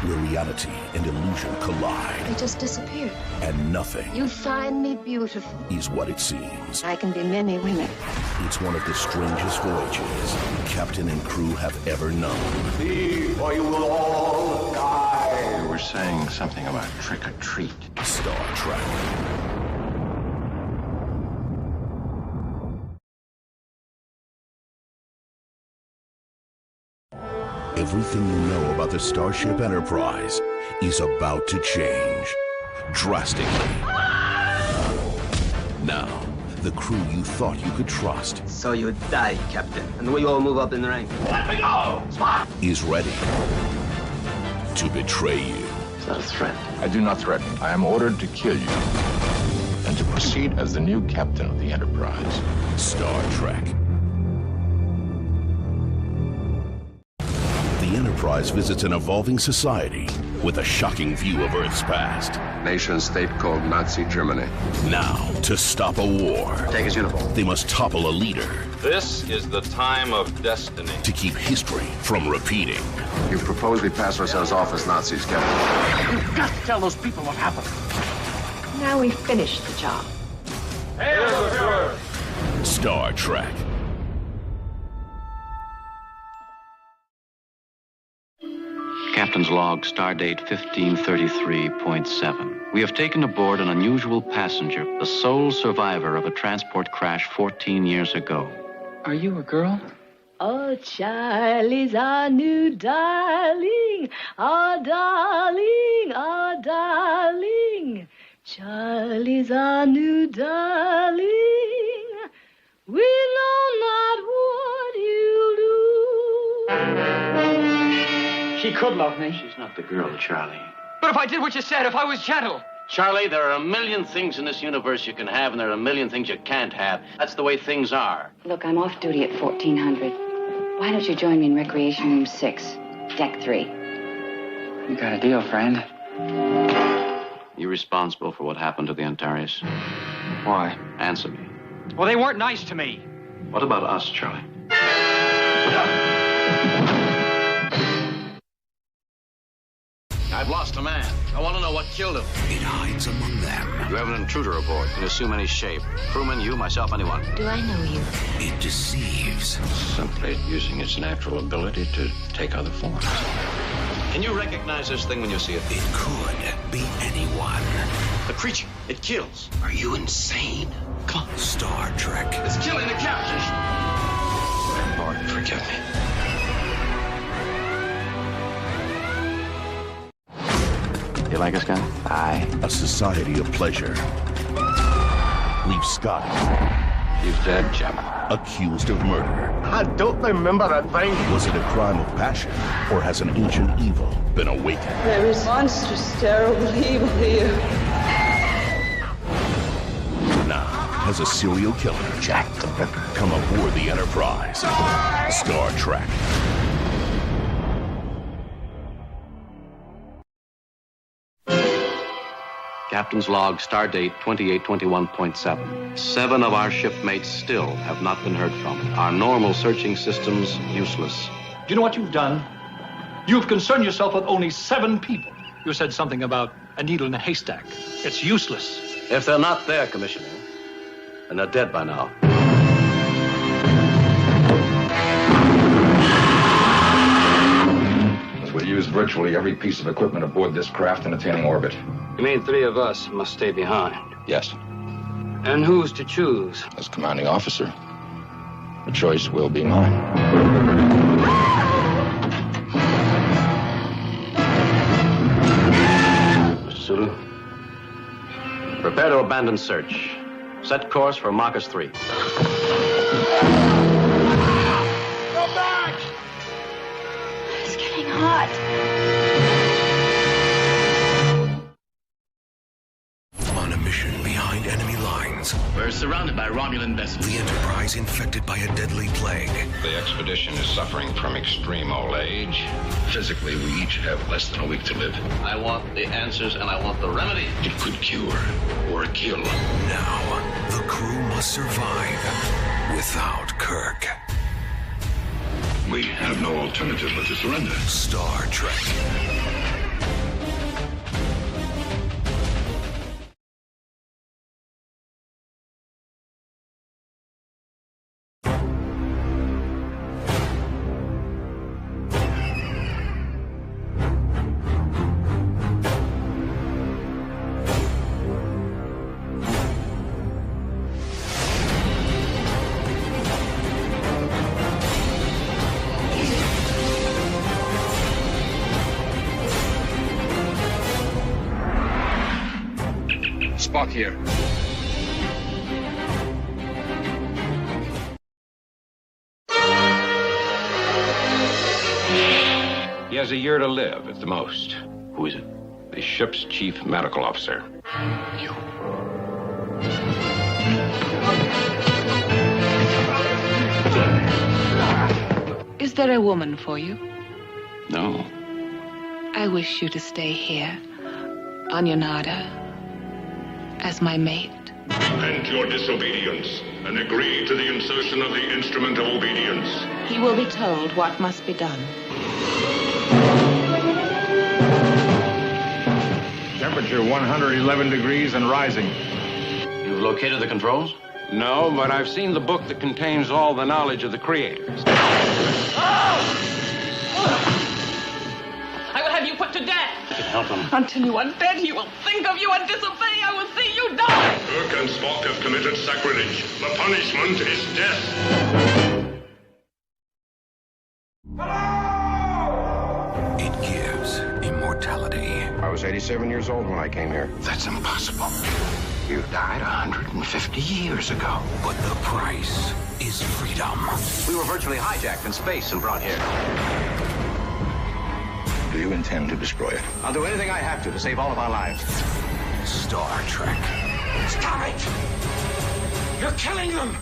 where reality and illusion collide. They just disappeared. And nothing You find me beautiful. is what it seems. I can be many women. It's one of the strangest voyages captain and crew have ever known. Leave or you will all die. You were saying something about trick or treat. Star Trek. Everything you know about the Starship Enterprise is about to change drastically. Now, the crew you thought you could trust So you die, Captain, and we all move up in the rank. Let me go! Spot! is ready to betray you. Is that a threat? I do not threaten. I am ordered to kill you and to proceed as the new captain of the Enterprise. Star Trek. The Enterprise visits an evolving society with a shocking view of Earth's past. Nation-state called Nazi Germany. Now, to stop a war, Take his uniform. they must topple a leader This is the time of destiny. to keep history from repeating. You propose we pass ourselves off as Nazis, Captain. You've got to tell those people what happened. Now we've finished the job. Star Trek. Captain's log, stardate 1533.7. We have taken aboard an unusual passenger, the sole survivor of a transport crash 14 years ago. Are you a girl? Oh, Charlie's our new darling, our darling, our darling. Charlie's our new darling. We know not what he'll do. She could love me. She's not the girl, Charlie. But if I did what you said, if I was gentle. Charlie, there are a million things in this universe you can have, and there are a million things you can't have. That's the way things are. Look, I'm off duty at 1400. Why don't you join me in Recreation Room 6, Deck 3? You got a deal, friend. You responsible for what happened to the Antares? Why? Answer me. Well, they weren't nice to me. What about us, Charlie? I've lost a man. I want to know what killed him. It hides among them. You have an intruder aboard. You can assume any shape. Crewman, you, myself, anyone. Do I know you? It deceives. Simply using its natural ability to take other forms. Can you recognize this thing when you see it? It could be anyone. The creature. It kills. Are you insane? Come on. Star Trek. It's killing the captain. Lord, forgive me. You like us, guy? Bye. A society of pleasure. Leaves Scotty He's dead, Jim. accused of murder. I don't remember a thing. Was it a crime of passion, or has an ancient evil been awakened? There is monstrous, terrible evil here. Now, has a serial killer, Jack the Ripper, come aboard the Enterprise? Star Trek. Captain's log, stardate 2821.7. 7 of our shipmates still have not been heard from. Our normal searching systems useless. Do you know what you've done? You've concerned yourself with only 7 people. You said something about a needle in a haystack. It's useless. If they're not there, Commissioner, then they're dead by now. We'll use virtually every piece of equipment aboard this craft in attaining orbit. You mean 3 of us must stay behind? Yes. And who's to choose? As commanding officer, the choice will be mine. Mr. Sulu, prepare to abandon search. Set course for Marcus 3. Go back! It's getting hot. On a mission behind enemy lines, We're surrounded by Romulan vessels. the Enterprise infected by a deadly plague. The expedition is suffering from extreme old age. Physically, we each have less than a week to live. I want the answers and I want the remedy. It could cure or kill. Now, the crew must survive without Kirk. We have no alternative but to surrender. Star Trek. spot here. He has a year to live at the most. Who is it? The ship's chief medical officer. You. Is there a woman for you? No. I wish you to stay here, on Yonada, as my mate. Repent your disobedience and agree to the insertion of the instrument of obedience. He will be told what must be done. Temperature 111 degrees and rising. You've located the controls? No, but I've seen the book that contains all the knowledge of the creators. I will have you put to death. You can help him. Until you are dead, he will think of you and disobey. I will see you die. Kirk and Spock have committed sacrilege. The punishment is death. It gives immortality. I was 87 years old when I came here. That's impossible. You died 150 years ago. But the price is freedom. We were virtually hijacked in space and brought here. Do you intend to destroy it? I'll do anything I have to save all of our lives. Star Trek. Stop it! You're killing them!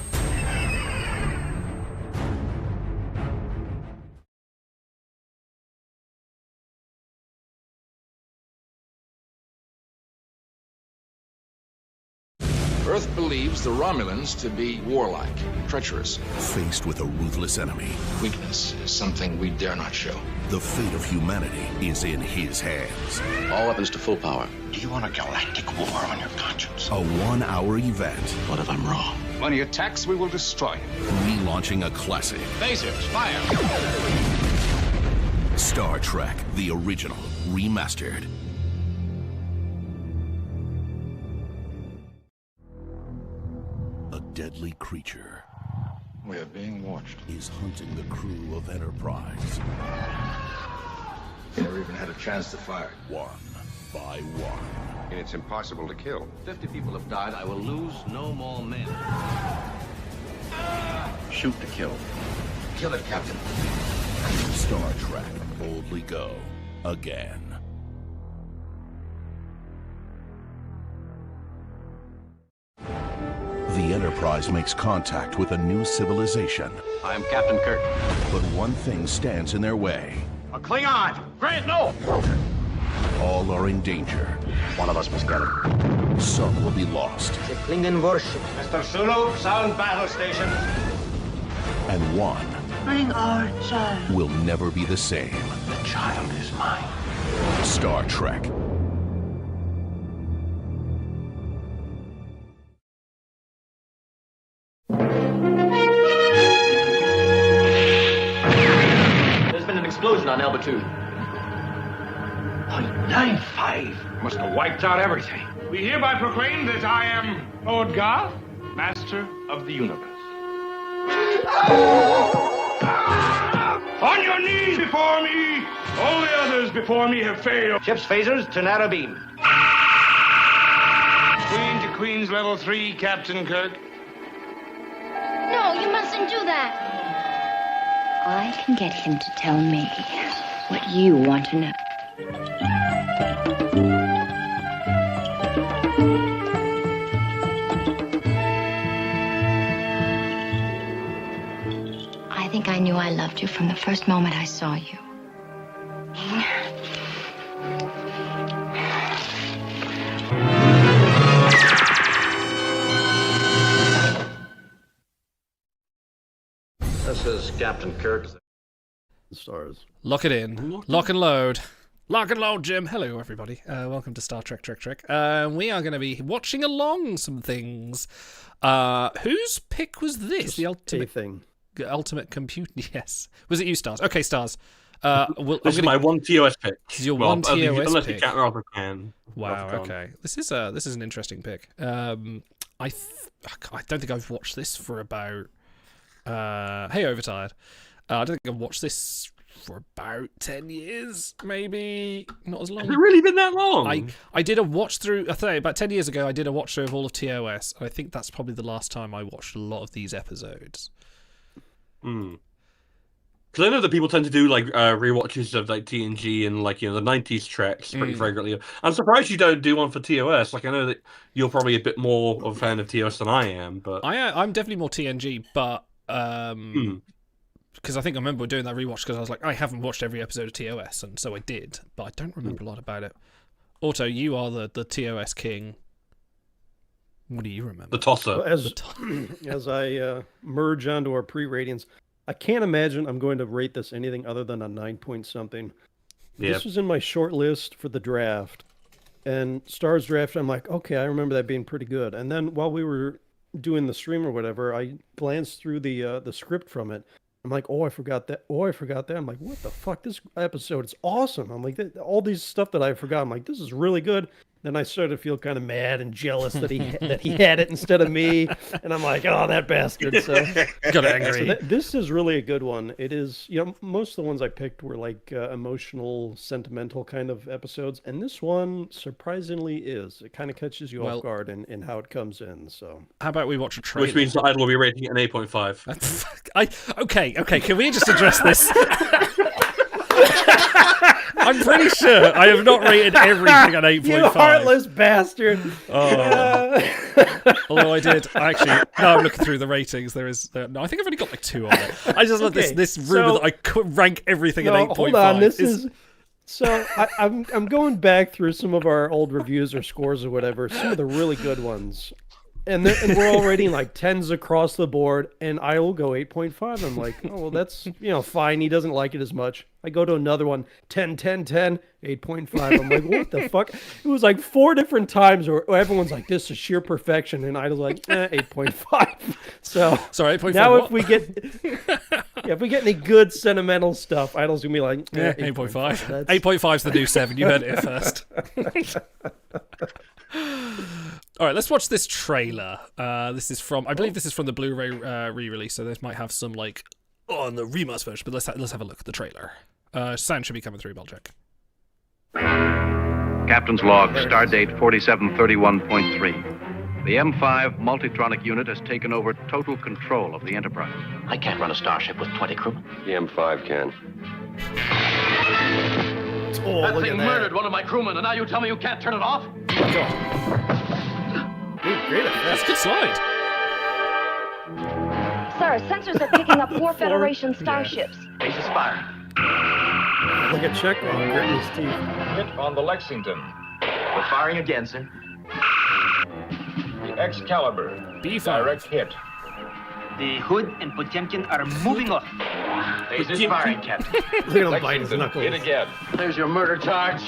Earth believes the Romulans to be warlike, treacherous. Faced with a ruthless enemy, Weakness is something we dare not show. the fate of humanity is in his hands. All weapons to full power. Do you want a galactic war on your conscience? A 1-hour event. What if I'm wrong? When he attacks, we will destroy him. Relaunching a classic. Lasers, fire! Star Trek, the original, remastered. A deadly creature We are being watched. is hunting the crew of Enterprise. You never even had a chance to fire. One by one. It's impossible to kill. 50 people have died. I will lose no more men. Shoot to kill. Kill it, Captain. Star Trek, boldly go again. The Enterprise makes contact with a new civilization. I'm Captain Kirk. But one thing stands in their way. A Klingon! Grant, no! All are in danger. One of us must get it. Some will be lost. The Klingon warship. Mr. Sulu, sound battle station. And one Bring our child. will never be the same. The child is mine. Star Trek. There's been an explosion on Alba 2. 0.95. Must have wiped out everything. We hereby proclaim that I am Lord Garth, Master of the Universe. On your knees before me! All the others before me have failed. Ship's phasers to narrow beam. Queen to Queen's level 3, Captain Kirk. No, you mustn't do that. I can get him to tell me what you want to know. I think I knew I loved you from the first moment I saw you. This is Captain Kirk. Stars. Lock it in. Lock and load. Lock and load, Jim. Hello, everybody. Welcome to Star Trek, Trek. We are going to be watching along some things. Whose pick was this? The ultimate thing. Ultimate computer. Yes. Was it you, Stars? Okay, Stars. This is my one TOS pick. This is your one TOS unless pick. you count Robert Can. Wow. Okay. This is an interesting pick. I don't think I've watched this for about. Hey, Overtired. I don't think I've watched this for about 10 years, maybe. Not as long. Has it really been that long? I did a watch through, I think about 10 years ago, I did a watch through of all of TOS, and I think that's probably the last time I watched a lot of these episodes. Because I know that people tend to do like rewatches of like TNG and like, you know, the 90s tracks pretty frequently. I'm surprised you don't do one for TOS. Like, I know that you're probably a bit more of a fan of TOS than I am, but I'm definitely more TNG, but because I think I remember doing that rewatch because I was like, I haven't watched every episode of TOS, and so I did, but I don't remember a lot about it. Otto, you are the TOS king. What do you remember? The tosser. Well, as I merge onto our pre-ratings, I can't imagine I'm going to rate this anything other than a 9 point something. Yep. This was in my short list for the draft, and Stars draft. I'm like, okay, I remember that being pretty good. And then while we were doing the stream or whatever, I glanced through the script from it. I'm like, oh, I forgot that. Oh, I forgot that. I'm like, what the fuck? This episode is awesome. I'm like, all these stuff that I forgot. I'm like, this is really good. Then I started to feel kind of mad and jealous that he had it instead of me, and I'm like, oh, that bastard. So got angry. So this is really a good one. It is, you know, most of the ones I picked were like emotional, sentimental kind of episodes, and this one surprisingly is. It kind of catches you off guard in how it comes in. So how about we watch a trailer? Which means that Idol will be rating it an 8.5. Okay. Can we just address this? I'm pretty sure I have not rated everything at 8.5. You heartless bastard. Although I did, now I'm looking through the ratings. No, I think I've only got like 2 on it. I just love this rumor that I could rank everything at 8.5. Hold on, this is... So I'm going back through some of our old reviews or scores or whatever, some of the really good ones. And we're all rating like 10s across the board, and I will go 8.5. I'm like, oh, well, that's, fine. He doesn't like it as much. I go to another one, 10, 10, 10, 8.5. I'm like, what the fuck? It was like 4 different times where everyone's like, this is sheer perfection, and I was like, 8.5. So sorry, 8.5. Now if we get any good sentimental stuff, Idol's gonna be like, 8.5. 8.5 is the new 7. You heard it first. All right, let's watch this trailer. This is from, I believe this is from the Blu-ray re-release, so this might have some like on the remastered version. But let's have a look at the trailer. Sound should be coming through. Belcheck. Captain's log, stardate 4731.3. The M5 Multitronic unit has taken over total control of the Enterprise. I can't run a starship with 20 crewmen. The M5 can. Oh, that thing murdered one of my crewmen, and now you tell me you can't turn it off? Great. That's a good slide. Sir, sensors are picking up 4 Federation starships. Base is firing. Look at check on Brittany's teeth. Hit on the Lexington. We're firing again, sir. The Excalibur. B5. Direct hit. The Hood and Potemkin are moving off. Base is firing, Captain. Look at him bite his knuckles. Hit again. There's your murder charge.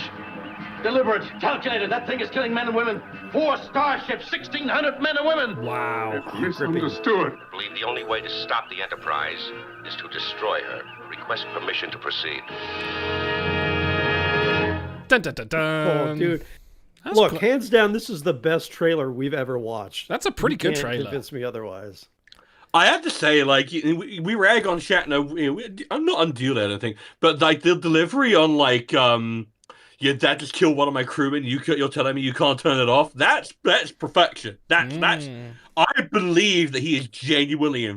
Deliberate, calculated. That thing is killing men and women. 4 starships, 1,600 men and women. Wow. Misunderstood. I believe the only way to stop the Enterprise is to destroy her. Request permission to proceed. Dun, dun, dun, dun. Oh, dude. Look, hands down, this is the best trailer we've ever watched. That's a pretty good trailer. You can't convince me otherwise. I have to say, like, we rag on Shatner. I'm not unduly, I don't think, but like the delivery on like, your dad just killed one of my crewmen. You're telling me you can't turn it off? That's perfection. That's. I believe that he is genuinely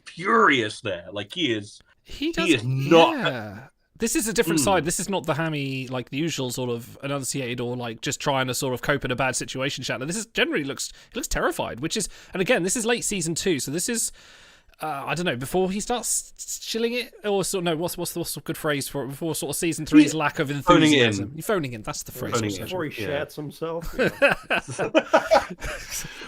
furious there. Like he is. He is not. Yeah. This is a different side. This is not the hammy, like the usual sort of enunciated or like just trying to sort of cope in a bad situation Shatner. This is generally looks terrified, which is, and again, this is late season 2, so this is, I don't know, before he starts chilling it, or sort of, no, what's the good phrase for it? Before sort of season 3's lack of enthusiasm. You're phoning in. That's the phrase. Before he shats himself.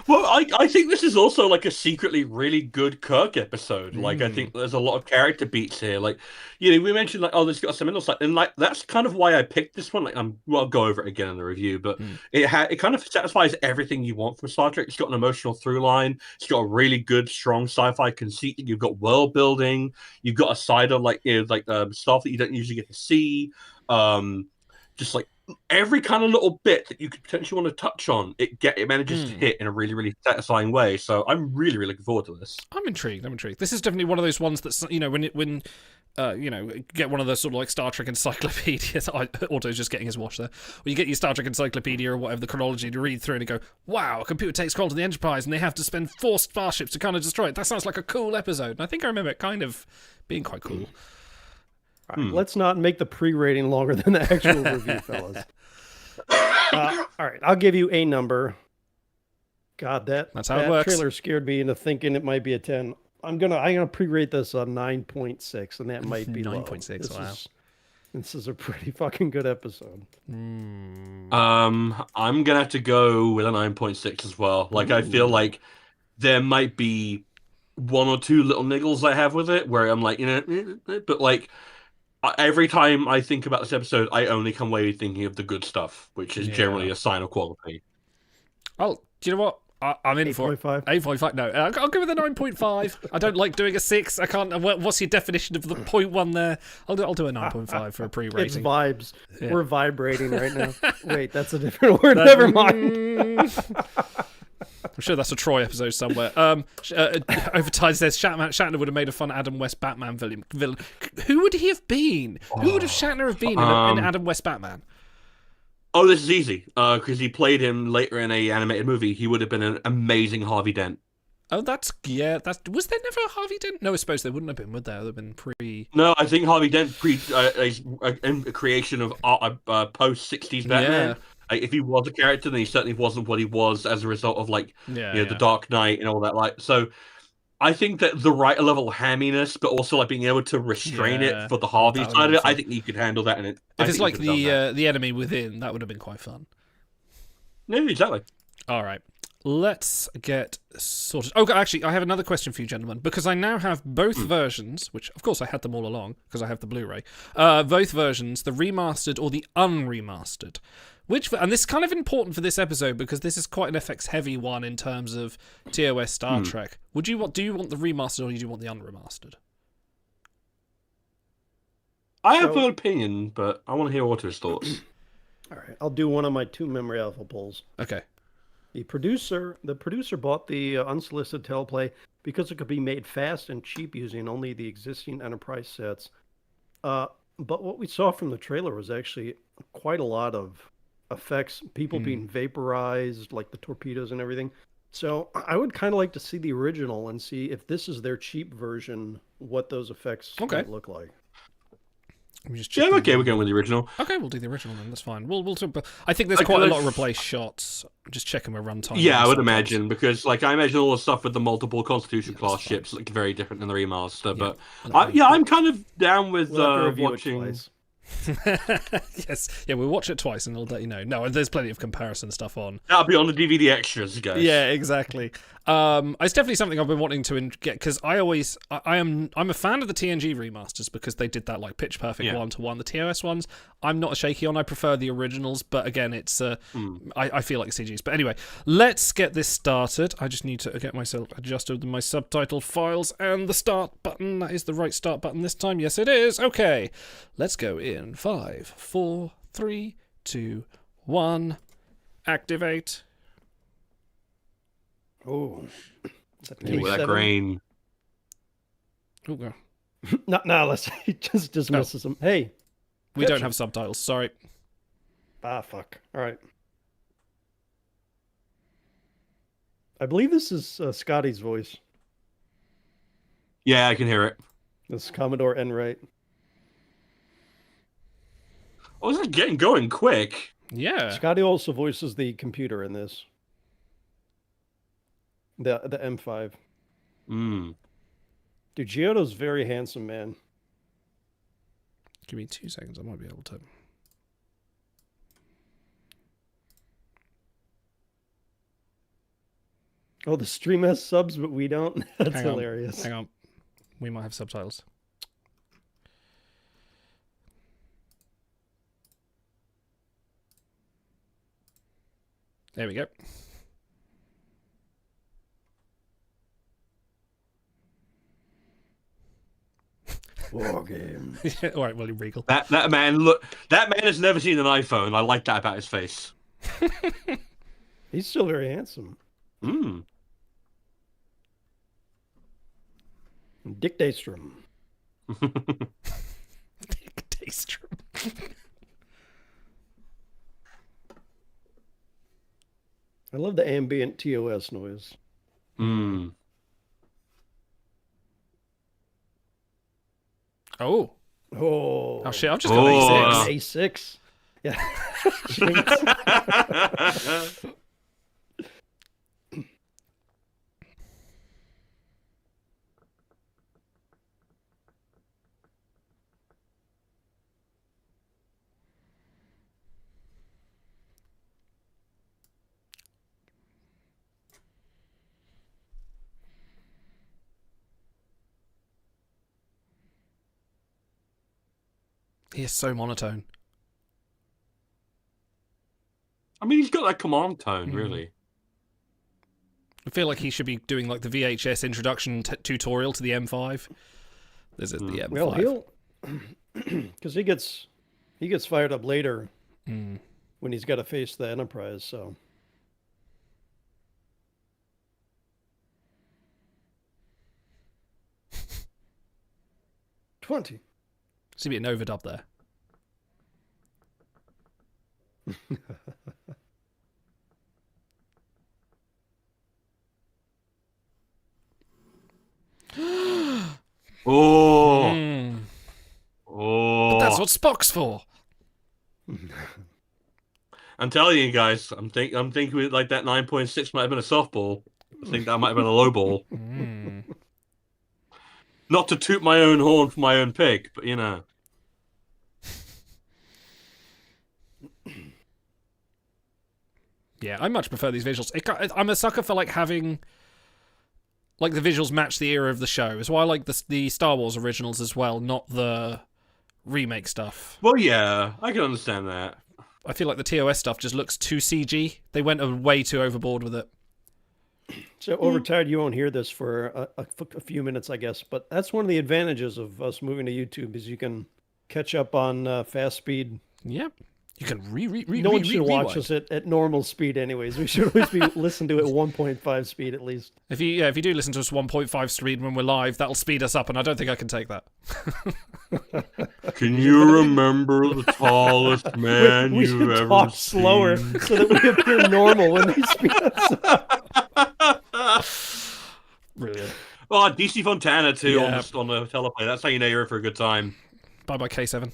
Well, I think this is also like a secretly really good Kirk episode. Like, I think there's a lot of character beats here. Like, we mentioned like, oh, this got a sentimental side, and like that's kind of why I picked this one. Like, I'll go over it again in the review, but it kind of satisfies everything you want from Star Trek. It's got an emotional through line. It's got a really good, strong sci-fi conceit. You've got world building. You've got a side of like stuff that you don't usually get to see. Just like every kind of little bit that you could potentially want to touch on, it manages to hit in a really, really satisfying way. So I'm really, really looking forward to this. I'm intrigued. This is definitely one of those ones that's, when get one of those sort of like Star Trek encyclopedias. Otto's just getting his wash there. Or you get your Star Trek encyclopedia or whatever the chronology to read through and you go, wow, a computer takes control of the Enterprise and they have to spend 4 starships to kind of destroy it. That sounds like a cool episode. And I think I remember it kind of being quite cool. All right, let's not make the pre-rating longer than the actual review, fellas. All right, I'll give you a number. God, that's how it works. Trailer scared me into thinking it might be a 10. I'm gonna pre-rate this a 9.6, and that might be 9.6. Wow, this is a pretty fucking good episode. I'm gonna have to go with a 9.6 as well. Like, I feel like there might be 1 or 2 little niggles I have with it where I'm like, but like. Every time I think about this episode, I only come away thinking of the good stuff, which is generally a sign of quality. Oh, do you know what? I'm in 8.5. 8.5. No, I'll go with a 9.5. I don't like doing a 6. I can't. What's your definition of the 0.1 there? I'll do a 9.5 for a pre-rating. It's vibes. Yeah. We're vibrating right now. Wait, that's a different word. Never mind. I'm sure that's a Troy episode somewhere. Overtime says Shatner would have made a fun Adam West Batman villain. Who would he have been? Who would have Shatner have been in Adam West Batman? Oh, this is easy. Because he played him later in a animated movie. He would have been an amazing Harvey Dent. Oh, was there never a Harvey Dent? No, I suppose there wouldn't have been, would there? There would have been pre. No, I think Harvey Dent a creation of post 60s Batman. Yeah. Like, if he was a character, then he certainly wasn't what he was as a result of the Dark Knight and all that. Like, so I think that the right level of hamminess, but also like being able to restrain it for the Harvey side of it, I think you could handle that. If it's like the enemy within, that would have been quite fun. Yeah, exactly. All right. Let's get sorted. Oh, actually, I have another question for you, gentlemen, because I now have both versions, which, of course, I had them all along, because I have the Blu-ray. Both versions, the remastered or the unremastered. And this is kind of important for this episode, because this is quite an FX-heavy one in terms of TOS Star Trek. Do you want the remastered or do you want the unremastered? I have an opinion, but I want to hear Otto's thoughts. All right, I'll do one of my 2 memory alpha polls. Okay. The producer bought the unsolicited teleplay because it could be made fast and cheap using only the existing Enterprise sets. But what we saw from the trailer was actually quite a lot of effects, people being vaporized, like the torpedoes and everything. So I would kind of like to see the original and see if this is their cheap version, what those effects might look like. Okay, we're going with the original. Okay, we'll do the original then. That's fine. We'll I think there's quite a lot of replaced shots. Just checking my runtime. Yeah, I would imagine, because I imagine all the stuff with the multiple Constitution class ships look very different than the remaster. But I'm kind of down with watching. Yes, we'll watch it twice and I'll let you know. No, there's plenty of comparison stuff on. That'll be on the DVD extras, guys. Yeah, exactly. It's definitely something I've been wanting to get, because I'm a fan of the TNG remasters because they did that like pitch perfect 1-to-1. The TOS ones, I'm not a shaky on. I prefer the originals, but again, it's I feel like CGs. But anyway, let's get this started. I just need to get myself adjusted with my subtitle files and the start button. That is the right start button this time. Yes, it is. Okay, let's go in 5, 4, 3, 2, 1. Activate. Oh, that grain. Oh, God. No, let's just dismisses them. Hey, we don't have subtitles. Sorry. Fuck. All right. I believe this is Scotty's voice. Yeah, I can hear it. This is Commodore Enright. Oh, this is getting going quick. Yeah. Scotty also voices the computer in this. The M5. Dude, Giotto's very handsome, man. Give me 2 seconds. I might be able to. Oh, the stream has subs, but we don't? That's hilarious. Hang on. We might have subtitles. There we go. War game. All right, William Regal. That man, look, that man has never seen an iPhone. I like that about his face. He's still very handsome. Dick Daystrom. Dick Daystrom. I love the ambient TOS noise. Oh. Oh. Oh, shit. I've just got A6. A6. Yeah. He is so monotone. I mean, he's got that command tone, really. I feel like he should be doing like the VHS introduction tutorial to the M5. This is the M5. Well, he'll because he gets fired up later when he's got to face the Enterprise. So 20. Seems to be an overdub there. Oh. But that's what Spock's for. I'm telling you guys, I'm thinking like that 9.6 might have been a softball. I think that might have been a low ball. Not to toot my own horn for my own pick, but you know. Yeah, I much prefer these visuals. I'm a sucker for like having like the visuals match the era of the show. It's why I like the Star Wars originals as well, not the remake stuff. Well, yeah, I can understand that. I feel like the TOS stuff just looks too CG. They went way too overboard with it. So Overtired, you won't hear this for a few minutes, I guess. But that's one of the advantages of us moving to YouTube is you can catch up on fast speed. Yep. You can No one should watch us at normal speed, anyways. We should always be listened to at 1.5 speed at least. If you do listen to us 1.5 speed when we're live, that'll speed us up, and I don't think I can take that. Can you remember the tallest man we you've ever talk seen? slower so that we appear normal when they speed us up. Brilliant. Oh, DC Fontana too Yeah. on the teleplay. That's how you know you're in for a good time. Bye bye K7.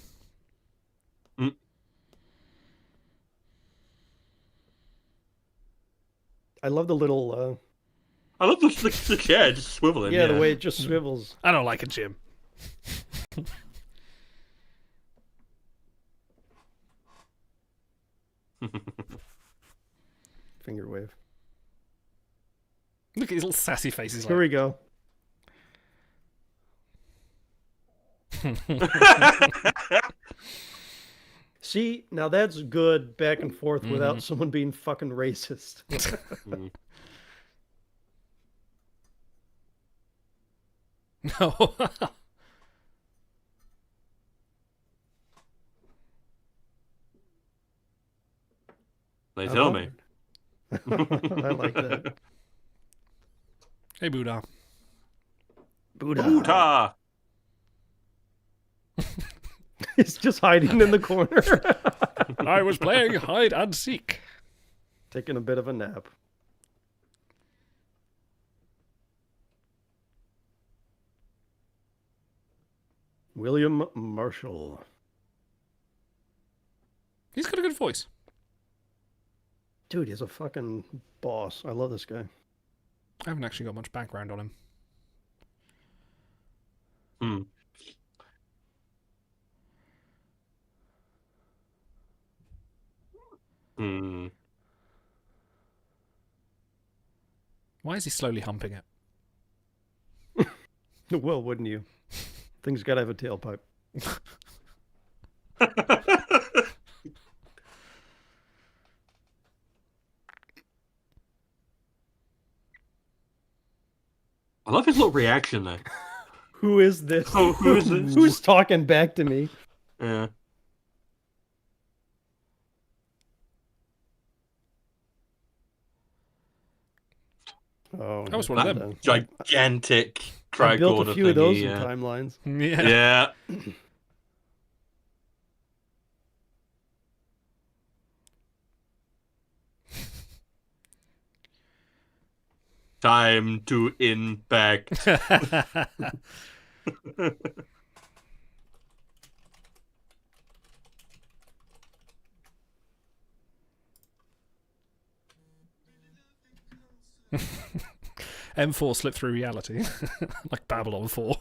I love the little. I love the chair just swiveling. Yeah, the way it just swivels. I don't like it, Jim. Finger wave. Look at his little sassy face. He's Here we go. See, now that's good back and forth without someone being fucking racist. No. They tell me. I like that. Hey, Buddha. Buddha. He's just hiding in the corner. I was playing hide and seek. Taking a bit of a nap. William Marshall. He's got a good voice. Dude, he's a fucking boss. I love this guy. I haven't actually got much background on him. Why is he slowly humping it? Well, wouldn't you? Things gotta have a tailpipe. I love his little reaction there. Who is this? Oh, who is this? Who's talking back to me? Yeah. Oh, That was one of them. Gigantic I built tricorder a few of those thingy, in timelines. Yeah. Time to impact. M4 slipped through reality, like Babylon 4.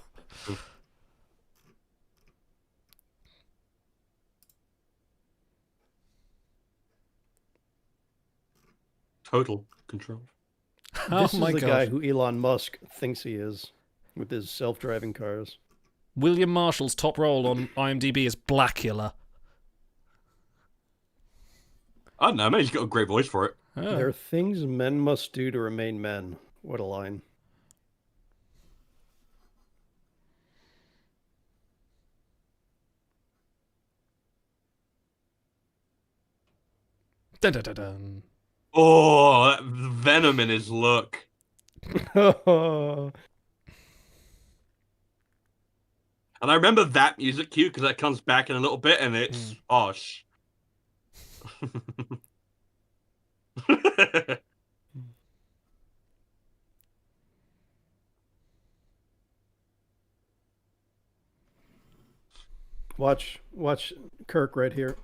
Total control. This Oh my is the God. guy who Elon Musk thinks he is, with his self-driving cars. William Marshall's top role on IMDb is Blackula. I don't know, man. He's got a great voice for it. Oh. There are things men must do to remain men. What a line. Dun, dun, dun, dun. Oh, that venom in his look. And I remember that music cue because that comes back in a little bit, and it's Watch Kirk right here.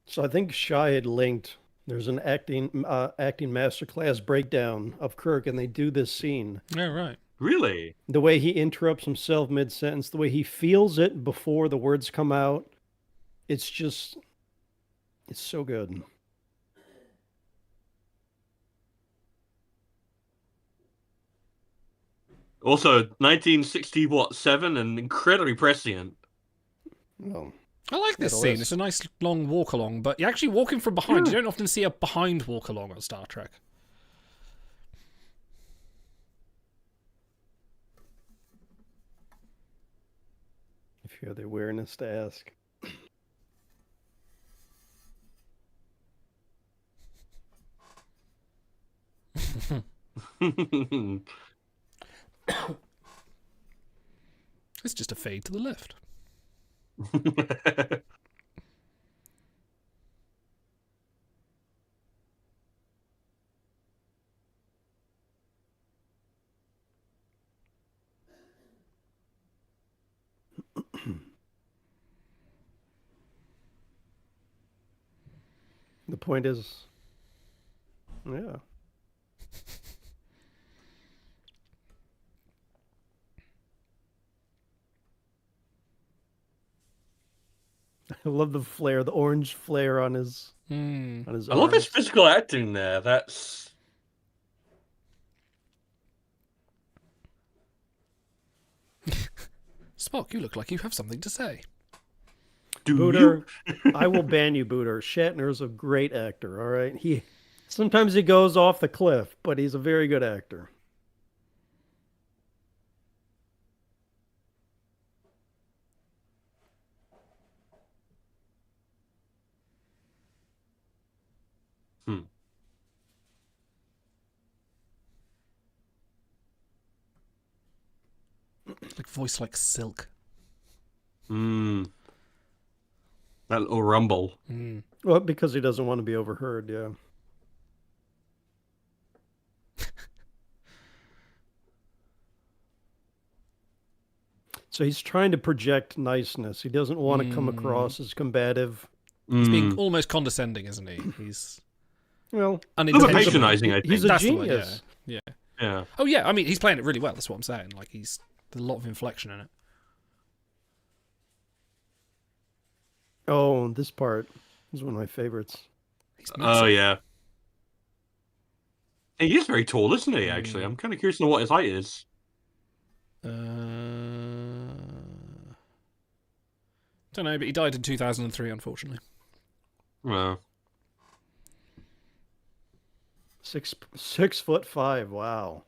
So I think Shy had linked. There's an acting masterclass breakdown of Kirk, and they do this scene. Yeah, right. Really? The way he interrupts himself mid-sentence, the way he feels it before the words come out. It's so good. Also, 1967 and incredibly prescient. Oh. I like this scene. It's a nice long walk along, but you're actually walking from behind. You don't often see a behind walk along on Star Trek. If you have the awareness to ask. It's just a fade to the left. The point is, yeah. I love the flare, the orange flare on his on his I love his arms. physical acting there. That's Spock, you look like you have something to say. Booter, I will ban you, Booter. Shatner's a great actor, all right? Sometimes he goes off the cliff, but he's a very good actor. Like voice like silk. That little rumble. Well, because he doesn't want to be overheard, yeah. So he's trying to project niceness. He doesn't want to come across as combative. He's being almost condescending, isn't he? He's well, patronizing, I think. He's a That's genius. The word, yeah. Yeah. Oh yeah, I mean he's playing it really well, that's what I'm saying. Like there's a lot of inflection in it. Oh, this part is one of my favorites. Oh yeah. He is very tall, isn't he, actually? I'm kind of curious to know what his height is. Don't know, but he died in 2003, unfortunately. Well. 6'5". Wow.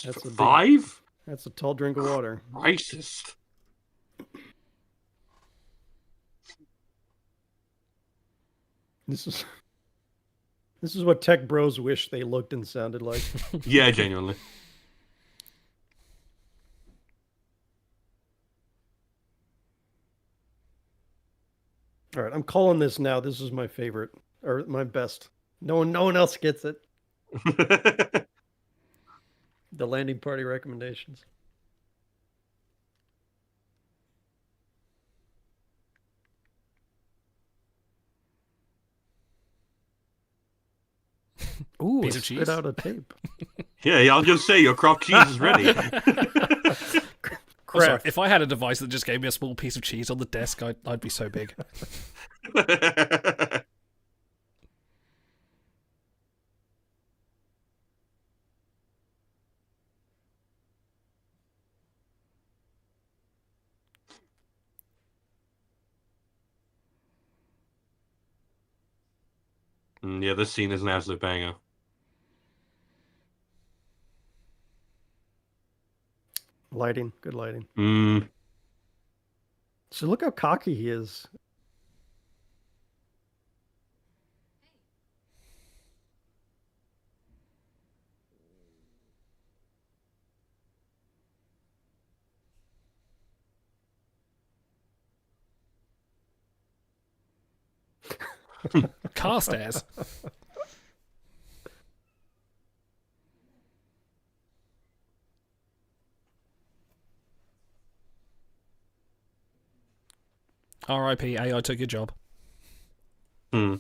That's a 5? That's a tall drink of water. Racist. This is what tech bros wish they looked and sounded like. Yeah, genuinely. All right, I'm calling this now. This is my favorite or my best. No one else gets it. The landing party recommendations. Ooh, piece of cheese. Spit out a tape. Yeah, I was going to say, your crock cheese is ready. I'm sorry, if I had a device that just gave me a small piece of cheese on the desk, I'd be so big. Yeah, this scene is an absolute banger. Lighting, good lighting. Mm. So look how cocky he is. Carstairs. R.I.P. AI took your job. Hmm.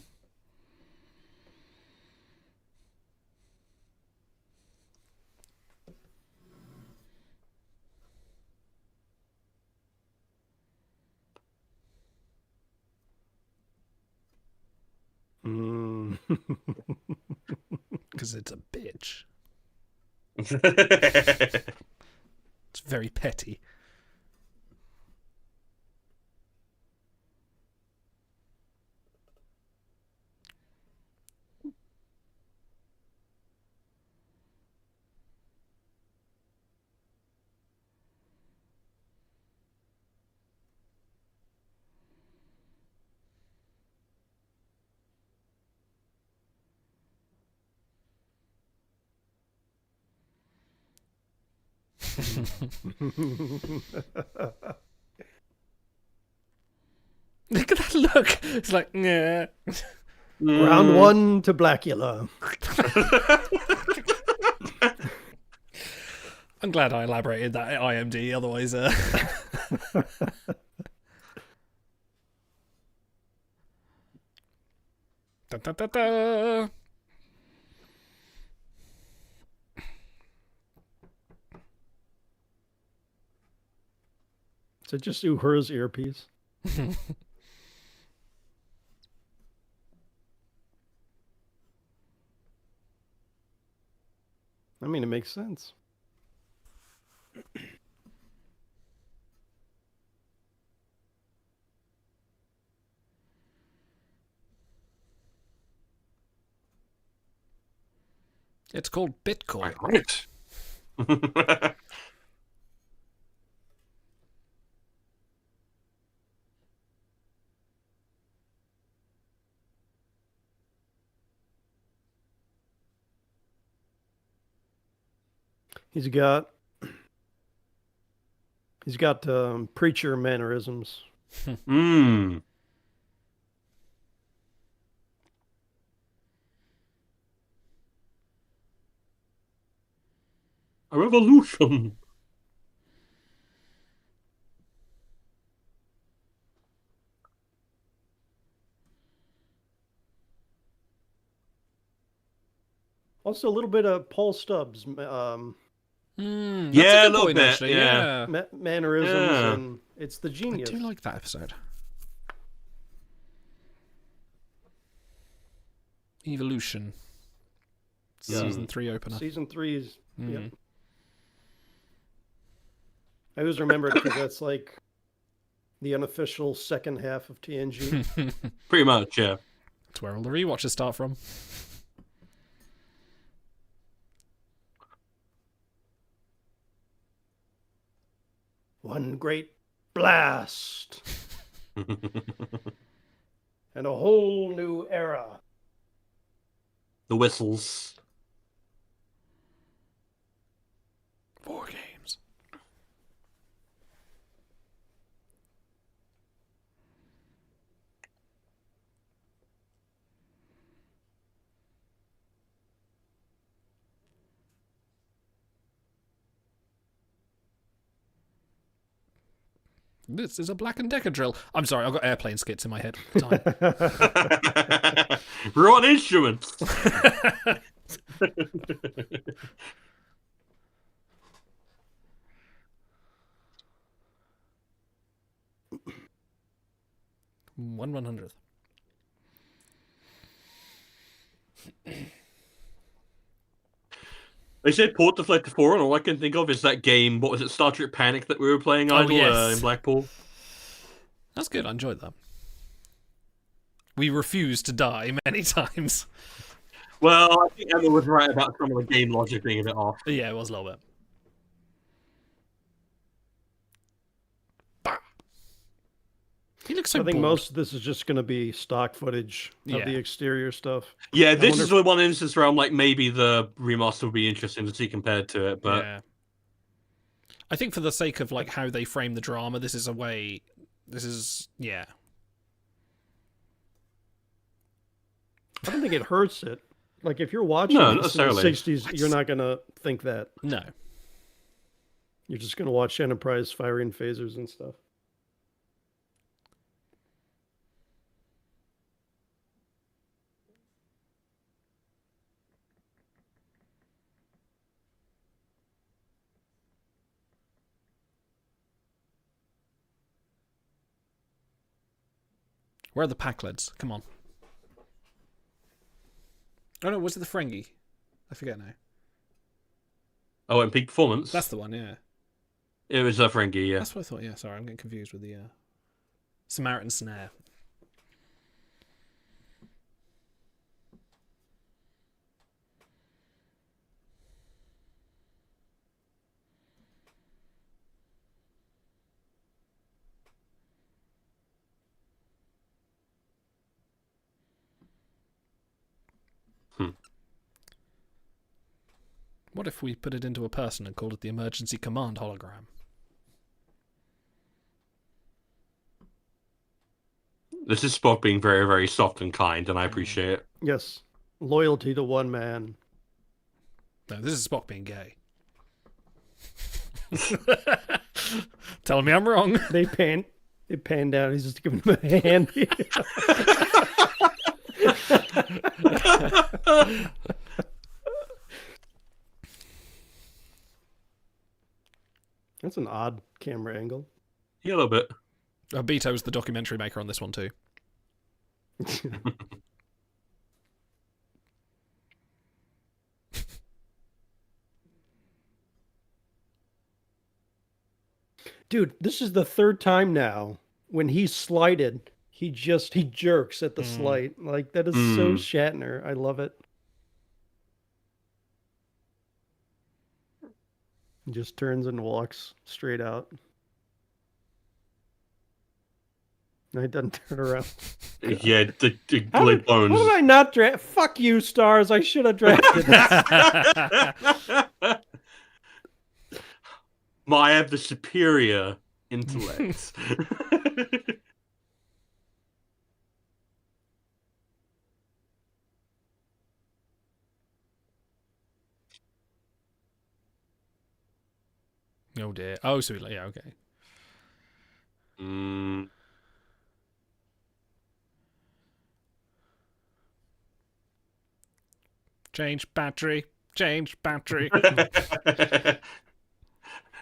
Because it's a bitch. It's very petty. Look at that look. It's like, yeah. Round one to Blackula. I'm glad I elaborated that at IMD, otherwise... Da, da, da, da. Is it just Uhura's earpiece? I mean, it makes sense. It's called Bitcoin. Right. He's got preacher mannerisms. Hmm. A revolution. Also, a little bit of Paul Stubbs. Yeah, a little bit. Actually, yeah. Mannerisms, Yeah. and it's the genius. I do like that episode. Evolution. Season 3 opener. Season 3 is. Mm. Yep. I always remember it because that's like the unofficial second half of TNG. Pretty much, yeah. That's where all the rewatches start from. One great blast. And a whole new era. The whistles. 4 games. This is a Black and Decker drill. I'm sorry, I've got airplane skits in my head all the time. We're on instruments. One 100th. They said Port to Flight to 4, and all I can think of is that game, what was it, Star Trek Panic that we were playing in Blackpool? That's good, I enjoyed that. We refused to die many times. Well, I think Emma was right about some of the game logic being a bit off. Yeah, it was a little bit. He looks so I think bored. most of this is just going to be stock footage of the exterior stuff. Yeah, this is the one instance where I'm like, maybe the remaster would be interesting to see compared to it, but... Yeah. I think for the sake of like how they frame the drama, this is a way... This is... Yeah. I don't think it hurts it. Like, if you're watching this in the 60s, you're not going to think that. No. You're just going to watch Enterprise firing phasers and stuff. Where are the Packlets? Come on. Oh no, was it the Ferengi? I forget now. Oh, in Peak Performance? That's the one, yeah. It was a Ferengi, yeah. That's what I thought, yeah. Sorry, I'm getting confused with the Samaritan Snare. What if we put it into a person and called it the emergency command hologram? This is Spock being very, very soft and kind, and I appreciate it. Yes. Loyalty to one man. No, this is Spock being gay. Telling me I'm wrong. They pan down. He's just giving him a hand. That's an odd camera angle. Yeah, a little bit. Beto's the documentary maker on this one too. Dude, this is the third time now when he slided, he jerks at the slide. Like, that is so Shatner. I love it. He just turns and walks straight out. No, he doesn't turn around. Yeah, the glib bones. How did I not draft? Fuck you, Stars. I should have drafted this. I have the superior intellect. Oh dear. Oh, so yeah, okay. Change battery. Change battery.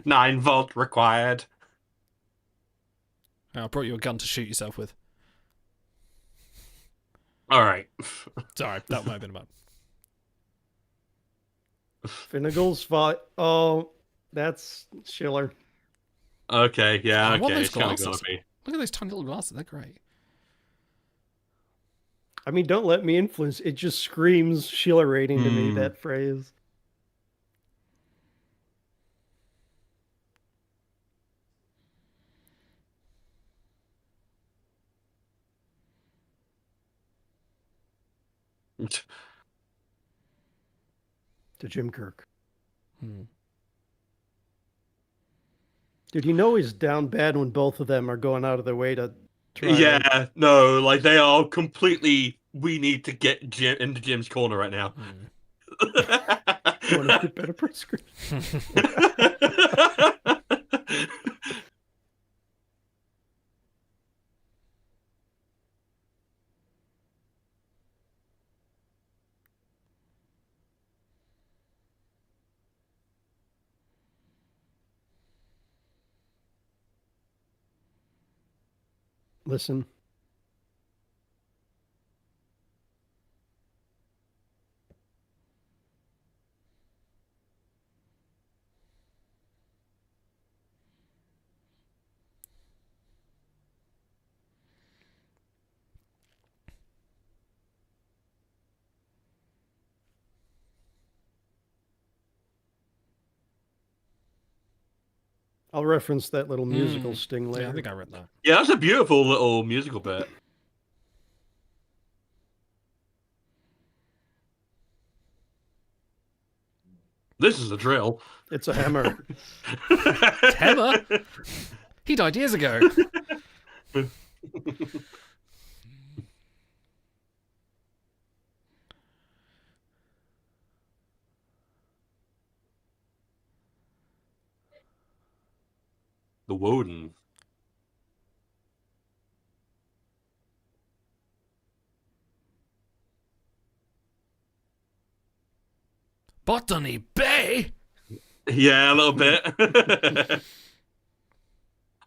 9-volt required. I brought you a gun to shoot yourself with. All right. Sorry, that might have been about. Finnegan's fought. Oh, that's Schiller. Okay, yeah, I want okay. those It's kind of glasses. gotta be. Look at those tiny little glasses. They're great. I mean, don't let me influence. It just screams Schiller rating to me, that phrase. To Jim Kirk. Dude, you know he's down bad when both of them are going out of their way to try. Yeah, no, like they are completely. We need to get Jim into Jim's corner right now. Want to get better prescription? Listen. I'll reference that little musical sting later. Yeah, I think I read that. Yeah, that's a beautiful little musical bit. This is a drill. It's a hammer. Hammer? He died years ago. The Woden. Botany Bay? Yeah, a little bit.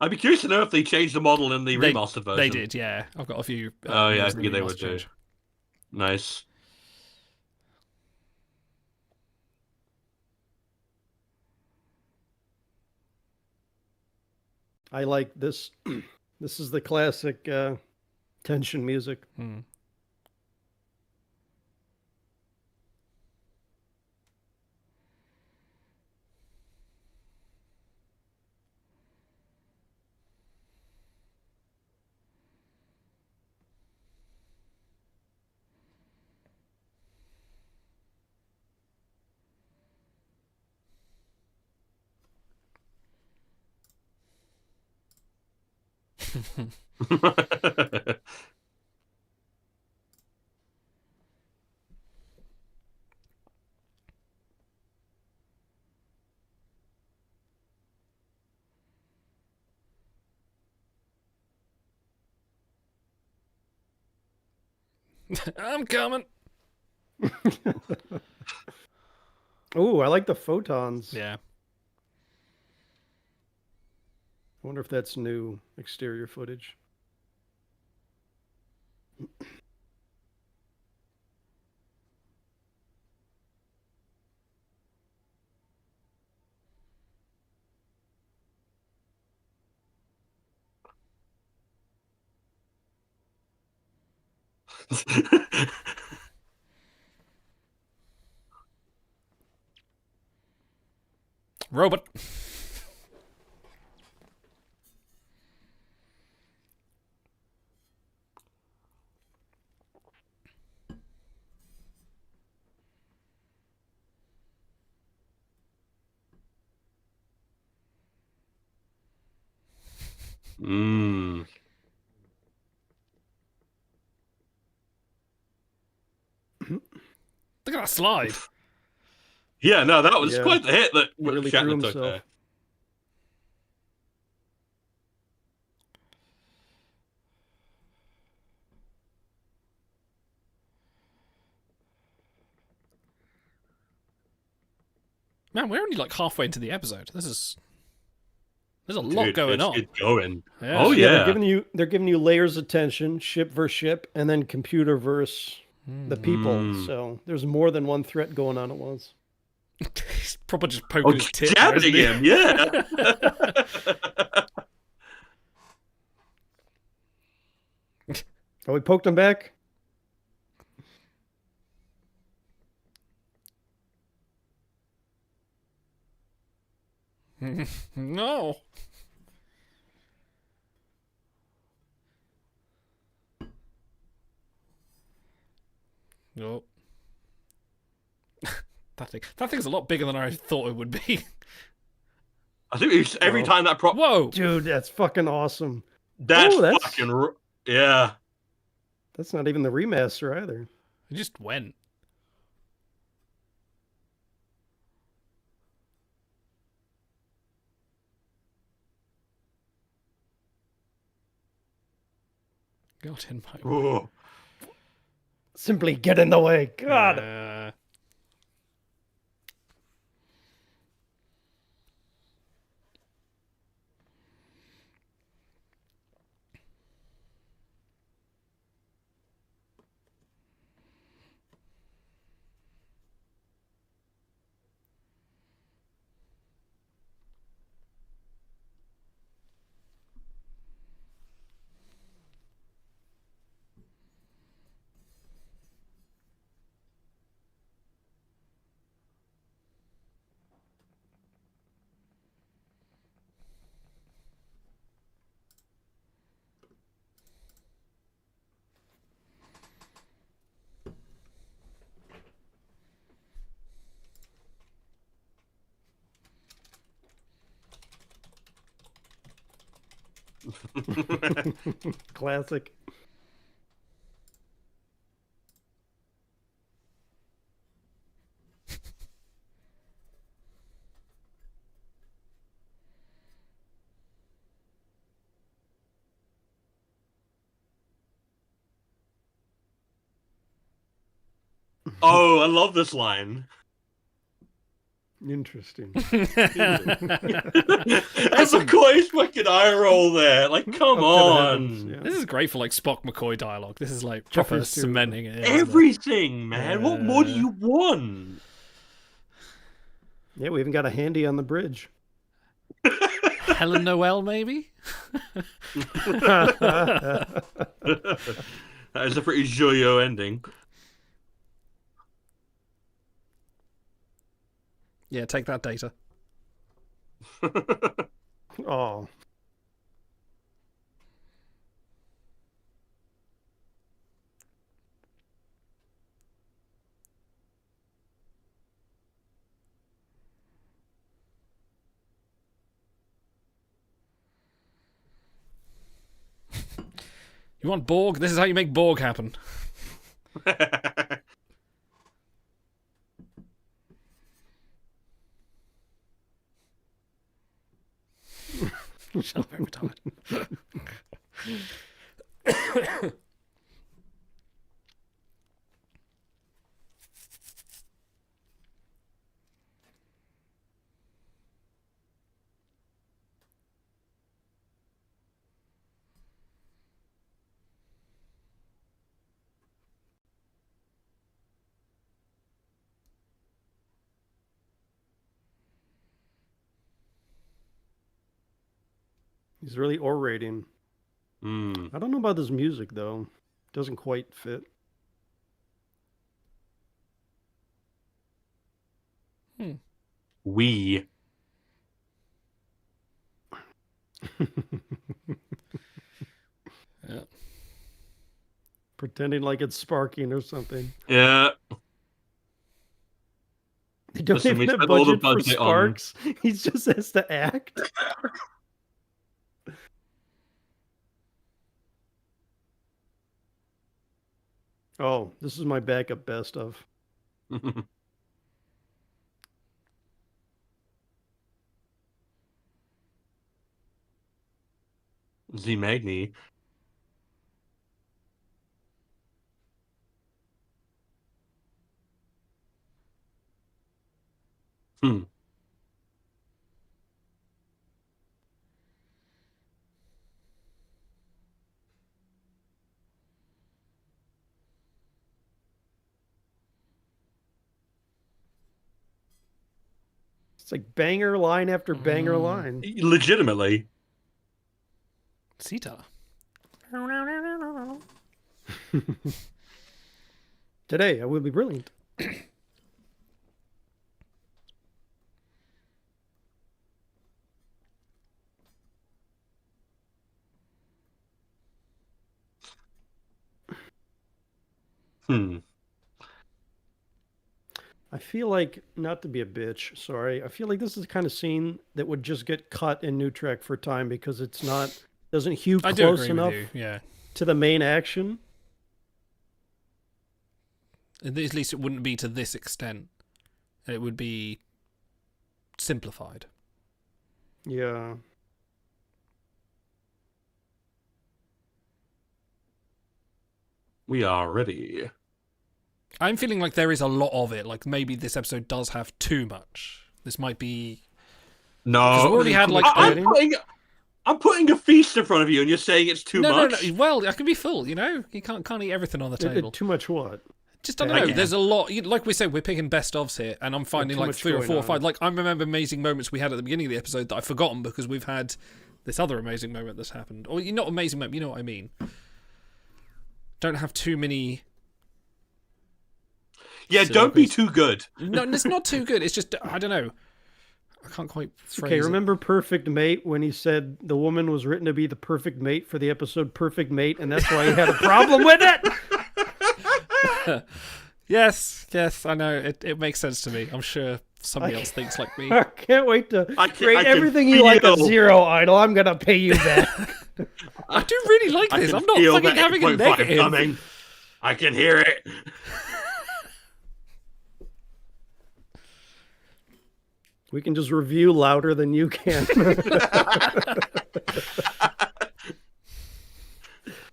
I'd be curious to know if they changed the model in the remastered version. They did, yeah. I've got a few. Oh, yeah, I figured they would do. Nice. I like this. This is the classic tension music. I'm coming. Oh, I like the photons. Yeah. I wonder if that's new exterior footage. Robot. Mmm. Look at that slide. Yeah, no, that was Yeah. quite the hit that Really Shatner threw took himself. there. Man, we're only like halfway into the episode. There's a lot Dude, going on. it's going. Yeah. Oh yeah. They're giving you layers of tension, ship versus ship, and then computer versus the people. So there's more than one threat going on at once. He's probably just poking his tit. Jabbing him, yeah. Oh, we poked him back? No. No. That thing's a lot bigger than I thought it would be. I think it's every time that prop. Whoa, dude, that's fucking awesome. That's fucking yeah. That's not even the remaster either. It just went. Got in my way. Simply get in the way. God. Classic. Oh, I love this line. Interesting. That's a quite fucking eye roll there. Like, come on. Yeah. This is great for like Spock McCoy dialogue. This is like proper cementing it. Everything, man. What more do you want? Yeah, we even got a handy on the bridge. Helen Noel, maybe? That is a pretty joyeux ending. Yeah, take that, Data. Oh. You want Borg? This is how you make Borg happen. Shut up every time. He's really orating. I don't know about this music though. Doesn't quite fit. We. Yeah. Pretending like it's sparking or something. Yeah. They don't even have budget for sparks. He just has to act. Oh, this is my backup best of. Z Magni. It's like banger line after banger line. Legitimately. Sita. Today, I will be brilliant. I feel like, not to be a bitch, sorry, I feel like this is the kind of scene that would just get cut in New Trek for time because it's not, doesn't hew close enough to the main action. At least it wouldn't be to this extent. It would be simplified. Yeah. We are ready. I'm feeling like there is a lot of it. Like maybe this episode does have too much. This might be. No, we already had like. I'm putting a feast in front of you, and you're saying it's too much. No. Well, I can be full. You know, you can't eat everything on the table. Too much what? Just I don't know. There's a lot. Like we said, we're picking best ofs here, and I'm finding like 3 or 4 or 5. Like I remember amazing moments we had at the beginning of the episode that I've forgotten because we've had this other amazing moment that's happened. Or not amazing moment. You know what I mean? Don't have too many. Yeah, don't be too good. No, it's not too good. It's just, I don't know. I can't quite phrase it. Remember Perfect Mate when he said the woman was written to be the perfect mate for the episode Perfect Mate, and that's why he had a problem with it? Yes, I know. It makes sense to me. I'm sure somebody else thinks like me. I can't wait to create everything you like a zero, Idol. I'm going to pay you back. I do really like this. I'm not fucking having a negative. Coming. I can hear it. We can just review louder than you can.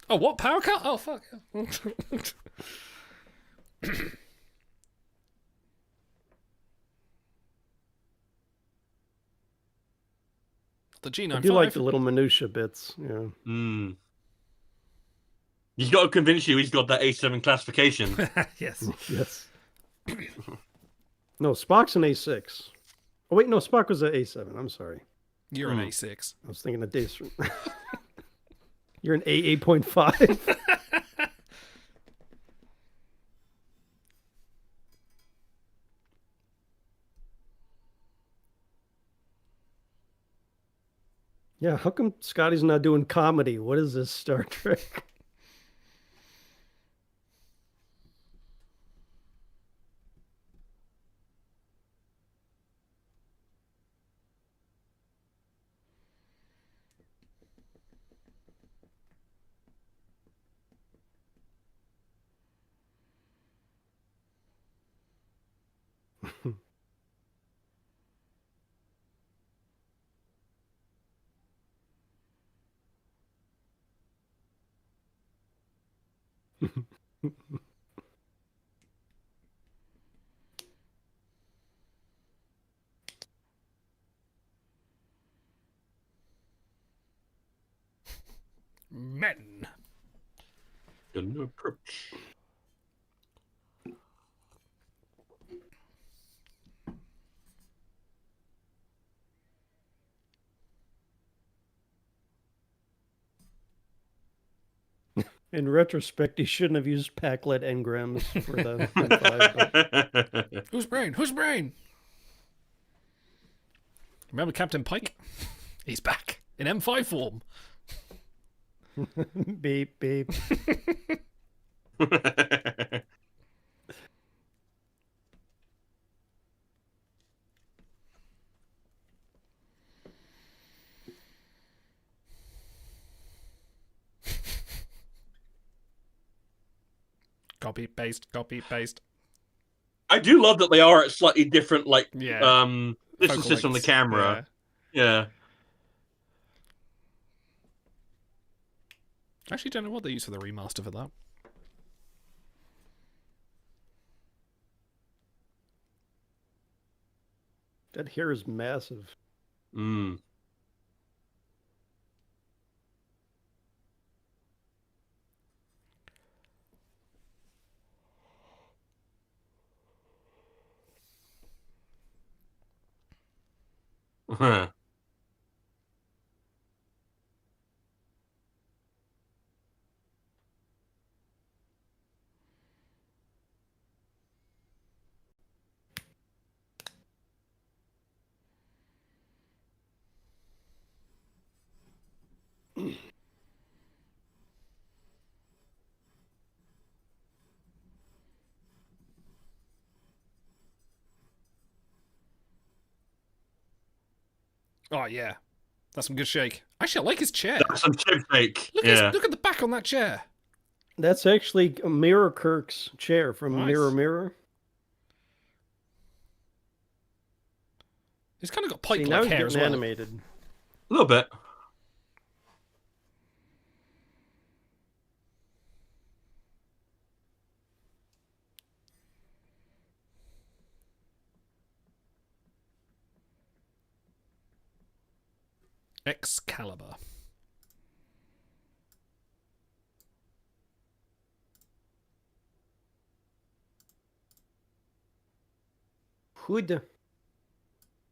Oh, what? Power cut? Oh, fuck. The G95. I do like the little minutia bits. Yeah. He's got to convince you he's got that A7 classification. Yes. Yes. No, Spock's an A6. Oh, wait, no, Spock was an A7. I'm sorry. You're an A6. I was thinking of days. You're an A8.5. Yeah, how come Scotty's not doing comedy? What is this Star Trek? Men. Good approach. In retrospect, he shouldn't have used Packlet engrams for the M5, but... Whose brain? Whose brain? Remember Captain Pike? He's back in M5 form. Beep, beep. Copy, paste, copy, paste. I do love that they are at slightly different, like, Focal distances from the lengths. camera. Yeah. Actually, don't know what they use for the remaster for that. That hair is massive. Oh yeah, that's some good shake. Actually, I like his chair. That's some chip shake. Look at the back on that chair. That's actually Mirror Kirk's chair from Nice. Mirror Mirror. He's kind of got See, pipe-like now he's hair getting as well. animated. A little bit. Excalibur. Hood.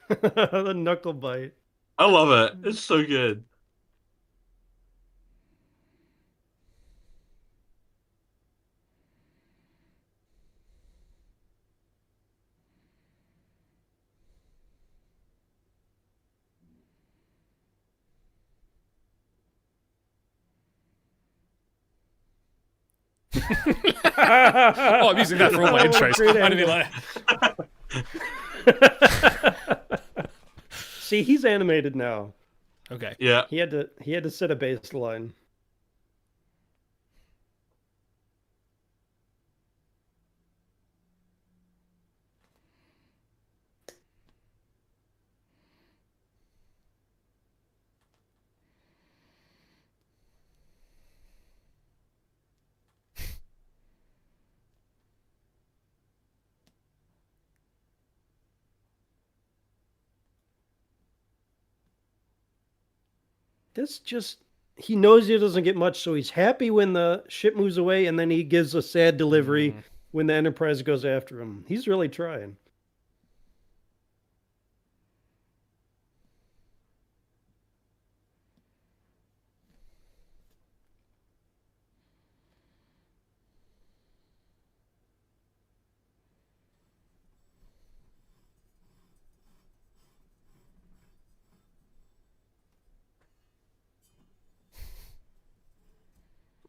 The knuckle bite. I love it. It's so good. Oh, I'm using that for all my intros. See, he's animated now. Okay. Yeah. He had to set a baseline. He knows he doesn't get much, so he's happy when the ship moves away, and then he gives a sad delivery when the Enterprise goes after him. He's really trying.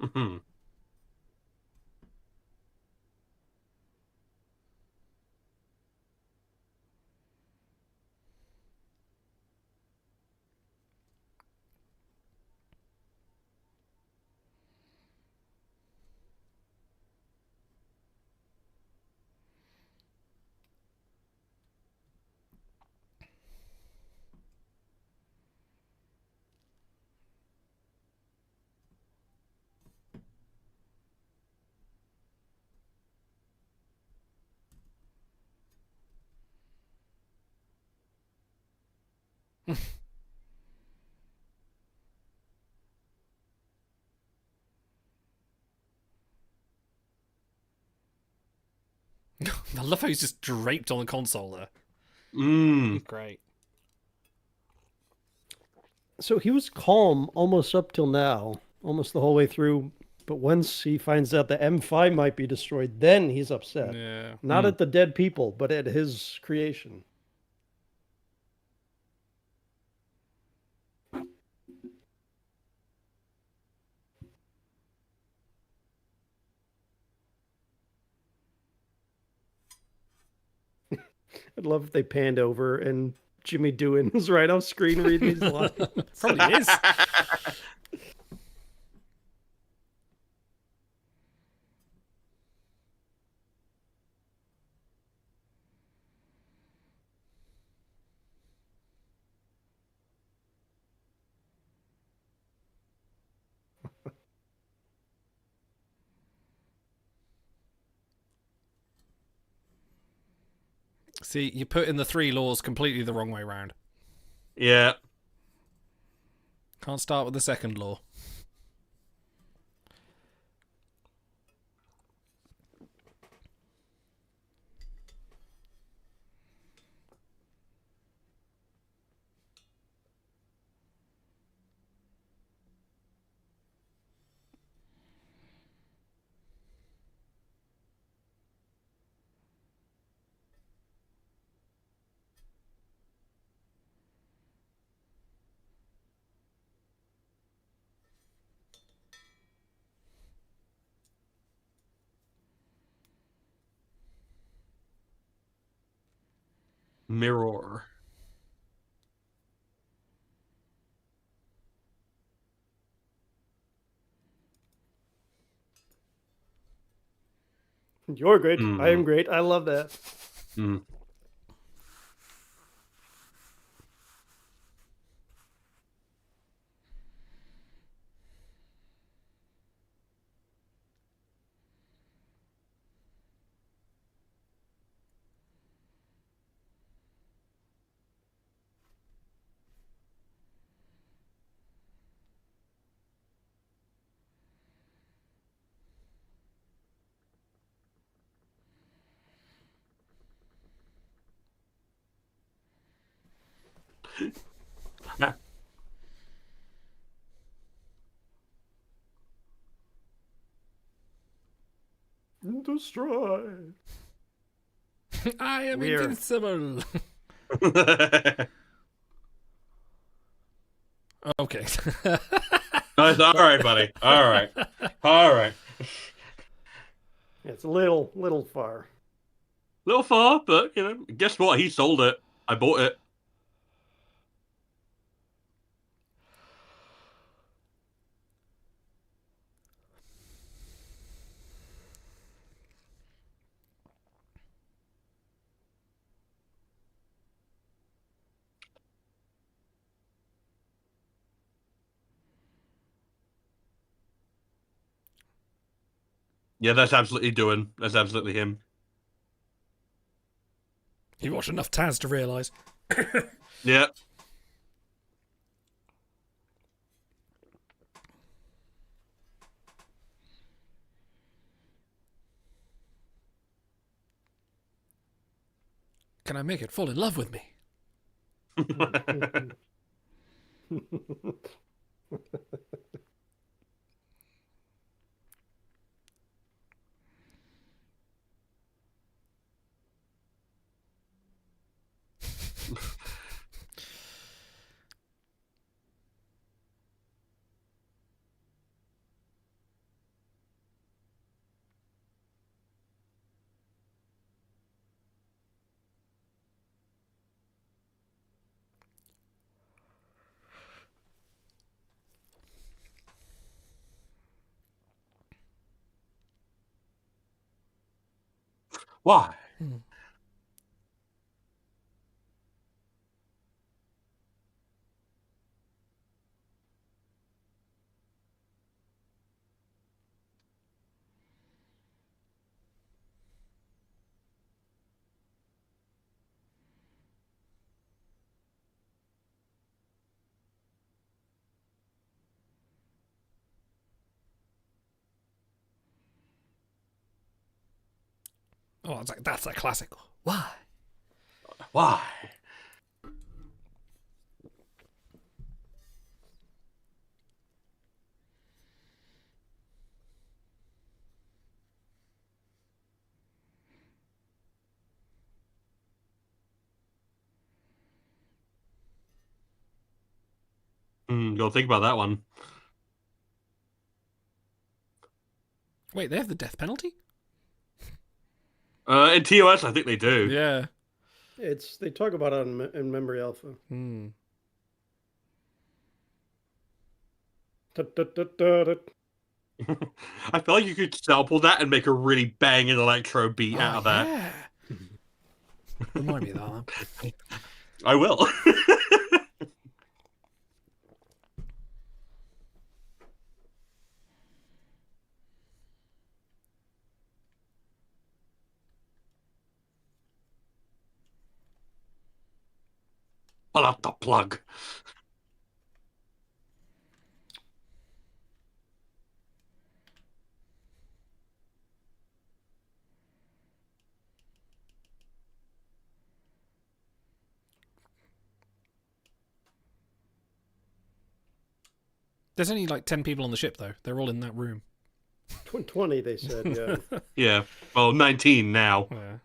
Mm-hmm. I love how he's just draped on the console there. Great. So he was calm almost up till now, almost the whole way through. But once he finds out the M5 might be destroyed, then he's upset. Yeah. Not at the dead people, but at his creation. I'd love if they panned over and Jimmy Doohan was right off screen reading these lines. Probably is. See, you put in the 3 laws completely the wrong way round. Yeah. Can't start with the second law. Mirror. You're great. I am great. I love that. Destroy. I am Weird. invincible. Okay. All right, buddy. All right. It's a little far. Little far, but guess what? He sold it. I bought it. Yeah, that's absolutely doing. That's absolutely him. You watch enough Taz to realise. Yeah. Can I make it fall in love with me? Why? Oh, that's a classic. Why? Why? Go think about that one. Wait, they have the death penalty? In TOS, I think they do. Yeah. They talk about it in Memory Alpha. I feel like you could sample that and make a really banging electro beat out of that. Yeah. Remind me of that. I will. Pull out the plug. There's only like 10 people on the ship, though. They're all in that room. 20, they said, yeah. Yeah. Well, 19 now. Yeah.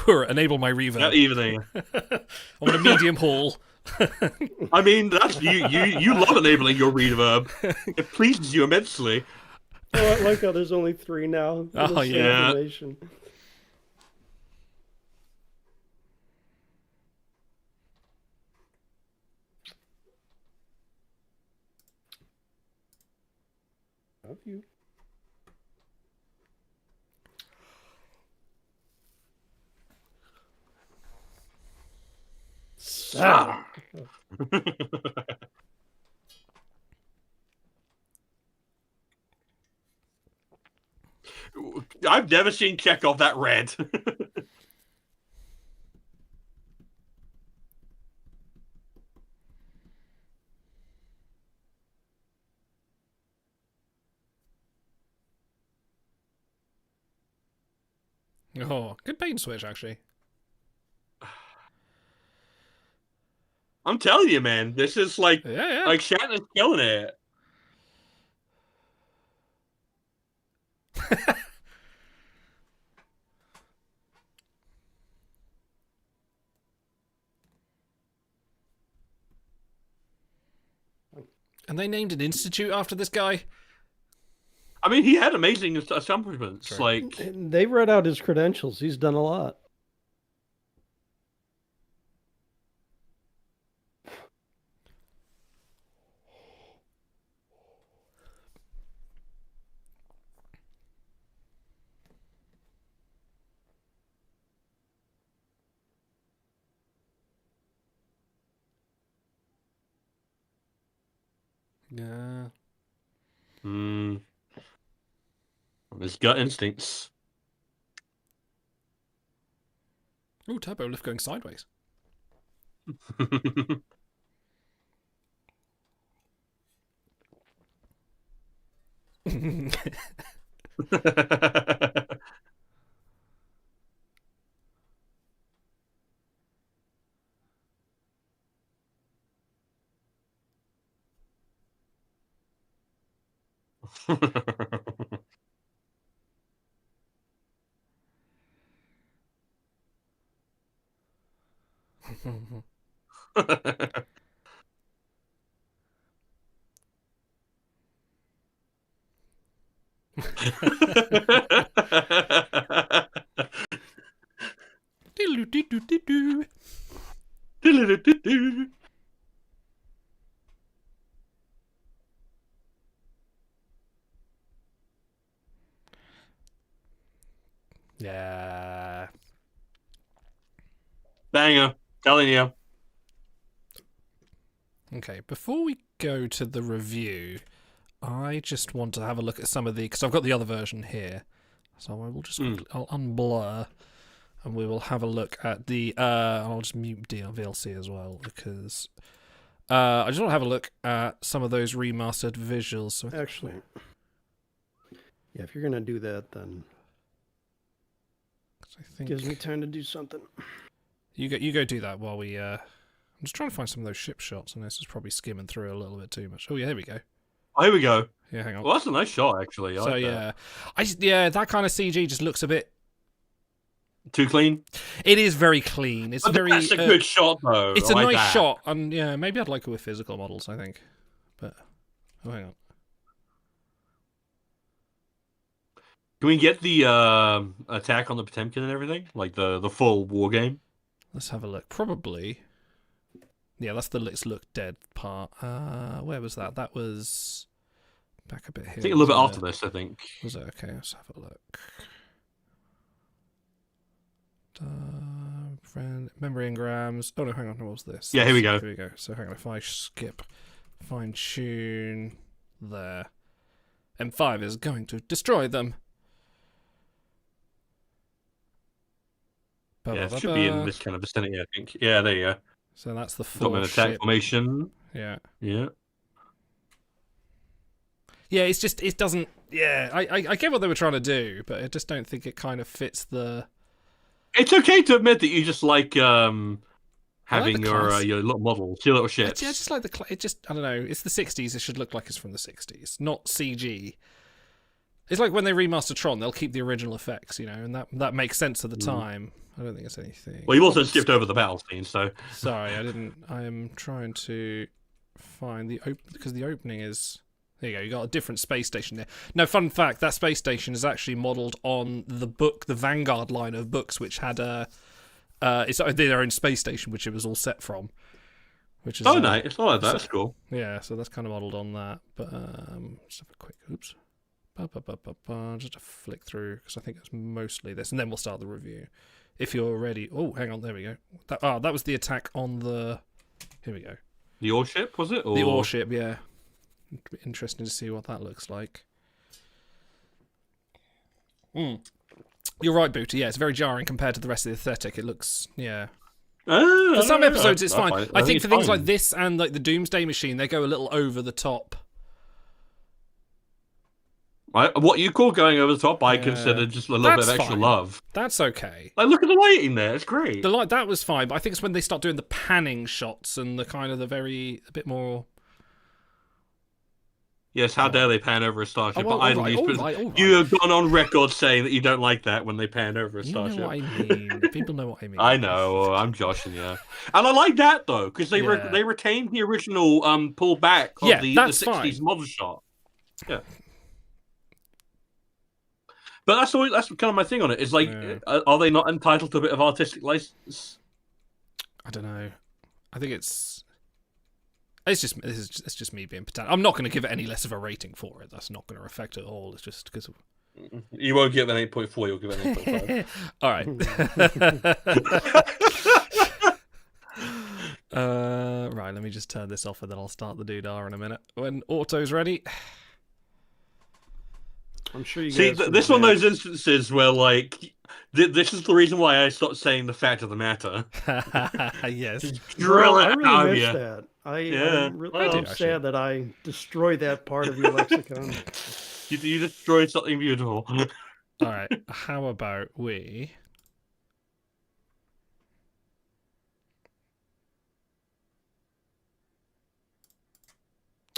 Enable my reverb. That evening. I want a medium haul. I mean, that's you love enabling your reverb. It pleases you immensely. Oh, I like how there's only 3 now. Oh, yeah. Information. Love you. Ah. I've never seen Chekhov that red. Oh, good paint switch, actually. I'm telling you, man, this is like Shatner's killing it. And they named an institute after this guy. I mean, he had amazing accomplishments. True. Like they read out his credentials. He's done a lot. Yeah. His gut instincts. Ooh, turbo lift going sideways. Yeah. Banger. Telling you. Okay, before we go to the review, I just want to have a look at some of the... Because I've got the other version here. So I will just... I'll unblur. And we will have a look at the... I'll just mute VLC as well, because... I just want to have a look at some of those remastered visuals. So actually... Yeah, if you're going to do that, then... I think... Gives me time to do something. You go do that while we... I'm just trying to find some of those ship shots, and this is probably skimming through a little bit too much. Oh, yeah, here we go. Oh, here we go. Yeah, hang on. Well, that's a nice shot, actually. I so, like yeah. that. That kind of CG just looks a bit... Too clean? It is very clean. It's very... That's a good shot, though. It's a like nice that. shot, and yeah, maybe I'd like it with physical models, I think. But... Oh, hang on. Can we get the attack on the Potemkin and everything? Like the full war game? Let's have a look. Probably. Yeah, that's the Let's Look Dead part. Where was that? That was back a bit here. I think a little bit after this, I think. Was it? Okay, let's have a look. Friend, memory engrams. Oh no, hang on. What was this? Yeah, here we go. Here we go. So hang on. If I skip, fine tune there. M5 is going to destroy them. Yeah, it should be in this kind of vicinity, I think. Yeah, there you go. So that's the full attack formation. Yeah. Yeah. Yeah, it's just, it doesn't, yeah, I get what they were trying to do, but I just don't think it kind of fits the... It's okay to admit that you just like having like your little models, your little ships. I just like it just, I don't know, it's the 60s, it should look like it's from the 60s, not CG. It's like when they remaster Tron, they'll keep the original effects, you know, and that makes sense at the time. I don't think it's anything. Well, you also skipped over the battle scene, so... Sorry, I am trying to find the because the opening is... There you go. You got a different space station there. No, fun fact: that space station is actually modelled on the book, the Vanguard line of books, which had it's their own space station, which it was all set from. Which is nice. It's all that's cool. Yeah, so that's kind of modelled on that. But just have a quick just a flick through because I think it's mostly this, and then we'll start the review. If you're ready. Oh, hang on. There we go. That was the attack on the. Here we go. The ore ship, was it? Or... The ore ship, yeah. It'd be interesting to see what that looks like. You're right, Booty. Yeah, it's very jarring compared to the rest of the aesthetic. It looks, yeah. For some episodes, it's fine. I think for things like this and like the Doomsday Machine, they go a little over the top. What you call going over the top, I consider just a little bit of extra love. That's okay. Like, look at the lighting there; it's great. The light that was fine, but I think it's when they start doing the panning shots and the kind of a bit more. Yes, how dare they pan over a starship? All right. You have gone on record saying that you don't like that when they pan over a starship. You know what I mean. People know what I mean. I know. I'm joshing you. And I like that, though, because they retained the original pullback of the 60s fine. model shot. Yeah. But that's kind of my thing on it. Is like, are they not entitled to a bit of artistic license? I don't know. I think it's just me being pedantic. I'm not going to give it any less of a rating for it. That's not going to affect it at all. It's just because you won't give it 8.4. You'll give it 8.5. All right. Right. Let me just turn this off and then I'll start the doodah in a minute. When auto's ready. I'm sure you see. guys This one of those instances where like. This is the reason why I stopped saying the fact of the matter. Yes. Drill it I really out of miss you. that. I'm really sad that I destroyed that part of your lexicon. You destroyed something beautiful. All right. How about we...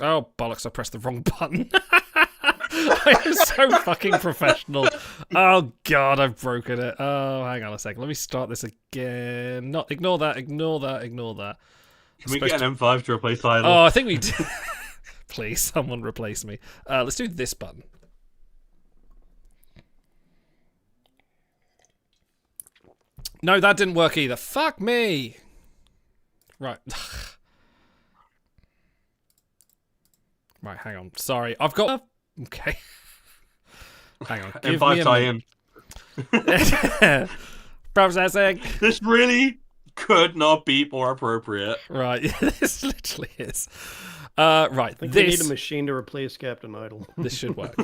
Oh, bollocks, I pressed the wrong button. I am so fucking professional. Oh, God, I've broken it. Oh, hang on a second. Let me start this again. Ignore that. Can we get an M5 to replace either? Oh, I think we do. Please, someone replace me. Let's do this button. No, that didn't work either. Fuck me. Right. Right, hang on. Sorry. I've got... Okay. Hang on. Give M5 tie-in. Processing. This really could not be more appropriate. Right. This literally is. Right. I think we need a machine to replace Captain Idle. This should work.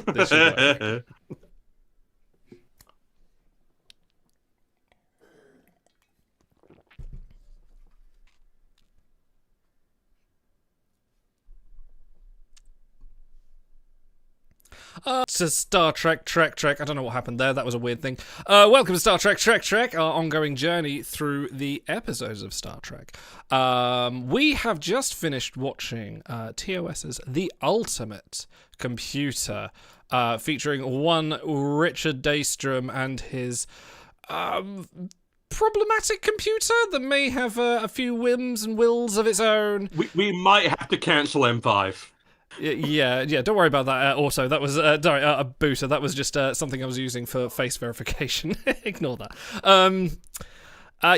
To Star Trek. I don't know what happened there. That was a weird thing. Welcome to Star Trek, our ongoing journey through the episodes of Star Trek. We have just finished watching TOS's The Ultimate Computer, featuring one Richard Daystrom and his problematic computer that may have a few whims and wills of its own. We might have to cancel M5. Yeah, don't worry about that. Also, that was a booter. That was just something I was using for face verification. Ignore that.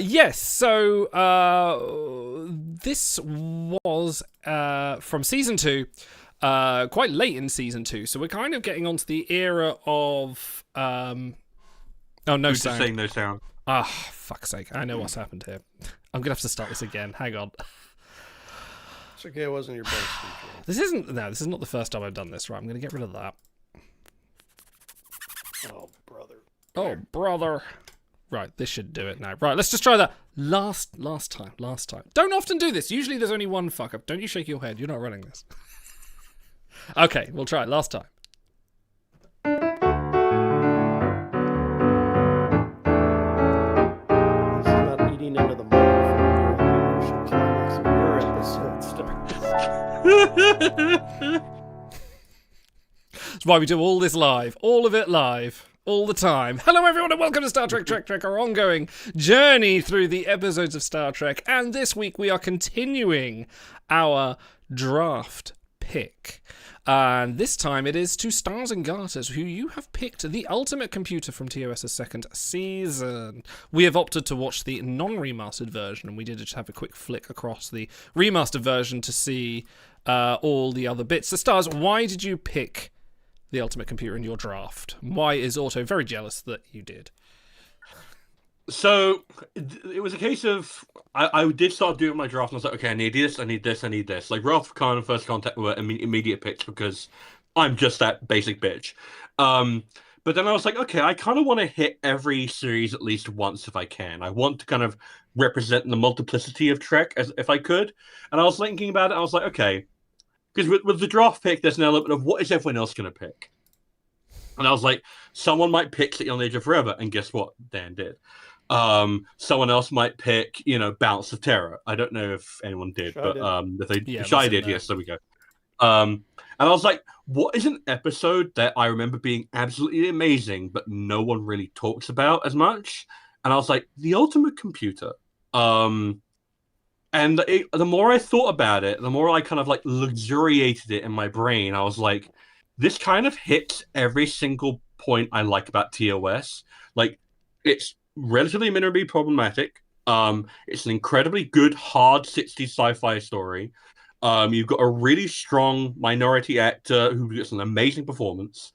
Yes, so this was from season 2, quite late in season 2. So we're kind of getting onto the era of oh, no Who's sound. Saying no sound. Ah, fuck's sake! I know what's happened here. I'm gonna have to start this again. Hang on. It's okay, it wasn't your best feature. This is not the first time I've done this, right? I'm going to get rid of that. Oh, brother. Right, this should do it now. Right, let's just try that. Last time. Don't often do this. Usually there's only one fuck up. Don't you shake your head. You're not running this. Okay, we'll try it. Last time. This is not eating into the microphone during the emotional climax of your episode starts. That's why we do all this live. All of it live. All the time. Hello everyone and welcome to Star Trek, our ongoing journey through the episodes of Star Trek. And this week we are continuing our draft pick. And this time it is to Stars and Garters, who you have picked the ultimate computer from TOS's second season. We have opted to watch the non-remastered version, and we did just have a quick flick across the remastered version to see all the other bits. So Stars, why did you pick the ultimate computer in your draft? Why is Otto very jealous that you did? So it was a case of I did start doing my draft, and I was like, okay, I need this, I need this, I need this. Like Wrath of Khan and First Contact were immediate picks because I'm just that basic bitch. But then I was like, okay, I kind of want to hit every series at least once if I can. I want to kind of represent the multiplicity of Trek as if I could. And I was thinking about it, I was like, okay, because with the draft pick, there's an element of what is everyone else going to pick? And I was like, someone might pick City on the Edge of Forever, and guess what? Dan did. Someone else might pick, Balance of Terror. I don't know if anyone did, Shy but did. Shy did. Yes, there we go. And I was like, what is an episode that I remember being absolutely amazing, but no one really talks about as much? And I was like, The Ultimate Computer. And the more I thought about it, the more I kind of like luxuriated it in my brain. I was like, this kind of hits every single point I like about TOS. Like, it's relatively minimally problematic. It's an incredibly good, hard 60s sci-fi story. You've got a really strong minority actor who gets an amazing performance.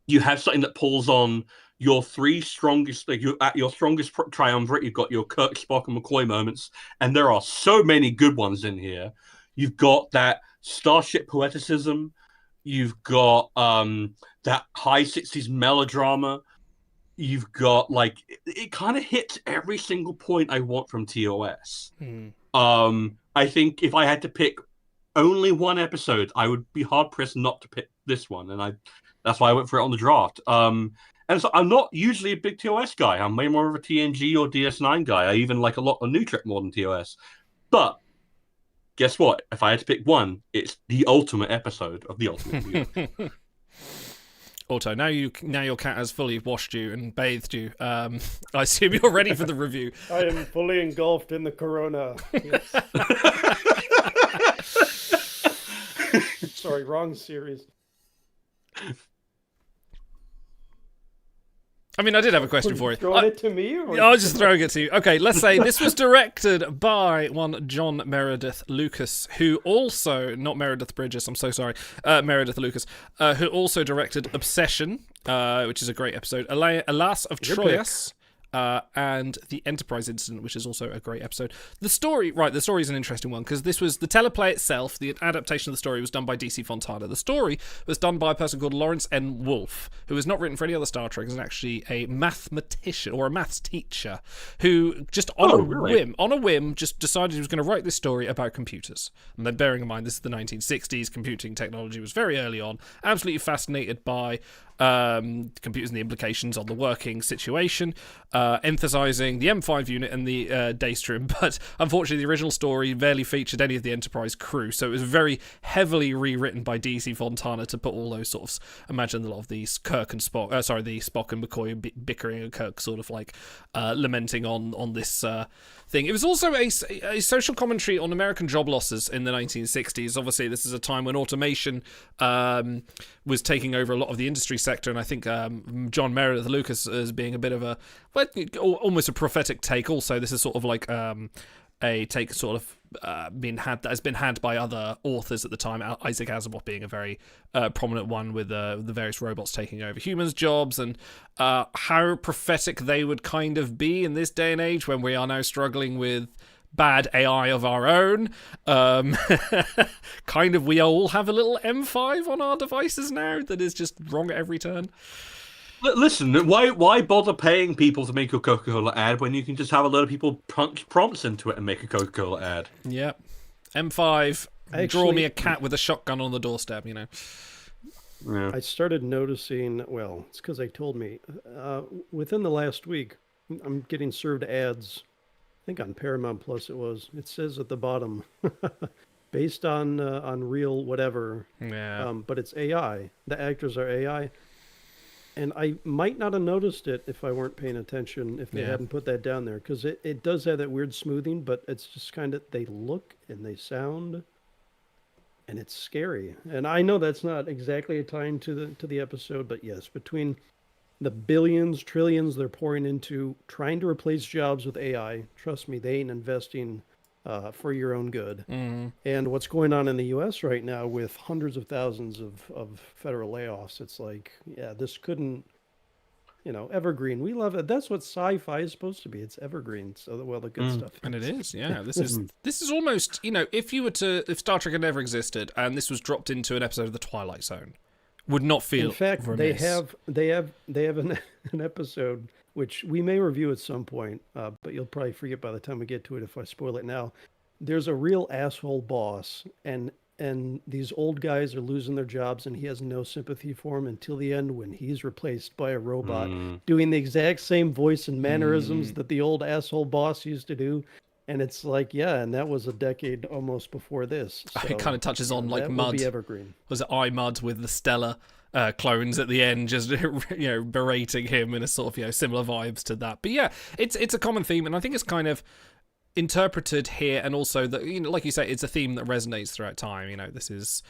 You have something that pulls on your three strongest, like you're at your strongest triumvirate. You've got your Kirk, Spock, and McCoy moments, and there are so many good ones in here. You've got that Starship poeticism. You've got that high 60s melodrama. You've got it kind of hits every single point I want from TOS. I think if I had to pick only one episode, I would be hard pressed not to pick this one, and that's why I went for it on the draft. And so I'm not usually a big TOS guy. I'm way more of a TNG or DS9 guy. I even like a lot of New Trek more than TOS. But guess what? If I had to pick one, it's the ultimate episode of the Ultimate Computer. Otto, now your cat has fully washed you and bathed you. I assume you're ready for the review. I am fully engulfed in the corona. Yes. Sorry, wrong series. I mean, I did have a question for you. Throwing it to me? Or I was just throwing it to you. Okay, let's say this was directed by one John Meredith Lucas, who also, not Meredith Bridges, I'm so sorry, Meredith Lucas, who also directed Obsession, which is a great episode, Alas of Troyes, and The Enterprise Incident, which is also a great episode. The story is an interesting one, because this was the teleplay itself, the adaptation of the story was done by DC Fontana. The story was done by a person called Lawrence N. Wolfe, who has not written for any other Star Trek, is actually a mathematician, or a maths teacher, who just on a whim, just decided he was going to write this story about computers. And then bearing in mind, this is the 1960s, computing technology was very early on, absolutely fascinated by computers and the implications on the working situation, emphasizing the M5 unit and the Daystrom, but unfortunately the original story barely featured any of the Enterprise crew, so it was very heavily rewritten by DC Fontana to put all those sort of, imagine a lot of these Kirk and Spock, the Spock and McCoy bickering, and Kirk sort of lamenting on this thing. It was also a social commentary on American job losses in the 1960s. Obviously, this is a time when automation was taking over a lot of the industry sector, and I think John Meredith Lucas as being a bit of almost a prophetic take. Also, this is sort of like a take sort of that has been had by other authors at the time. Isaac Asimov being a very prominent one, with the various robots taking over humans' jobs, and how prophetic they would kind of be in this day and age when we are now struggling with bad AI of our own. Kind of, we all have a little M5 on our devices now that is just wrong at every turn. Listen, why bother paying people to make a Coca-Cola ad when you can just have a lot of people punch prompts into it and make a Coca-Cola ad? Yep. M5, draw me a cat with a shotgun on the doorstep, Yeah. I started noticing, it's because they told me, within the last week, I'm getting served ads, I think on Paramount Plus it says at the bottom, based on real whatever, but it's AI. The actors are AI. And I might not have noticed it if I weren't paying attention, if they hadn't put that down there, because it does have that weird smoothing, but it's just kind of, they look and they sound and it's scary. And I know that's not exactly a tie into the episode, but yes, between the billions, trillions they're pouring into trying to replace jobs with AI, trust me, they ain't investing for your own good. And what's going on in the U.S. right now with hundreds of thousands of federal layoffs, it's like, yeah, this couldn't, evergreen. We love it. That's what sci-fi is supposed to be. It's evergreen. So the good stuff. And it is, yeah. This is almost, if Star Trek had never existed and this was dropped into an episode of The Twilight Zone, would not feel. In fact, remiss. they have an episode which we may review at some point, but you'll probably forget by the time we get to it if I spoil it now. There's a real asshole boss, and these old guys are losing their jobs, and he has no sympathy for them until the end when he's replaced by a robot doing the exact same voice and mannerisms that the old asshole boss used to do. And it's like, yeah, and that was a decade almost before this. So, it kind of touches on like that Mud. Will be evergreen. Was it iMud with the Stella clones at the end, just berating him in a sort of similar vibes to that. But yeah, it's a common theme, and I think it's kind of interpreted here, and also that like you say, it's a theme that resonates throughout time. This is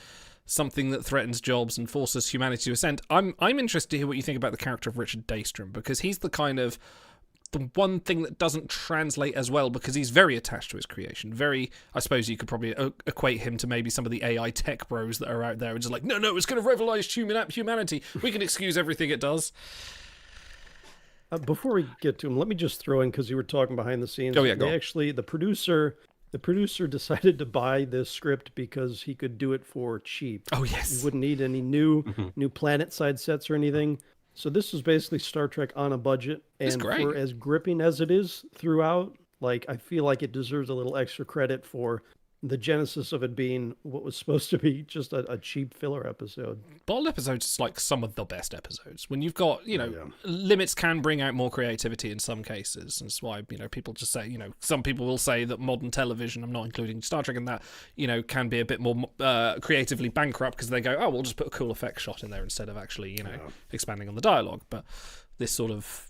something that threatens jobs and forces humanity to ascend. I'm interested to hear what you think about the character of Richard Daystrom, because he's the kind of the one thing that doesn't translate as well, because he's very attached to his creation. I suppose you could probably equate him to maybe some of the AI tech bros that are out there and just like, no, it's going to revolutionize humanity. We can excuse everything it does. Before we get to him, let me just throw in, because you were talking behind the scenes. Oh yeah, the producer decided to buy this script because he could do it for cheap. Oh yes, he wouldn't need any new planet side sets or anything. So this is basically Star Trek on a budget, and for as gripping as it is throughout, like I feel like it deserves a little extra credit for the genesis of it being what was supposed to be just a cheap filler episode. Bottled episodes is like some of the best episodes. When you've got, limits can bring out more creativity in some cases. That's why, people just say, some people will say that modern television, I'm not including Star Trek in that, can be a bit more creatively bankrupt because they go, oh, we'll just put a cool effect shot in there instead of actually, expanding on the dialogue. But this sort of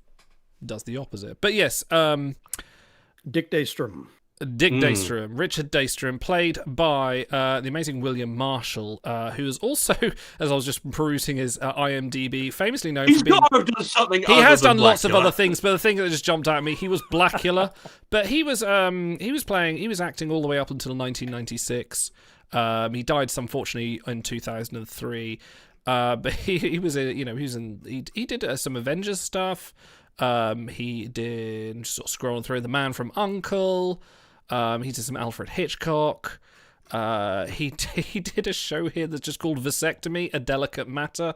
does the opposite. But yes, Dick Daystrom. Daystrom, Richard Daystrom, played by the amazing William Marshall, who is also, as I was just perusing his IMDb, famously known for being... got to have done something. He has done lots of other things, but the thing that just jumped out at me, he was Blackula, but he was acting all the way up until 1996. He died, unfortunately, in 2003. But he did some Avengers stuff. He did sort of scrolling through The Man from U.N.C.L.E. He did some Alfred Hitchcock. He did a show here that's just called Vasectomy, A Delicate Matter.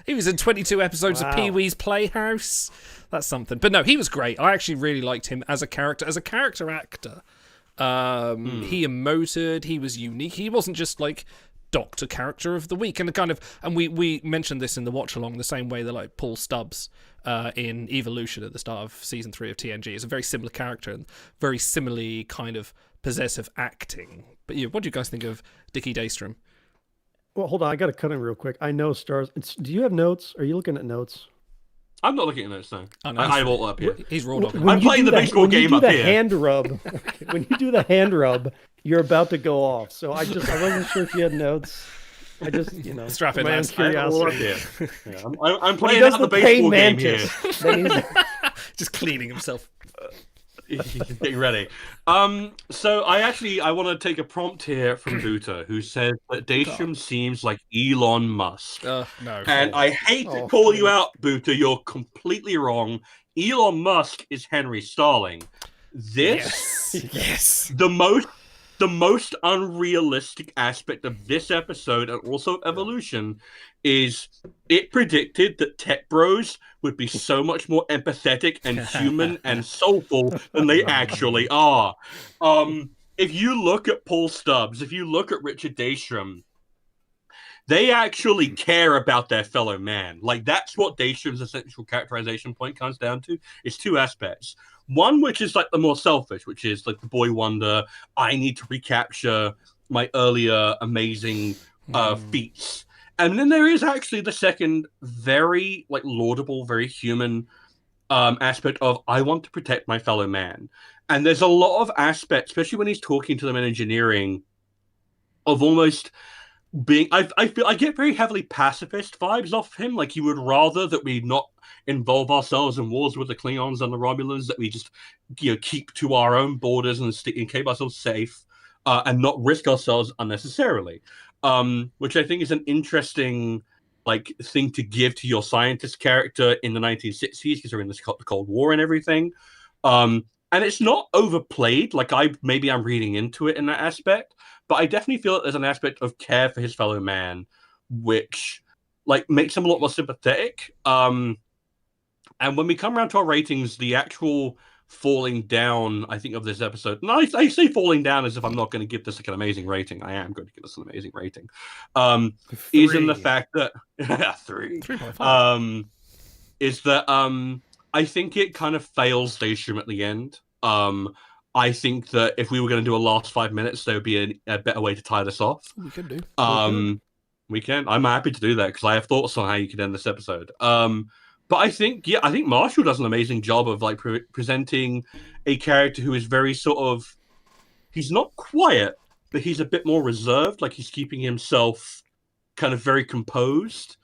He was in 22 episodes of Pee-wee's Playhouse. That's something. But no, he was great. I actually really liked him as a character actor. He emoted. He was unique. He wasn't just like Doctor Character of the Week, and we mentioned this in the watch along, the same way that like Paul Stubbs in Evolution at the start of season 3 of TNG is a very similar character and very similarly kind of possessive acting. But yeah, what do you guys think of Dickie Daystrom? Well, hold on, I got to cut in real quick. I know stars. Do you have notes? Are you looking at notes? I'm not looking at notes now. Oh, no, I roll up here. He's rolled up. I'm playing the baseball game up here. Hand rub. When you do the hand rub, you're about to go off. So I wasn't sure if you had notes. I just, strap in. I'm curiosity. I'm playing out the baseball game here. Just cleaning himself. Getting ready. So I want to take a prompt here from Buta, who says that Daystrom seems like Elon Musk. No. And I hate to call you out, Buta. You're completely wrong. Elon Musk is Henry Starling. Yes. The most unrealistic aspect of this episode and also Evolution is it predicted that tech bros would be so much more empathetic and human and soulful than they actually are. If you look at Paul Stubbs, if you look at Richard Daystrom, they actually care about their fellow man. Like, that's what Daystrom's essential characterization point comes down to. It's two aspects. One, which is like the more selfish, which is like the boy wonder, I need to recapture my earlier amazing feats. And then there is actually the second very like laudable, very human aspect of I want to protect my fellow man. And there's a lot of aspects, especially when he's talking to them in engineering, of almost being I get very heavily pacifist vibes off him. Like he would rather that we not involve ourselves in wars with the Klingons and the Romulans, that we just keep to our own borders and keep ourselves safe, and not risk ourselves unnecessarily. Which I think is an interesting thing to give to your scientist character in the 1960s, because we're in the Cold War and everything. And it's not overplayed. I'm reading into it in that aspect, but I definitely feel that there's an aspect of care for his fellow man, which makes him a lot more sympathetic. And when we come around to our ratings, the actual falling down, I think, of this episode, and I say falling down as if I'm not going to give this an amazing rating. I am going to give this an amazing rating. Is in the fact that 3.5. Is that I think it kind of fails Daystrom at the end. I think that if we were going to do a last 5 minutes, there would be a better way to tie this off. We could do. We can. I'm happy to do that because I have thoughts on how you could end this episode. But I think Marshall does an amazing job of presenting a character who is very he's not quiet, but he's a bit more reserved. Like he's keeping himself kind of very composed.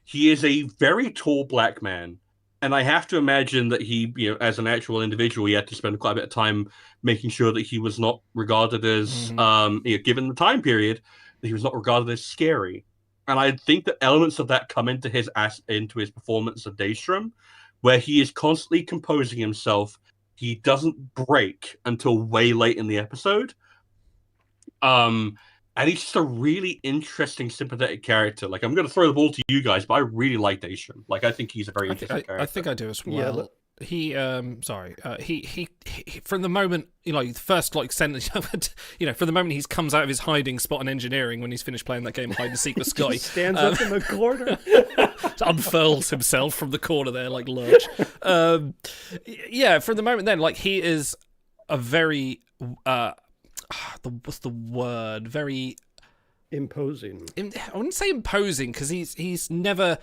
He is a very tall black man. And I have to imagine that he, as an actual individual, he had to spend quite a bit of time making sure that he was not regarded as, given the time period, that he was not regarded as scary. And I think that elements of that come into his performance of Daystrom, where he is constantly composing himself. He doesn't break until way late in the episode. And he's just a really interesting, sympathetic character. I'm going to throw the ball to you guys, but I really like Daystrom. I think he's a very interesting character. I think I do as well. Yeah, he from the moment, first sentence, from the moment he comes out of his hiding spot in engineering when he's finished playing that game of hide and seek with Sky, he stands up in the corner, unfurls himself from the corner there like Lurch. From the moment then, he is a very what's the word? Very imposing. I wouldn't say imposing because he never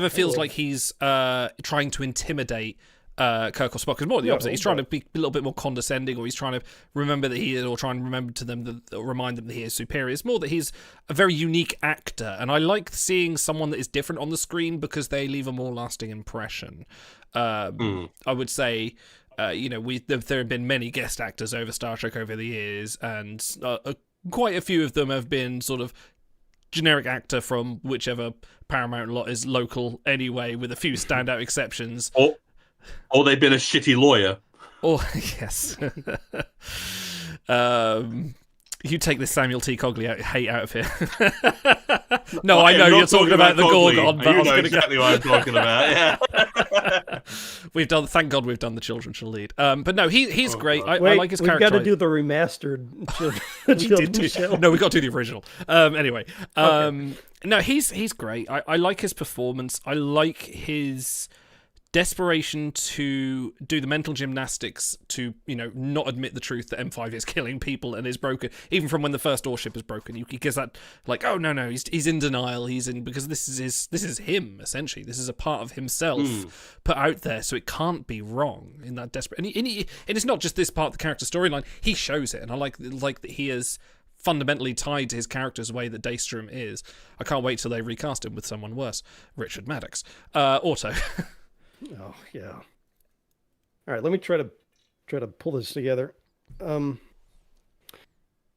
feels like he's trying to intimidate Kirk or Spock. It's more the opposite. He's trying to be a little bit more condescending, or he's trying to remember that he is, or try and remember to them or remind them that he is superior. It's more that he's a very unique actor, and I like seeing someone that is different on the screen because they leave a more lasting impression. I would say. There have been many guest actors over Star Trek over the years, and quite a few of them have been sort of generic actor from whichever Paramount lot is local anyway, with a few standout exceptions. Or they've been a shitty lawyer. Or, yes. You take this Samuel T. Cogley hate out of here. No, I know you're talking about the Gorgon, but I was going to exactly what I'm talking about. Yeah, thank God we've done the Children Shall Lead. But no, he's great. I like his character. We've got to do the remastered. No, we got to do the original. Anyway, no, he's great. I like his performance. I like his desperation to do the mental gymnastics to not admit the truth that M5 is killing people and is broken, even from when the first warship is broken. He gets that oh no, he's in denial, because this is him essentially. This is a part of himself put out there, so it can't be wrong in that desperate. And it's not just this part of the character storyline. He shows it, and I like that he is fundamentally tied to his character's way that Daystrom is. I can't wait till they recast him with someone worse, Richard Maddox. Auto. Oh yeah. All right, let me try to pull this together.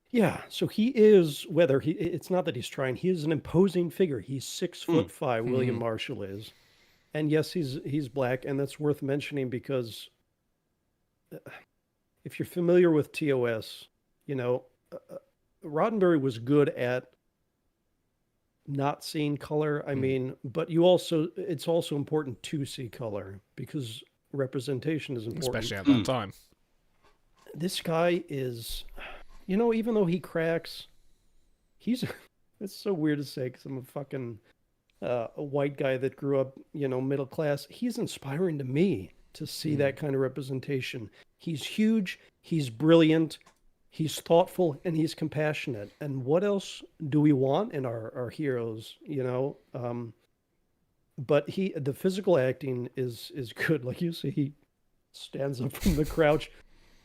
Yeah, so he is, it's not that he's trying, he is an imposing figure. He's 6'5", William Marshall is. And yes, he's black, and that's worth mentioning because if you're familiar with TOS, Roddenberry was good at not seeing color. I mean, but it's also important to see color because representation is important. Especially at that time. This guy is, even though he cracks, it's so weird to say because I'm a fucking a white guy that grew up, middle class. He's inspiring to me to see that kind of representation. He's huge. He's brilliant. He's thoughtful and he's compassionate. And what else do we want in our heroes? but the physical acting is good. Like you see, he stands up from the crouch,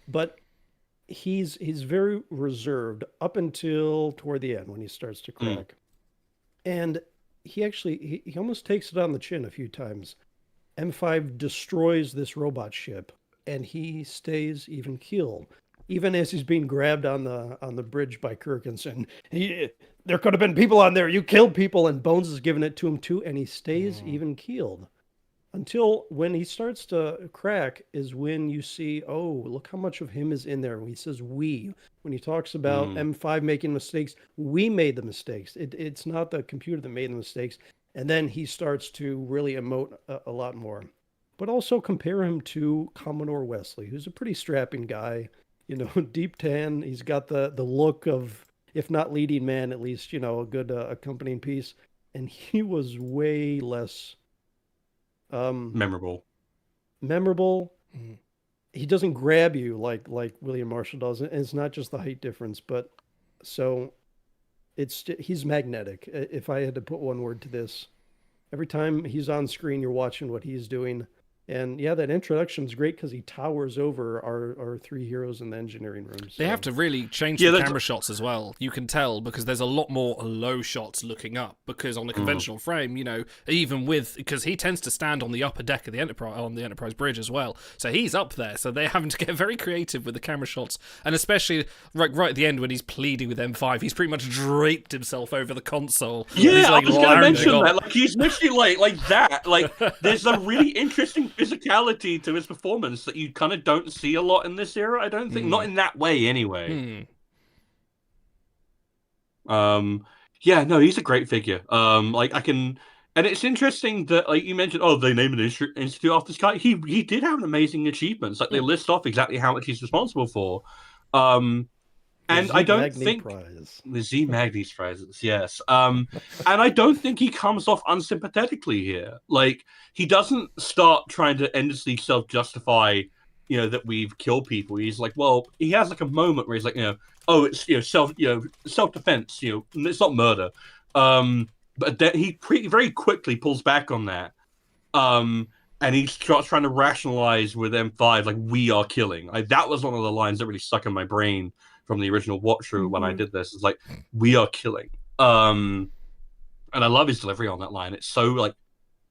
but he's very reserved up until toward the end when he starts to crack. And he actually he almost takes it on the chin a few times. M5 destroys this robot ship, and he stays even keeled, even as he's being grabbed on the bridge by Kirk and saying, "There could have been people on there. You killed people." And Bones is giving it to him too, and he stays even keeled until when he starts to crack is when you see, oh, look how much of him is in there. When he says "we," when he talks about M5 making mistakes, we made the mistakes. It's not the computer that made the mistakes. And then he starts to really emote a lot more. But also compare him to Commodore Wesley, who's a pretty strapping guy, deep tan. He's got the look of, if not leading man, at least, a good accompanying piece. And he was way less memorable. He doesn't grab you like William Marshall does. And it's not just the height difference, but so he's magnetic. If I had to put one word to this, every time he's on screen, you're watching what he's doing. And yeah, that introduction is great because he towers over our three heroes in the engineering room. They have to really change the camera shots as well. You can tell because there's a lot more low shots looking up. Because on the conventional frame, even because he tends to stand on the upper deck of the Enterprise bridge as well, so he's up there. So they're having to get very creative with the camera shots, and especially right at the end when he's pleading with M5, he's pretty much draped himself over the console. Yeah, I was going to mention that. Like he's literally like that. Like there's a really interesting physicality to his performance that you kind of don't see a lot in this era. I don't think, not in that way anyway. Yeah, no, he's a great figure. And it's interesting that, like you mentioned, they named an institute after this guy. He did have amazing achievements. Like they list off exactly how much he's responsible for. And I don't think the Z Magnus prizes, yes. And I don't think he comes off unsympathetically here. Like he doesn't start trying to endlessly self-justify, that we've killed people. He's like, well, he has like a moment where he's like, it's self-defense. It's not murder. But then he very quickly pulls back on that. And he starts trying to rationalize with M5, like, we are killing. That was one of the lines that really stuck in my brain from the original watch through when I did this. It's like, we are killing. And I love his delivery on that line. It's so like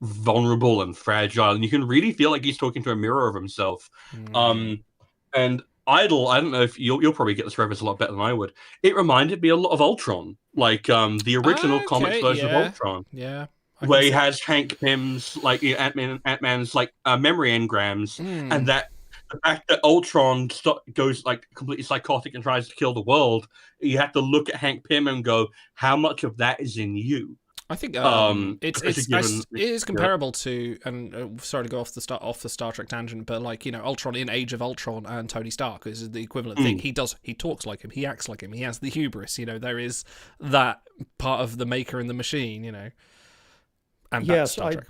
vulnerable and fragile, and you can really feel like he's talking to a mirror of himself. And Idol, I don't know if you'll probably get this reference a lot better than I would. It reminded me a lot of Ultron, like the original comics version of Ultron. Yeah. Where he has Hank Pym's like Ant-Man's like memory engrams, and that the fact that Ultron goes like completely psychotic and tries to kill the world, you have to look at Hank Pym and go, how much of that is in you? I think it is comparable to, and sorry to go off the Star Trek tangent, but like Ultron in Age of Ultron and Tony Stark is the equivalent thing. He talks like him, he acts like him, he has the hubris. There is that part of the maker and the machine. And that's Star Trek.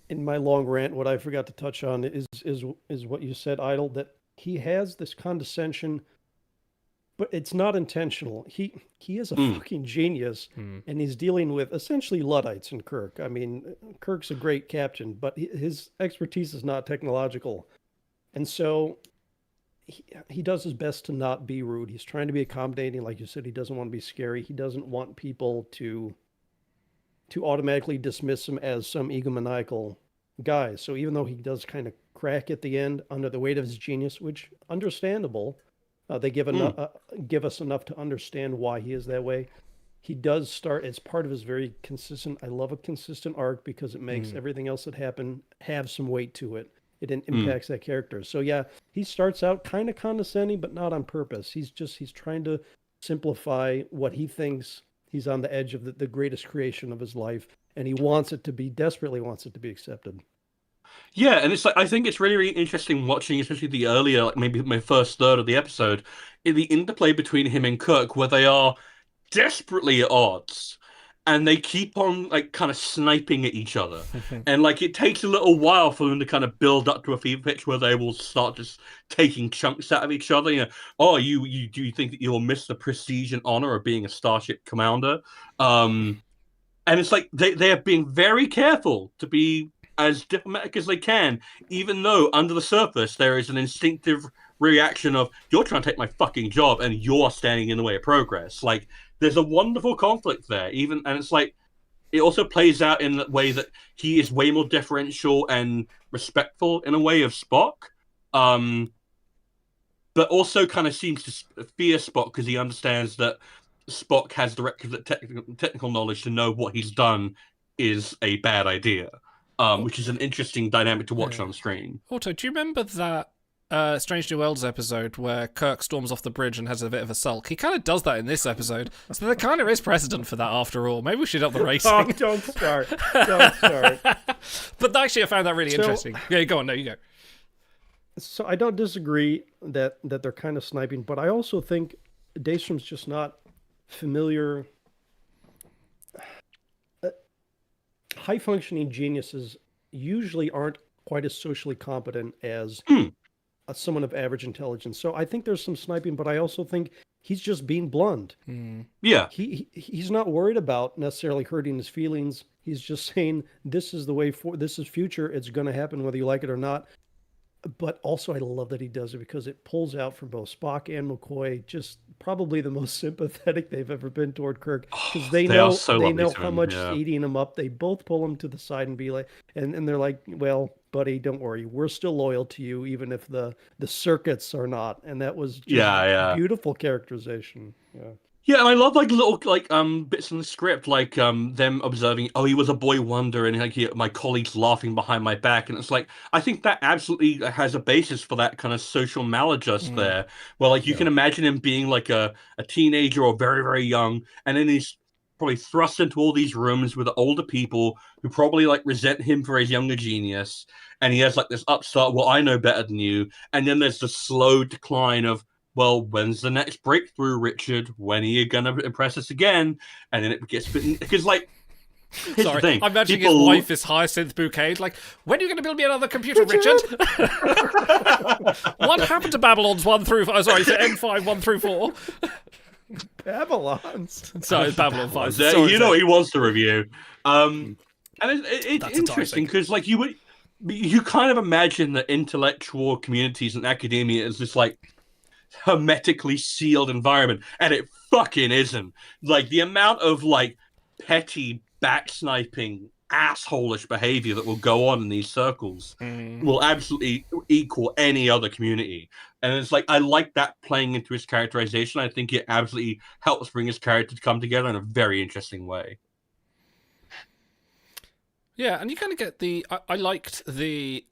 In my long rant, what I forgot to touch on is what you said, Idol, that he has this condescension, but it's not intentional. He is a fucking genius, and he's dealing with essentially Luddites in Kirk. I mean, Kirk's a great captain, but his expertise is not technological. And so he does his best to not be rude. He's trying to be accommodating. Like you said, he doesn't want to be scary. He doesn't want people to automatically dismiss him as some egomaniacal guy. So even though he does kind of crack at the end under the weight of his genius, which understandable, they give us enough to understand why he is that way. He does start as part of his very consistent. I love a consistent arc because it makes everything else that happened have some weight to it. It impacts that character. So yeah, he starts out kind of condescending, but not on purpose. He's trying to simplify what he thinks. He's on the edge of the greatest creation of his life, and he desperately wants it to be accepted. Yeah, and it's like I think it's really, really interesting watching, especially the earlier, like maybe my first third of the episode, in the interplay between him and Kirk, where they are desperately at odds, and they keep on like kind of sniping at each other, and like it takes a little while for them to kind of build up to a fever pitch where they will start just taking chunks out of each other. Do you think that you'll miss the prestige and honor of being a starship commander? And And it's like they are being very careful to be as diplomatic as they can, even though under the surface there is an instinctive reaction of, you're trying to take my fucking job and you're standing in the way of progress. Like, there's a wonderful conflict there, and it's like, it also plays out in the way that he is way more deferential and respectful in a way of Spock, but also kind of seems to fear Spock because he understands that Spock has the requisite technical knowledge to know what he's done is a bad idea, which is an interesting dynamic to watch on screen. Otto, do you remember that Strange New Worlds episode where Kirk storms off the bridge and has a bit of a sulk? He kind of does that in this episode, so there kind of is precedent for that after all. Maybe we should up the racing. Oh, don't start. Don't start. But actually, I found that really interesting. Yeah, go on. No, you go. So I don't disagree that they're kind of sniping, but I also think Daystrom's just not familiar. High-functioning geniuses usually aren't quite as socially competent as someone of average intelligence. So I think there's some sniping, but I also think he's just being blunt. Yeah. He's not worried about necessarily hurting his feelings. He's just saying, this is the way this is future. It's going to happen whether you like it or not. But also I love that he does it because it pulls out from both Spock and McCoy just probably the most sympathetic they've ever been toward Kirk, because they know how much he's eating him up. They both pull him to the side and be like, and they're like, well, buddy, don't worry, we're still loyal to you even if the circuits are not. And that was just beautiful characterization. Yeah, and I love little bits in the script, like them observing, he was a boy wonder, and my colleagues laughing behind my back, and it's like, I think that absolutely has a basis for that kind of social maladjust there, where you can imagine him being like a teenager or very, very young, and then he's probably thrust into all these rooms with older people who probably resent him for his younger genius, and he has this upstart, well, I know better than you, and then there's the slow decline of, well, when's the next breakthrough, Richard? When are you going to impress us again? And then it gets bitten. Because, here's the thing. I'm imagining his wife is Hyacinth Bouquet. When are you going to build me another computer, Richard? What happened to Babylon's 1 through... Oh, sorry, so M5 1 through 4? Babylon's. Sorry, Babylon 5. You know what he wants to review. And it's interesting, because, you kind of imagine the intellectual communities and academia as this, hermetically sealed environment, and it fucking isn't. The amount of petty backsniping assholish behavior that will go on in these circles will absolutely equal any other community, and it's I like that playing into his characterization. I think it absolutely helps bring his character to come together in a very interesting way. Yeah, and you kind of get I liked the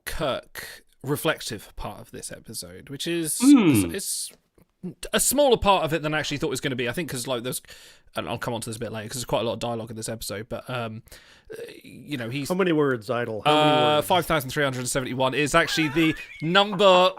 Kirk reflective part of this episode, which is it's a smaller part of it than I actually thought it was going to be. I think because there's, and I'll come on to this a bit later because there's quite a lot of dialogue in this episode, but he's... How many words, Idle? 5,371 is actually the number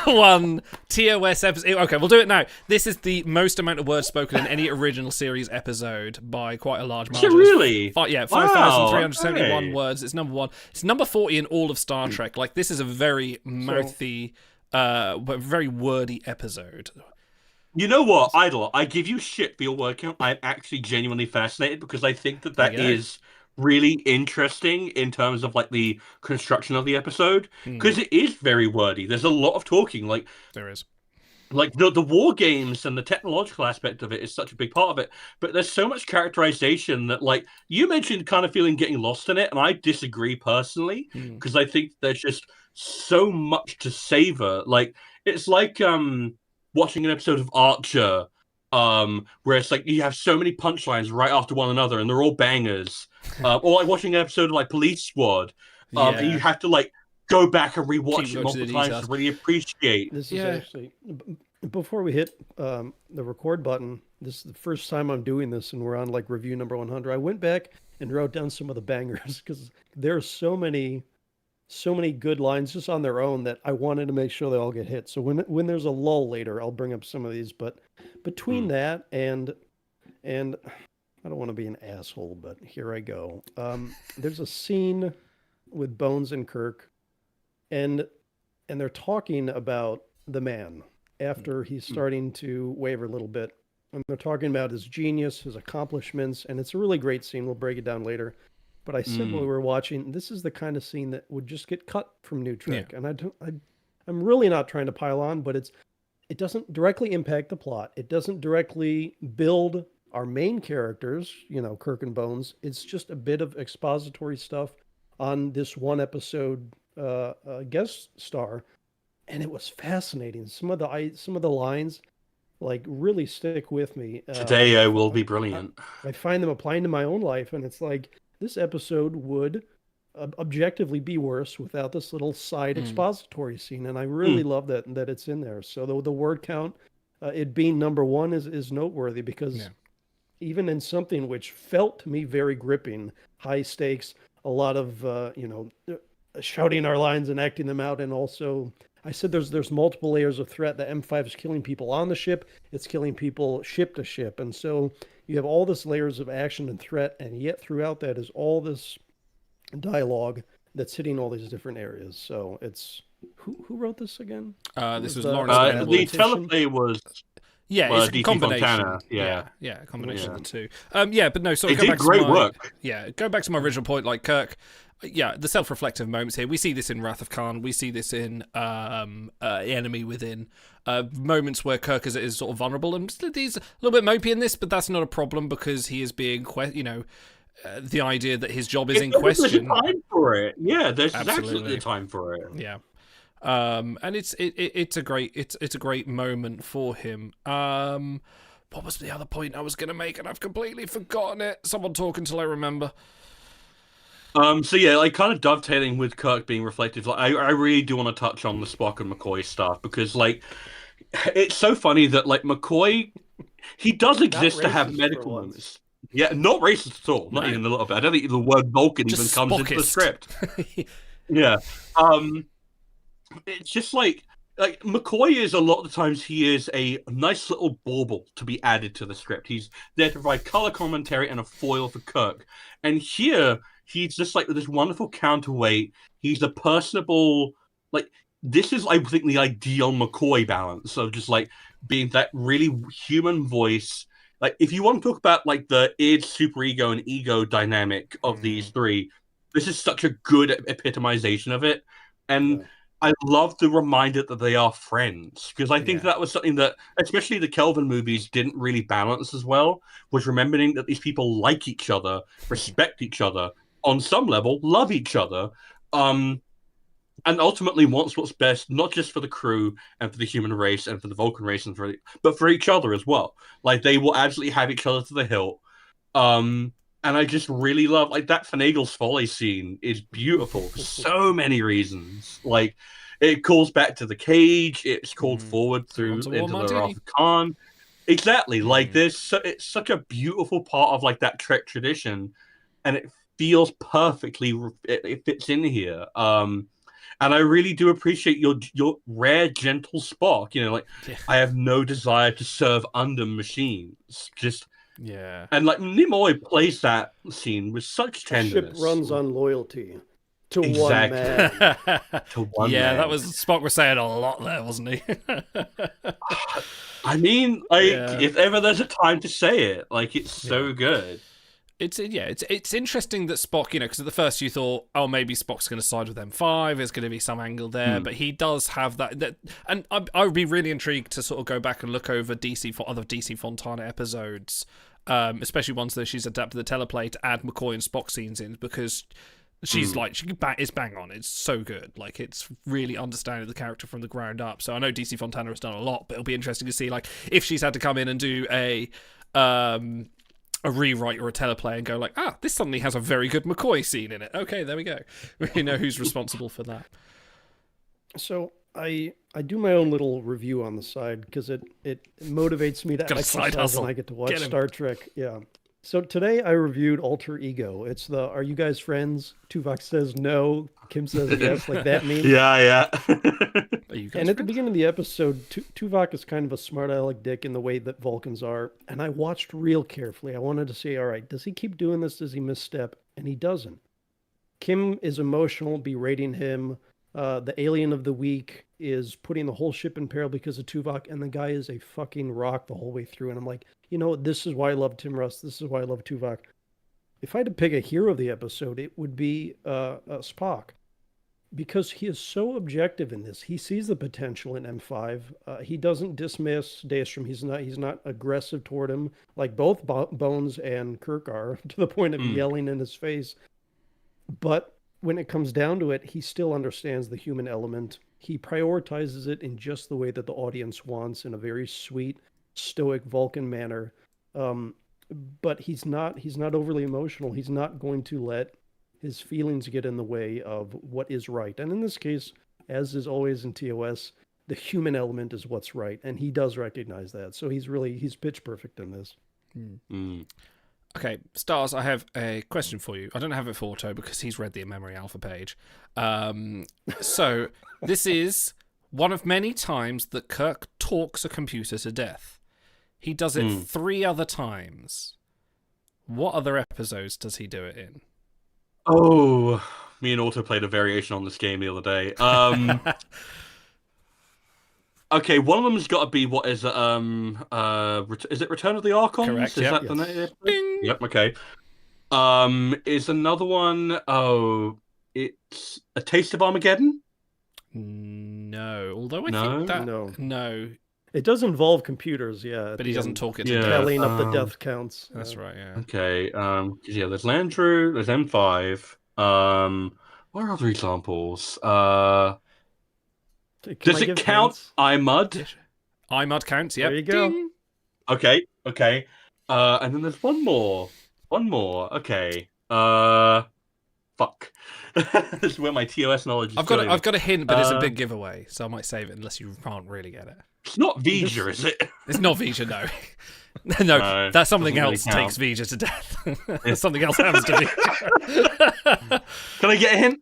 one TOS episode. Okay, we'll do it now. This is the most amount of words spoken in any original series episode by quite a large margin. Really? 5,371 words. It's number one. It's number 40 in all of Star Trek. This is a very mouthy, very wordy episode. You know what, Idol? I give you shit for your word count. I'm actually genuinely fascinated because I think that is really interesting in terms of the construction of the episode, because it is very wordy. There's a lot of talking. There is. The war games and the technological aspect of it is such a big part of it, but there's so much characterization that, you mentioned kind of feeling getting lost in it, and I disagree personally, because I think there's just so much to savor. It's watching an episode of Archer, where it's you have so many punchlines right after one another, and they're all bangers. Or watching an episode of Police Squad, and you have to go back and rewatch it multiple times to really appreciate. This is actually, before we hit the record button, this is the first time I'm doing this, and we're on review number 100. I went back and wrote down some of the bangers because there are so many good lines just on their own that I wanted to make sure they all get hit. So when there's a lull later, I'll bring up some of these. But between that and I don't want to be an asshole, but here I go. There's a scene with Bones and Kirk, and they're talking about the man after he's starting to waver a little bit. and they're talking about his genius, his accomplishments, and it's a really great scene. We'll break it down later. But I said while we were watching, this is the kind of scene that would just get cut from New Trek, and I'm really not trying to pile on, but it doesn't directly impact the plot. It doesn't directly build our main characters, Kirk and Bones. It's just a bit of expository stuff on this one episode guest star, and it was fascinating. Some of the lines like really stick with me. Today will be brilliant. I find them applying to my own life, and it's like this episode would objectively be worse without this little side expository scene, and I really love that it's in there. So the word count, it being number one, is noteworthy because even in something which felt to me very gripping, high stakes, a lot of shouting our lines and acting them out, and also I said there's multiple layers of threat. The M5 is killing people on the ship, it's killing people ship to ship, and so you have all this layers of action and threat, and yet throughout that is all this dialogue that's hitting all these different areas. So it's who wrote this again? This was Lawrence. The teleplay was it's a DC combination. Fontana. A combination of the two. But no. So they did great work. Yeah, go back to my original point. Like Kirk, the self-reflective moments here. We see this in Wrath of Khan. We see this in Enemy Within. Moments where Kirk is sort of vulnerable, and he's a little bit mopey in this, but that's not a problem because he is being, the idea that his job is in question. There's time for it. Yeah, there's absolutely time for it. Yeah. And it's a great moment for him. What was the other point I was going to make, and I've completely forgotten it. Someone talk until I remember. Like kind of dovetailing with Kirk being reflective. Like I really do want to touch on the Spock and McCoy stuff because like it's so funny that like McCoy, he does exist to have medical moments. Yeah, not racist at all. Not even a little bit. I don't think the word Vulcan even comes into the script. Yeah. It's just like McCoy is a lot of the times he is a nice little bauble to be added to the script. He's there to provide color commentary and a foil for Kirk. And here he's just like this wonderful counterweight. He's a personable, like this is I think the ideal McCoy balance of just like being that really human voice. Like if you want to talk about like the id, superego, and ego dynamic of these three, this is such a good epitomization of it. And I love the reminder that they are friends because I think that was something that, especially the Kelvin movies, didn't really balance as well. Was remembering that these people like each other, respect each other, on some level, love each other, and ultimately wants what's best, not just for the crew and for the human race and for the Vulcan race, but for each other as well. Like they will absolutely have each other to the hilt. And I just really love like that Finagle's Folly scene is beautiful for so many reasons. Like it calls back to the cage, it's called forward through into the Wrath of Khan. Exactly. Like it's such a beautiful part of like that Trek tradition, and it feels perfectly. It fits in here. And I really do appreciate your rare, gentle Spock. I have no desire to serve under machines. And like Nimoy plays that scene with such tenderness. Ship runs on loyalty to one man. To one man. That was Spock was saying a lot there, wasn't he? I mean, if ever there's a time to say it, like it's so good. It's interesting that Spock, because at the first you thought, oh, maybe Spock's going to side with M5, there's going to be some angle there, but he does have that and I would be really intrigued to sort of go back and look over other DC Fontana episodes, especially ones that she's adapted the teleplay to add McCoy and Spock scenes in, because she's it's bang on. It's so good. Like, it's really understanding the character from the ground up. So I know DC Fontana has done a lot, but it'll be interesting to see, like, if she's had to come in and do a rewrite or a teleplay and go like, this suddenly has a very good McCoy scene in it. Okay, there we go. We know who's responsible for that. So I do my own little review on the side because it motivates me to exercise when I get to watch Star Trek. Yeah. So today I reviewed Alter Ego. It's the "Are you guys friends?" Tuvok says no. Kim says yes. Like that meme. Yeah. And at the beginning of the episode, Tuvok is kind of a smart aleck dick in the way that Vulcans are. And I watched real carefully. I wanted to see, all right, does he keep doing this? Does he misstep? And he doesn't. Kim is emotional, berating him the alien of the week is putting the whole ship in peril because of Tuvok, and the guy is a fucking rock the whole way through. And I'm like, this is why I love Tim Russ. This is why I love Tuvok. If I had to pick a hero of the episode, it would be Spock, because he is so objective in this. He sees the potential in M5. He doesn't dismiss Daystrom. He's not aggressive toward him like both Bones and Kirk are, to the point of yelling in his face. But when it comes down to it, he still understands the human element. He prioritizes it in just the way that the audience wants, in a very sweet, stoic Vulcan manner. But he's not overly emotional. He's not going to let his feelings get in the way of what is right. And in this case, as is always in TOS, the human element is what's right. And he does recognize that. So he's pitch perfect in this. Okay, Stars, I have a question for you. I don't have it for Otto because he's read the in-memory alpha page. So this is one of many times that Kirk talks a computer to death. He does it 3 other times. What other episodes does he do it in? Oh, me and Otto played a variation on this game the other day. Okay, one of them's got to be what is it? Is it Return of the Archons? Correct. Is that the name? Yep. Okay. Is another one? Oh, it's A Taste of Armageddon. No, although I think that no. It does involve computers, yeah. But he doesn't talk it to death. Tallying up the death counts. That's right, yeah. Okay. Yeah, there's Landru, there's M5. What are other examples? Does it count iMud? iMud counts, yeah. There you go. Ding. Okay. And then there's one more. Okay. Fuck. This is where my TOS knowledge is I've got a hint, but it's a big giveaway, so I might save it unless you can't really get it. It's not Vija, is it? It's not Vija, no. No, that's something else really takes Vija to death. Something else happens to Vija. Can I get a hint?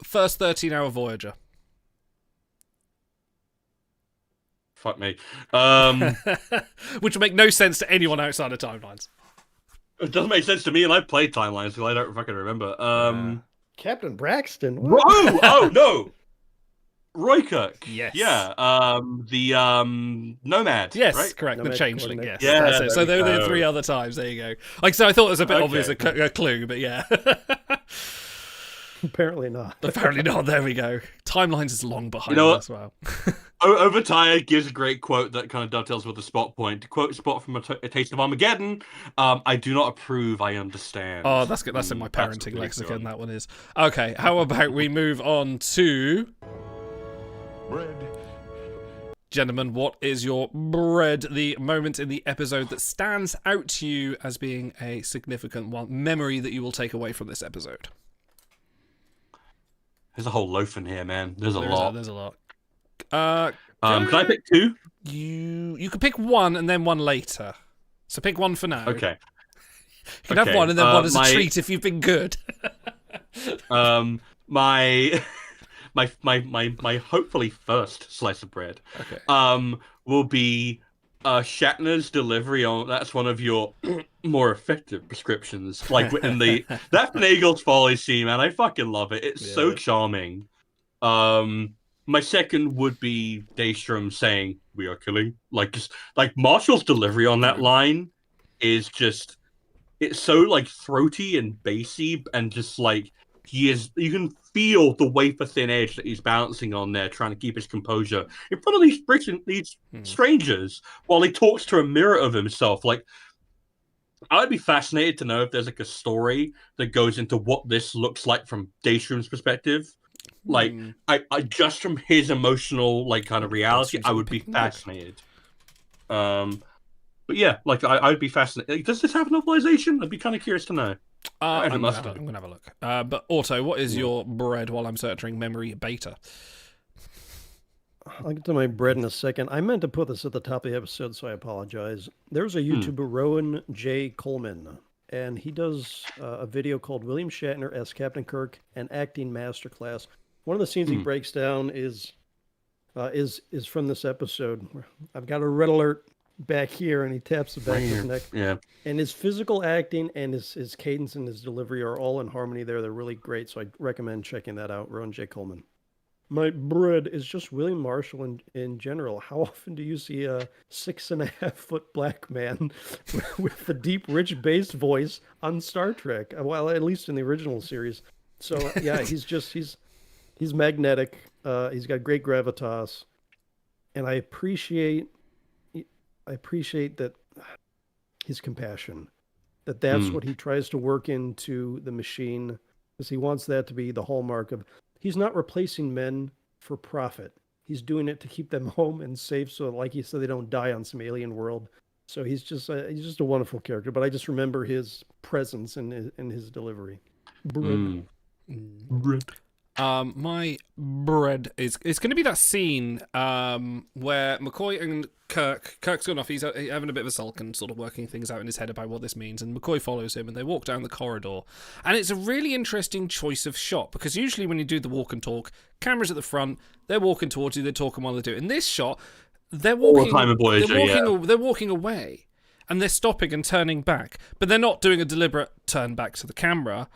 First 13-hour Voyager. Fuck me. Which would make no sense to anyone outside of Timelines. It doesn't make sense to me, and I've played Timelines, so I don't fucking remember. Captain Braxton. Oh, no! Roy Kirk. Yes. Yeah. The Nomad. Yes, right? correct. Nomad the Changeling. Yes. Yeah. That's it. So there were 3 other times. There you go. Like, so I thought it was a bit obvious a clue, but yeah. Apparently not. Apparently not. There we go. Timelines is long behind as well. Overtire gives a great quote that kind of dovetails with the Spot point. To quote Spot from A Taste of Armageddon, I do not approve, I understand. Oh, that's good. That's in my parenting lexicon, that one is. Okay, how about we move on to... Bread. Gentlemen, what is your bread, the moment in the episode that stands out to you as being a significant memory that you will take away from this episode? There's a whole loaf in here, man. There's a lot. There's a lot. Can I pick 2? You could pick 1 and then 1 later. So pick 1 for now. Okay. You can have 1 and then 1 as a treat if you've been good. My hopefully first slice of bread. Okay. Will be Shatner's delivery on. That's one of your more effective prescriptions. Like in that Finagel's Folly scene, man, I fucking love it. It's so charming. My second would be Daystrom saying, "We are killing." Like Marshall's delivery on that line is just, it's so like throaty and bassy, and just like you can feel the wafer thin edge that he's balancing on there, trying to keep his composure in front of these strangers while he talks to a mirror of himself. Like, I'd be fascinated to know if there's like a story that goes into what this looks like from Daystrom's perspective. Like, I just from his emotional like kind of reality, I would be fascinated. But yeah, like I'd be fascinated. Does this have novelization? I'd be kind of curious to know. I'm gonna have a look. But Otto, what is your bread while I'm searching memory beta? I'll get to my bread in a second. I meant to put this at the top of the episode, so I apologize. There's a YouTuber, Rowan J. Coleman, and he does a video called William Shatner as Captain Kirk, an acting masterclass. One of the scenes he breaks down is from this episode. I've got a red alert. back here, and he taps the back of his neck. Yeah. And his physical acting and his cadence and his delivery are all in harmony there. They're really great, so I recommend checking that out. Rowan J. Coleman. My bread is just William Marshall in general. How often do you see a 6.5-foot black man with the deep, rich bass voice on Star Trek? Well, at least in the original series. So yeah, he's magnetic. He's got great gravitas, and I appreciate that his compassion. That's what he tries to work into the machine, because he wants that to be the hallmark of. He's not replacing men for profit. He's doing it to keep them home and safe, so like you said, they don't die on some alien world. So he's just a wonderful character. But I just remember his presence and his delivery. Bread. My bread is going to be that scene where McCoy and Kirk's gone off. He's having a bit of a sulk and sort of working things out in his head about what this means. And McCoy follows him, and they walk down the corridor. And it's a really interesting choice of shot, because usually when you do the walk and talk, cameras at the front, they're walking towards you, they're talking while they do it. In this shot, they're walking. They're walking away, and they're stopping and turning back, but they're not doing a deliberate turn back to the camera.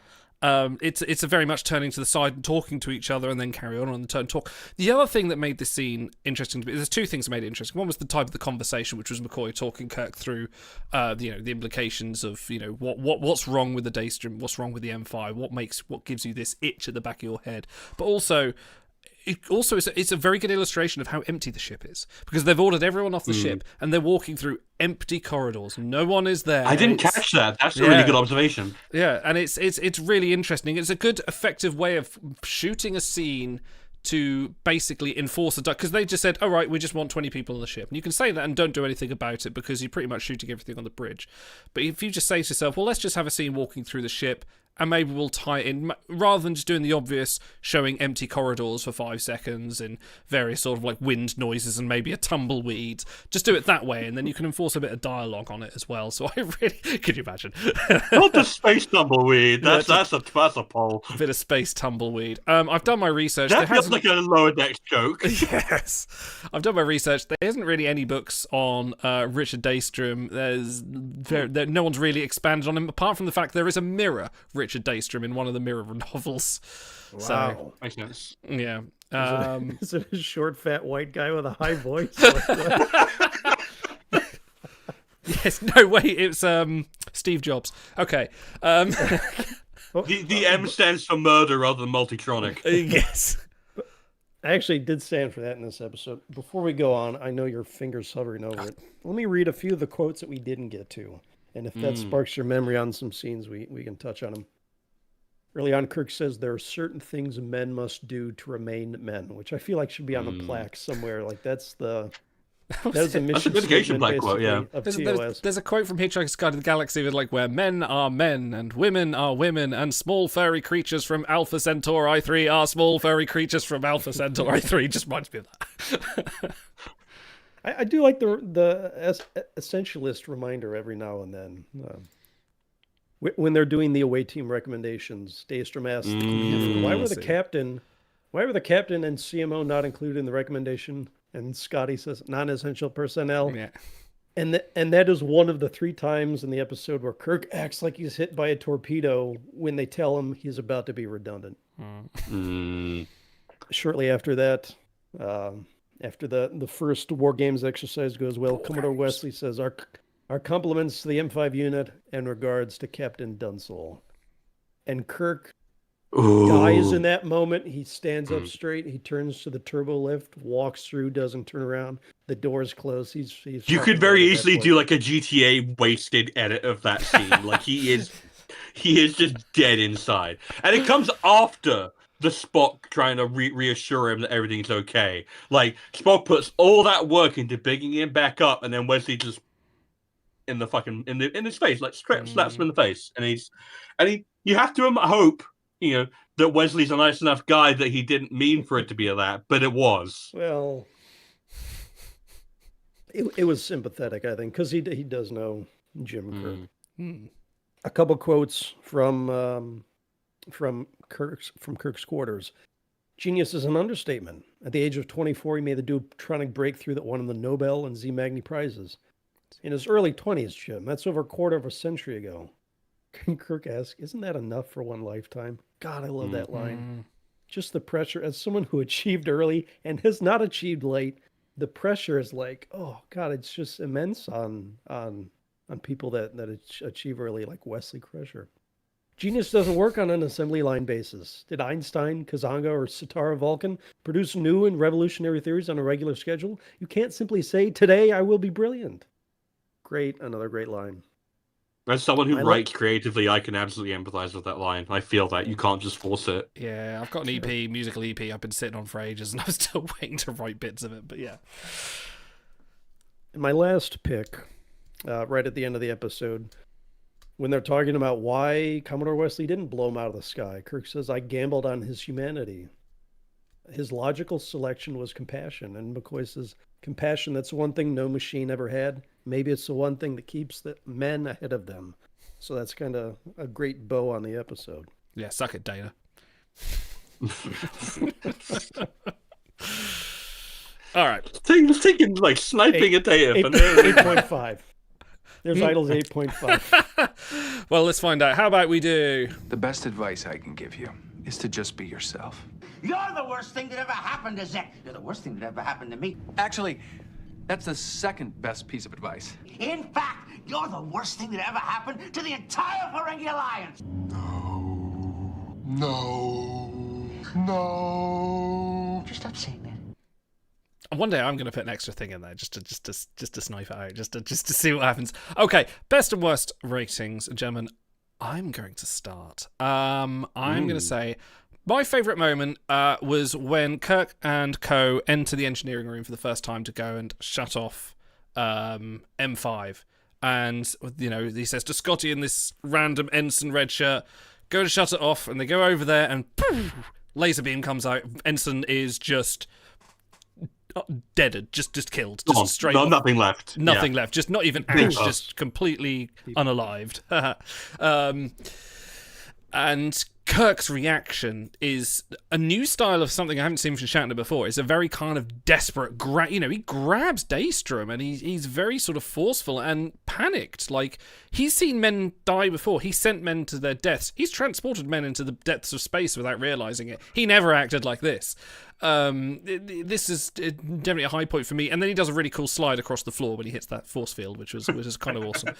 It's a very much turning to the side and talking to each other, and then carry on the turn talk. The other thing that made this scene interesting to me, there's two things that made it interesting. One was the type of the conversation, which was McCoy talking Kirk through, the implications of, what's wrong with the Daystrom, what's wrong with the M5, what gives you this itch at the back of your head, but also. It's a very good illustration of how empty the ship is, because they've ordered everyone off the ship and they're walking through empty corridors. No one is there. I didn't catch that. That's a really good observation. Yeah, and it's really interesting. It's a good, effective way of shooting a scene to basically enforce because they just said, all right, we just want 20 people on the ship. And you can say that and don't do anything about it, because you're pretty much shooting everything on the bridge. But if you just say to yourself, well, let's just have a scene walking through the ship, and maybe we'll tie it in, rather than just doing the obvious, showing empty corridors for 5 seconds and various sort of like wind noises and maybe a tumbleweed. Just do it that way, and then you can enforce a bit of dialogue on it as well. So I really, could you imagine? Not the space tumbleweed. That's a poll. A bit of space tumbleweed. I've done my research. That feels like a lower decks joke. Yes, I've done my research. There isn't really any books on Richard Daystrom. No one's really expanded on him, apart from the fact there is a mirror Richard Daystrom in one of the Mirror novels. Wow. So, makes sense. Yeah. Is it a short, fat, white guy with a high voice? Yes. No, wait. It's Steve Jobs. Okay. The M stands for murder rather than multitronic. Yes. I actually did stand for that in this episode. Before we go on, I know your finger's hovering over it. Let me read a few of the quotes that we didn't get to. And if that sparks your memory on some scenes, we can touch on them. Early on, Kirk says there are certain things men must do to remain men, which I feel like should be on the plaque somewhere. Like that's a mission statement, plaque quote, yeah. of TOS. There's a quote from Hitchhiker's Guide to the Galaxy with where men are men and women are women and small furry creatures from Alpha Centauri 3 are small furry creatures from Alpha Centauri 3. Just reminds me of that. I do like the essentialist reminder every now and then. When they're doing the away team recommendations, Daystrom asks, why were the captain and CMO not included in the recommendation? And Scotty says, non-essential personnel. Yeah. And that is one of the 3 times in the episode where Kirk acts like he's hit by a torpedo when they tell him he's about to be redundant. Shortly after that, after the first War Games exercise goes well, Commodore Wesley says, our compliments to the M5 unit and regards to Captain Dunsel. And Kirk dies in that moment. He stands up straight. He turns to the turbo lift, walks through, doesn't turn around. The door's closed. He's you could very easily do like a GTA wasted edit of that scene. Like he is just dead inside. And it comes after the Spock trying to reassure him that everything's okay. Like Spock puts all that work into bigging him back up, and then Wesley just in his face, like slaps him in the face, and you have to hope, that Wesley's a nice enough guy that he didn't mean for it to be that, but it was. Well, it was sympathetic, I think, because he does know Jim Kirk. A couple quotes from Kirk's quarters. Genius is an understatement. At the age of 24, he made the Duotronic breakthrough that won him the Nobel and Z Magni prizes. In his early 20s, Jim. That's over a quarter of a century ago. Kirk asks, isn't that enough for one lifetime? God, I love that line. Just the pressure, as someone who achieved early and has not achieved late, the pressure is like, oh God, it's just immense on people that achieve early, like Wesley Crusher. Genius doesn't work on an assembly line basis. Did Einstein, Kazanga, or Sitara Vulcan produce new and revolutionary theories on a regular schedule? You can't simply say, today I will be brilliant. Great, another great line. As someone who writes creatively, I can absolutely empathize with that line. I feel that you can't just force it. Yeah, I've got an EP, musical EP I've been sitting on for ages, and I'm still waiting to write bits of it, but yeah. And my last pick, right at the end of the episode, when they're talking about why Commodore Wesley didn't blow him out of the sky, Kirk says, I gambled on his humanity. His logical selection was compassion, and McCoy says, compassion, that's the one thing no machine ever had. Maybe it's the one thing that keeps the men ahead of them. So that's kind of a great bow on the episode. Yeah, suck it, Data. All right. Thinking like sniping at Data. 8.5. There's Idol's 8.5. Well, let's find out. How about we do... The best advice I can give you is to just be yourself. You're the worst thing that ever happened to Zek. You're the worst thing that ever happened to me. Actually, that's the second best piece of advice. In fact, you're the worst thing that ever happened to the entire Ferengi Alliance. No. Just stop saying that. One day I'm going to put an extra thing in there just to snipe it out, just to see what happens. Okay, best and worst ratings, gentlemen. I'm going to start. I'm going to say my favourite moment was when Kirk and Co enter the engineering room for the first time to go and shut off M5. And, you know, he says to Scotty in this random ensign red shirt, go to shut it off. And they go over there and poof, laser beam comes out. Ensign is just deaded, just killed. Just straight off. Nothing left. Nothing left. Just not even ash, just completely unalived. And Kirk's reaction is a new style of something I haven't seen from Shatner before. It's a very kind of desperate, he grabs Daystrom and he's very sort of forceful and panicked. Like, he's seen men die before. He sent men to their deaths. He's transported men into the depths of space without realizing it. He never acted like this. This is definitely a high point for me. And then he does a really cool slide across the floor when he hits that force field, which is kind of awesome.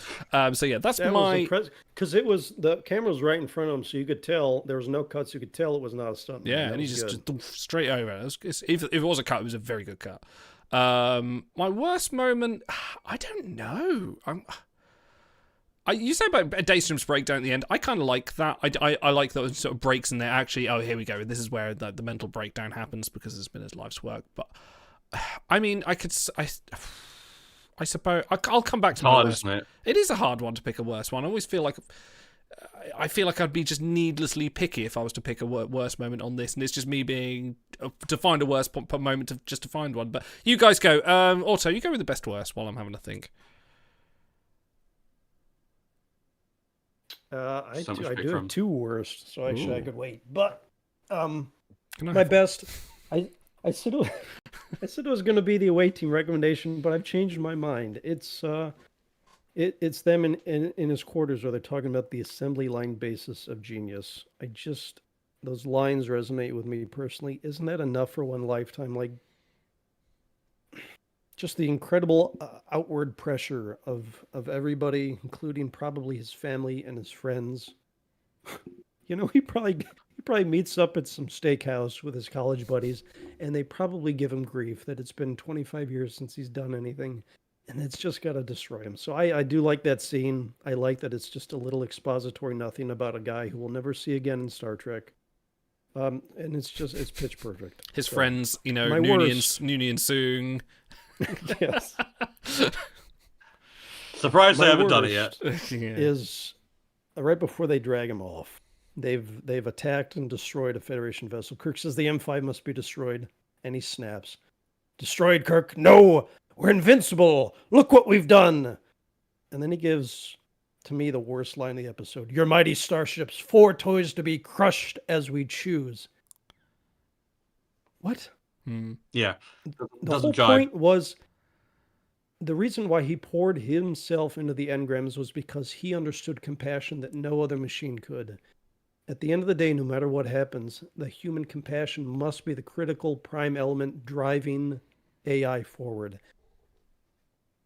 So yeah, that's my... Because it was, the camera was right in front of him, so you could tell, there was no cuts, you could tell it was not a stunt. Yeah, and he just straight over. If it was a cut, it was a very good cut. My worst moment, I don't know. You say about Daystrom's breakdown at the end. I kind of like that. I like those sort of breaks in there. Actually, oh, here we go. This is where the mental breakdown happens because it's been his life's work. But I mean, I suppose I'll come back to my worst. Isn't it? It is a hard one to pick a worst one. I always feel like I'd be just needlessly picky if I was to pick a worst moment on this, and it's just me being to find a worst moment just to find one. But you guys go. Otto, you go with the best worst while I'm having a think. I do have two worst, so actually I could wait. But my best, I said it was going to be the away team recommendation, but I've changed my mind. It's them in his quarters where they're talking about the assembly line basis of genius. Those lines resonate with me personally. Isn't that enough for one lifetime? Like, just the incredible outward pressure of everybody, including probably his family and his friends. You know, he probably meets up at some steakhouse with his college buddies, and they probably give him grief that it's been 25 years since he's done anything, and it's just got to destroy him. So I do like that scene. I like that it's just a little expository nothing about a guy who we'll never see again in Star Trek. And it's pitch perfect. His friends, you know, Nooney and Soong. Yes. Surprised they haven't done it yet. Is right before they drag him off. They've attacked and destroyed a Federation vessel. Kirk says the M5 must be destroyed, and he snaps. Destroyed, Kirk? No! We're invincible! Look what we've done! And then he gives, to me, the worst line of the episode. Your mighty starships, 4 toys to be crushed as we choose. What? Yeah. The whole point was the reason why he poured himself into the engrams was because he understood compassion that no other machine could. At the end of the day, no matter what happens, the human compassion must be the critical prime element driving AI forward.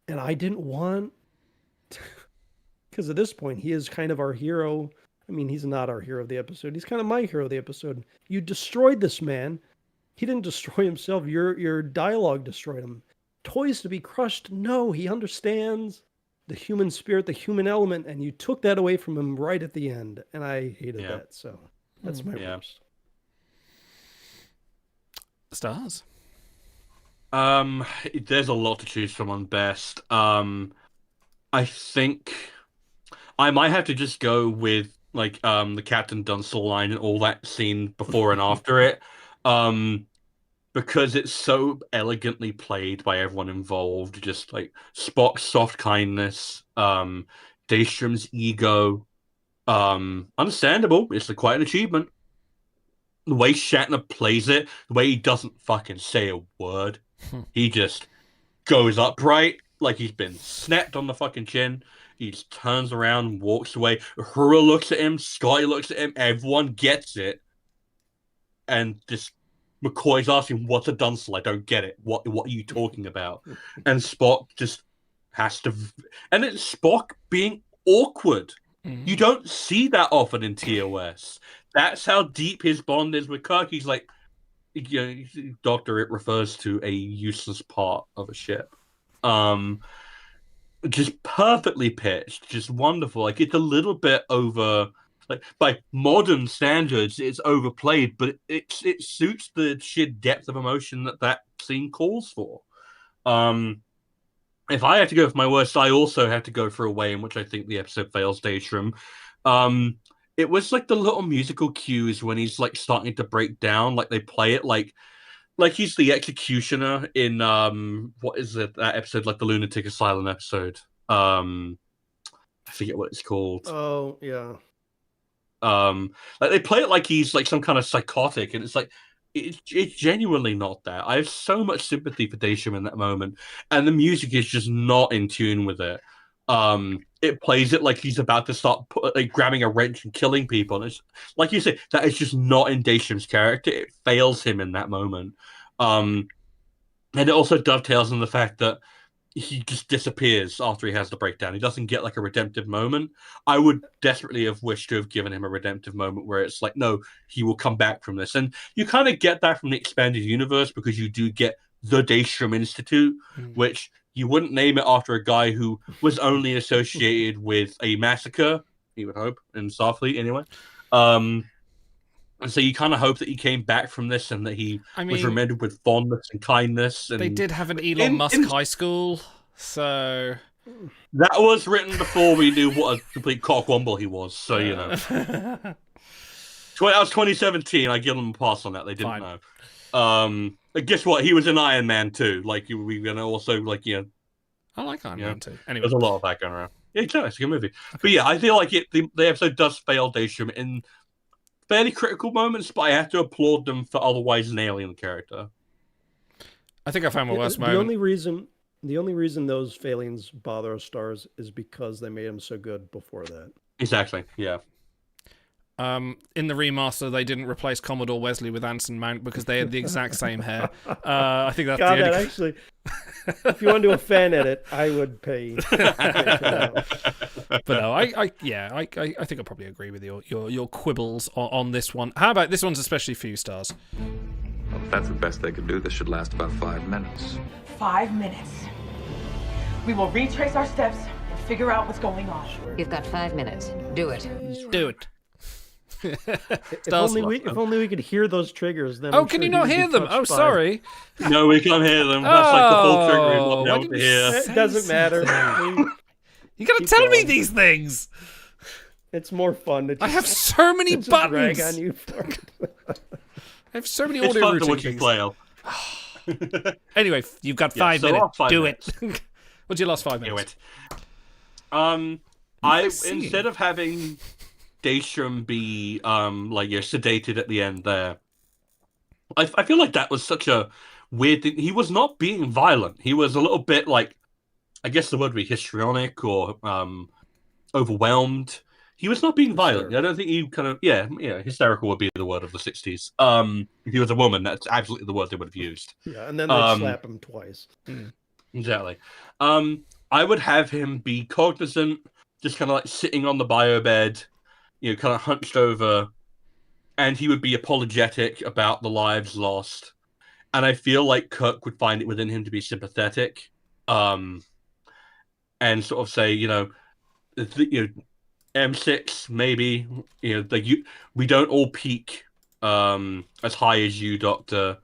And I didn't want... Because at this point, he is kind of our hero. I mean, he's not our hero of the episode. He's kind of my hero of the episode. You destroyed this man. He didn't destroy himself. Your dialogue destroyed him. Toys to be crushed? No, he understands the human spirit, the human element, and you took that away from him right at the end. And I hated that. So that's my worst. Stars? There's a lot to choose from on best. I think I might have to just go with like the Captain Dunsel line and all that scene before and after it. Because it's so elegantly played by everyone involved. Just like Spock's soft kindness, Daystrom's ego. Understandable. It's quite an achievement. The way Shatner plays it, the way he doesn't fucking say a word. He just goes upright like he's been snapped on the fucking chin. He just turns around, walks away. Uhura looks at him, Scotty looks at him, everyone gets it. And just McCoy's asking, what's a Dunsel? I don't get it. What are you talking about? And Spock just has to... And it's Spock being awkward. Mm-hmm. You don't see that often in TOS. That's how deep his bond is with Kirk. He's like, Doctor, it refers to a useless part of a ship. Just perfectly pitched, just wonderful. Like, it's a little bit over... Like, by modern standards, it's overplayed, but it suits the sheer depth of emotion that scene calls for. If I had to go for my worst, I also have to go for a way in which I think the episode fails Daystrom. It was like the little musical cues when he's like starting to break down, like they play it like he's the executioner in what is it, that episode, like the Lunatic Asylum episode. I forget what it's called. Oh, yeah. Like they play it like he's like some kind of psychotic, and it's like it's genuinely not that. I have so much sympathy for Daystrom in that moment, and the music is just not in tune with it. It plays it like he's about to start like grabbing a wrench and killing people, and it's like you say, that is just not in Daystrom's character. It fails him in that moment, and it also dovetails on the fact that he just disappears after he has the breakdown. He doesn't get like a redemptive moment. I would desperately have wished to have given him a redemptive moment where it's like, no, he will come back from this. And you kind of get that from the expanded universe because you do get the Daystrom Institute, which you wouldn't name it after a guy who was only associated with a massacre, you would hope, in Starfleet anyway. And so you kind of hope that he came back from this and that he was remembered with fondness and kindness. And they did have an Elon Musk high school, so... That was written before we knew what a complete cockwomble he was, so, you know. That was 2017, I give them a pass on that, they didn't know. Guess what, he was in Iron Man too. Like, we're going to also, like, you know... I like Iron Man too. Anyway. There's a lot of that going around. Yeah, it's a good movie. Okay. But yeah, I feel like the episode does fail Daystrom in fairly critical moments, but I have to applaud them for otherwise nailing the character. I think I found my worst moment. The only reason those failings bother us stars is because they made him so good before that. Exactly, yeah. In the remaster, they didn't replace Commodore Wesley with Anson Mount because they had the exact same hair. I think that's God, actually, if you want to do a fan edit, I would pay. But no, I think I probably agree with your quibbles on this one. How about this one's especially for you, Stars? Well, if that's the best they could do, this should last about 5 minutes. 5 minutes. We will retrace our steps and figure out what's going on. You've got 5 minutes. Do it. Do it. If only we could hear those triggers. Then can you not hear them? Oh, sorry. No, we can't hear them. That's like the full trigger we've not been able to hear. It doesn't matter. You gotta tell me these things. It's more fun. I have so many buttons. Drag on you for it. I have so many audio routine things. Anyway, you've got 5 minutes. Do it. What's your last 5 minutes? Do it. Instead of having Daystrom be like you're sedated at the end there, I feel like that was such a weird thing. He was not being violent. He was a little bit like I guess the word would be histrionic or overwhelmed. He was not being violent. I don't think he kind of hysterical would be the word of the 60s. If he was a woman, that's absolutely the word they would have used. Yeah, and then they'd slap him twice. Exactly. I would have him be cognizant, just kind of like sitting on the bio bed, kind of hunched over, and he would be apologetic about the lives lost. And I feel like Kirk would find it within him to be sympathetic, and sort of say, M6 maybe, we don't all peak as high as you, Doctor.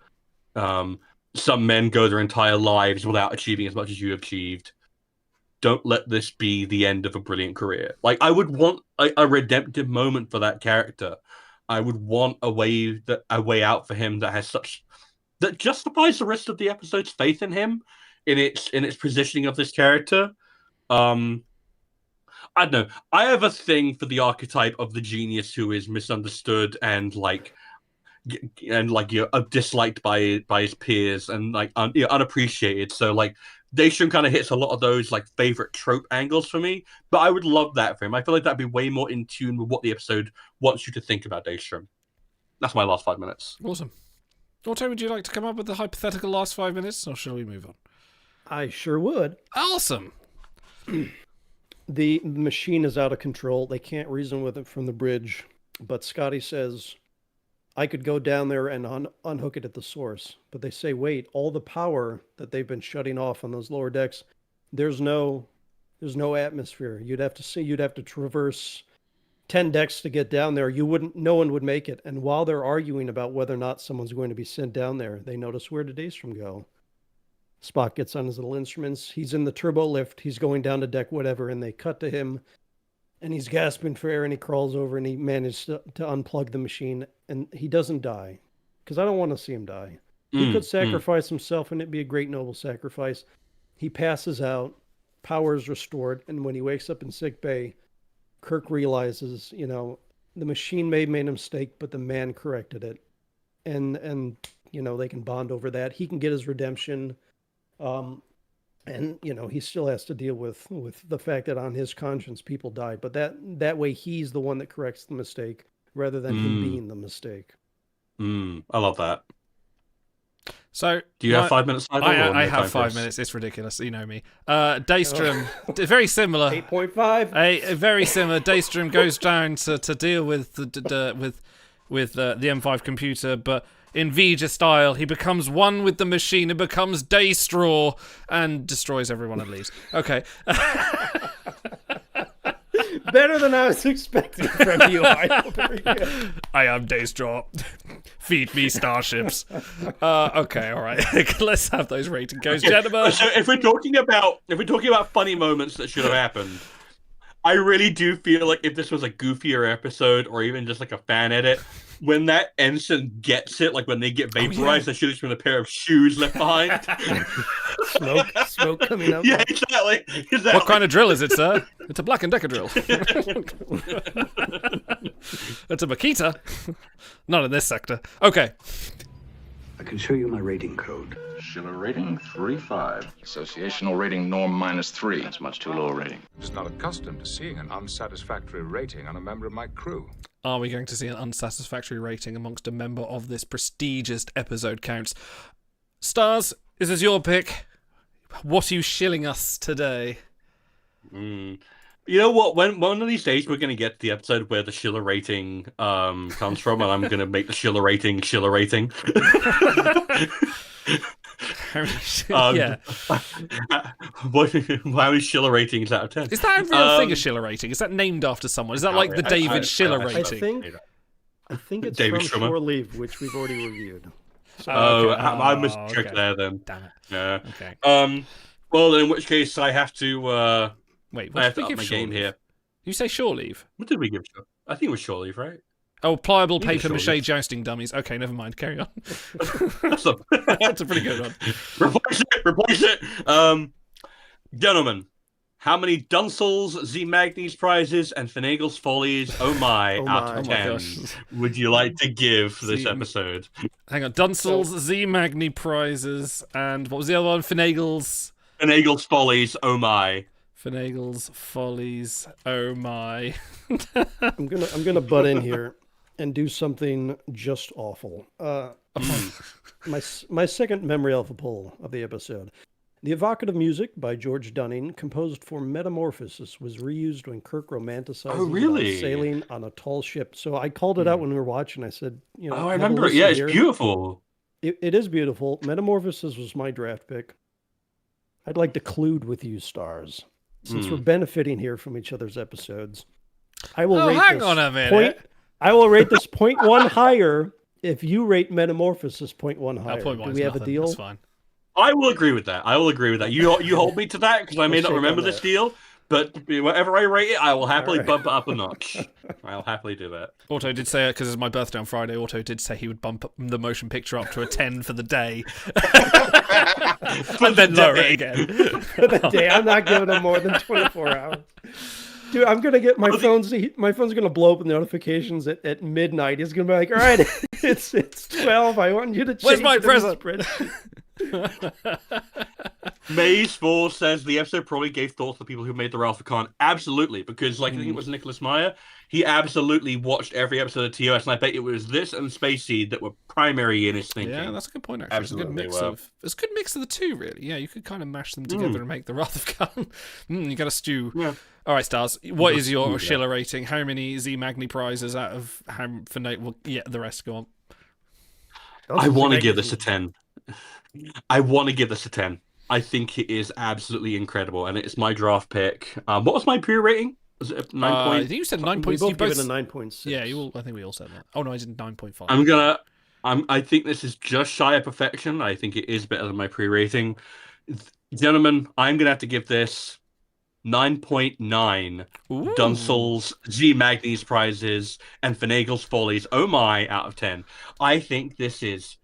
Some men go their entire lives without achieving as much as you have achieved. Don't let this be the end of a brilliant career. Like, I would want a redemptive moment for that character. I would want a way out for him that justifies the rest of the episode's faith in him, in its positioning of this character. I don't know. I have a thing for the archetype of the genius who is misunderstood and disliked by his peers and unappreciated. So Daystrom kind of hits a lot of those favorite trope angles for me. But I would love that for him. I feel like that'd be way more in tune with what the episode wants you to think about Daystrom. That's my last 5 minutes. Awesome. Auto, would you like to come up with the hypothetical last 5 minutes, or shall we move on? I sure would. Awesome. The machine is out of control. They can't reason with it from the bridge. But Scotty says, I could go down there and unhook it at the source. But they say, wait, all the power that they've been shutting off on those lower decks, there's no atmosphere. You'd have to traverse 10 decks to get down there. No one would make it. And while they're arguing about whether or not someone's going to be sent down there, they notice, where did Daystrom go? Spock gets on his little instruments. He's in the turbo lift. He's going down to deck whatever, and they cut to him, and he's gasping for air, and he crawls over, and he managed to unplug the machine, and he doesn't die, because I don't want to see him die. He could sacrifice himself, and it'd be a great noble sacrifice. He passes out, power is restored, and when he wakes up in sickbay, Kirk realizes, the machine may have made a mistake, but the man corrected it, and they can bond over that. He can get his redemption. And he still has to deal with the fact that on his conscience people died, but that way he's the one that corrects the mistake rather than him being the mistake. I love that. So do you have 5 minutes? I have 5 minutes. It's ridiculous. You know me. Daystrom, very similar. 8.5. Very similar. Daystrom goes down to deal with the M5 computer, but in Vija style, he becomes one with the machine and becomes Daystraw and destroys everyone and leaves. Okay. Better than I was expecting from you. I am Daystraw. Feed me starships. Okay, all right. Let's have those rating goes, gentlemen. So if we're talking about funny moments that should have happened, I really do feel like if this was a goofier episode or even just a fan edit, when that ensign gets it, when they get vaporized, there should have been a pair of shoes left behind. Smoke coming up. Yeah, exactly. What kind of drill is it, sir? It's a Black & Decker drill. It's a Makita. Not in this sector. Okay. I can show you my rating code. Schiller rating 3.5. Associational rating norm -3. That's much too low a rating. I'm just not accustomed to seeing an unsatisfactory rating on a member of my crew. Are we going to see an unsatisfactory rating amongst a member of this prestigious episode counts? Stars, this is your pick. What are you shilling us today? You know what? One of these days we're going to get to the episode where the Schiller rating comes from, and I'm going to make the Schiller rating Schiller rating. Yeah. How many Schiller ratings out of 10? Is that a real thing, a Schiller rating? Is that named after someone? Is that like the David Schiller rating? I think it's David from Schwimmer. Shore Leave, which we've already reviewed. So, I must check there then. Damn it. Yeah. Okay. Well, in which case I have to. Wait, I have to up my game here. You say Shore Leave? What did we give? I think it was Shore Leave, right? Oh, pliable paper mache jousting dummies. Okay, never mind. Carry on. That's a pretty good one. Replace it. Gentlemen, how many Dunsels, Z-Magnes prizes, and Finagle's Follies, out of 10 would you like to give this episode? Hang on. Dunsels, Z-Magne prizes, and what was the other one? Finagle's Finagle's Follies, oh my. Finagle's Follies, oh my. I'm gonna butt in here and do something just awful. My second memory alpha pull of the episode. The evocative music by George Dunning, composed for Metamorphosis, was reused when Kirk romanticizes about sailing on a tall ship. So I called it out when we were watching. I said, I remember it. Yeah, it's beautiful. It is beautiful. Metamorphosis was my draft pick. I'd like to collude with you, stars, since we're benefiting here from each other's episodes. I will rate hang this on a minute. I will rate this 0.1 higher if you rate Metamorphosis 0.1 higher. No, 0.1 Do we have nothing. a deal? That's fine. I will agree with that. You hold me to that because I may not remember this deal, but whatever I rate it, I will happily bump it up a notch. I'll happily do that. Otto did say, because it's my birthday on Friday, Otto did say he would bump up the motion picture up to a 10 for the day. And then lower it again. For the day. I'm not giving him more than 24 hours. Dude, I'm gonna get my phone's gonna blow up with notifications at midnight. He's gonna be like, all right, it's 12. I want you to change. Where's my present? Maze 4 says the episode probably gave thought to the people who made the Ralph Khan. Absolutely, because I think it was Nicholas Meyer. He absolutely watched every episode of TOS, and I bet it was this and Space Seed that were primary in his thinking. Yeah, that's a good point, actually. Absolutely, it's a good mix of the two, really. Yeah, you could kind of mash them together and make the Wrath of Khan. You got a stew. Yeah. All right, Stars. What is your Schiller rating? How many Z Magni prizes out of for Nate? Well, yeah, the rest go on. I want to give this a 10. I want to give this a 10. I think it is absolutely incredible, and it's my draft pick. What was my pre-rating? Was it 9 I points? think you said 9 points. We both gave it a 9.6. Yeah, I think we all said that. Oh no, I did 9.5. I think this is just shy of perfection. I think it is better than my pre-rating. Gentlemen, I'm gonna have to give this 9.9 Dunsel's Z Magni's prizes and Finagle's Follies, oh my, out of 10. I think this is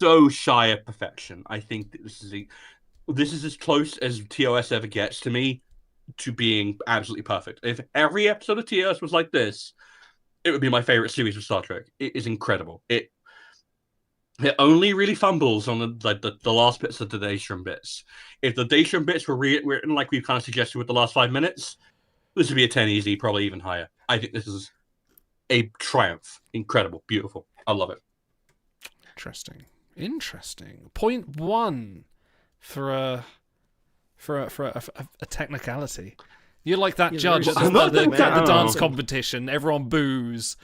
so shy of perfection. I think that this is as close as TOS ever gets to me to being absolutely perfect. If every episode of TOS was like this, it would be my favorite series of Star Trek. It is incredible. It only really fumbles on the last bits of the Daystrom bits. If the Daystrom bits were written like we've kind of suggested with the last 5 minutes, this would be a 10 easy, probably even higher. I think this is a triumph. Incredible. Beautiful. I love it. Interesting. 0.1 for a technicality. You're like that judge at the dance competition. Everyone boos.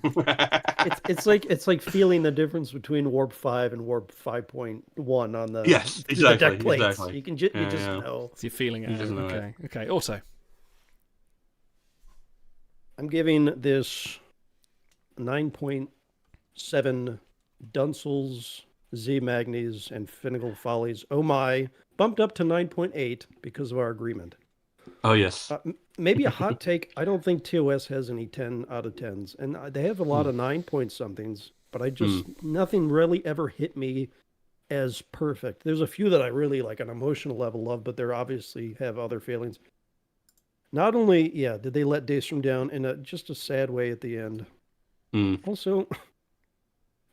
It's like feeling the difference between warp 5 and warp 5.1 on the exactly, the deck plates. Exactly. You just know. So you're feeling it. Okay. Also, I'm giving this 9.7 Dunsel's, Z Magni's, and Finnagle Follies. Oh my, bumped up to 9.8 because of our agreement. Oh yes. Maybe a hot take. I don't think TOS has any 10 out of 10s, and they have a lot of 9 point somethings. But I just nothing really ever hit me as perfect. There's a few that I really like on an emotional level love, but they're obviously have other failings. Not only did they let Daystrom down in just a sad way at the end. Also,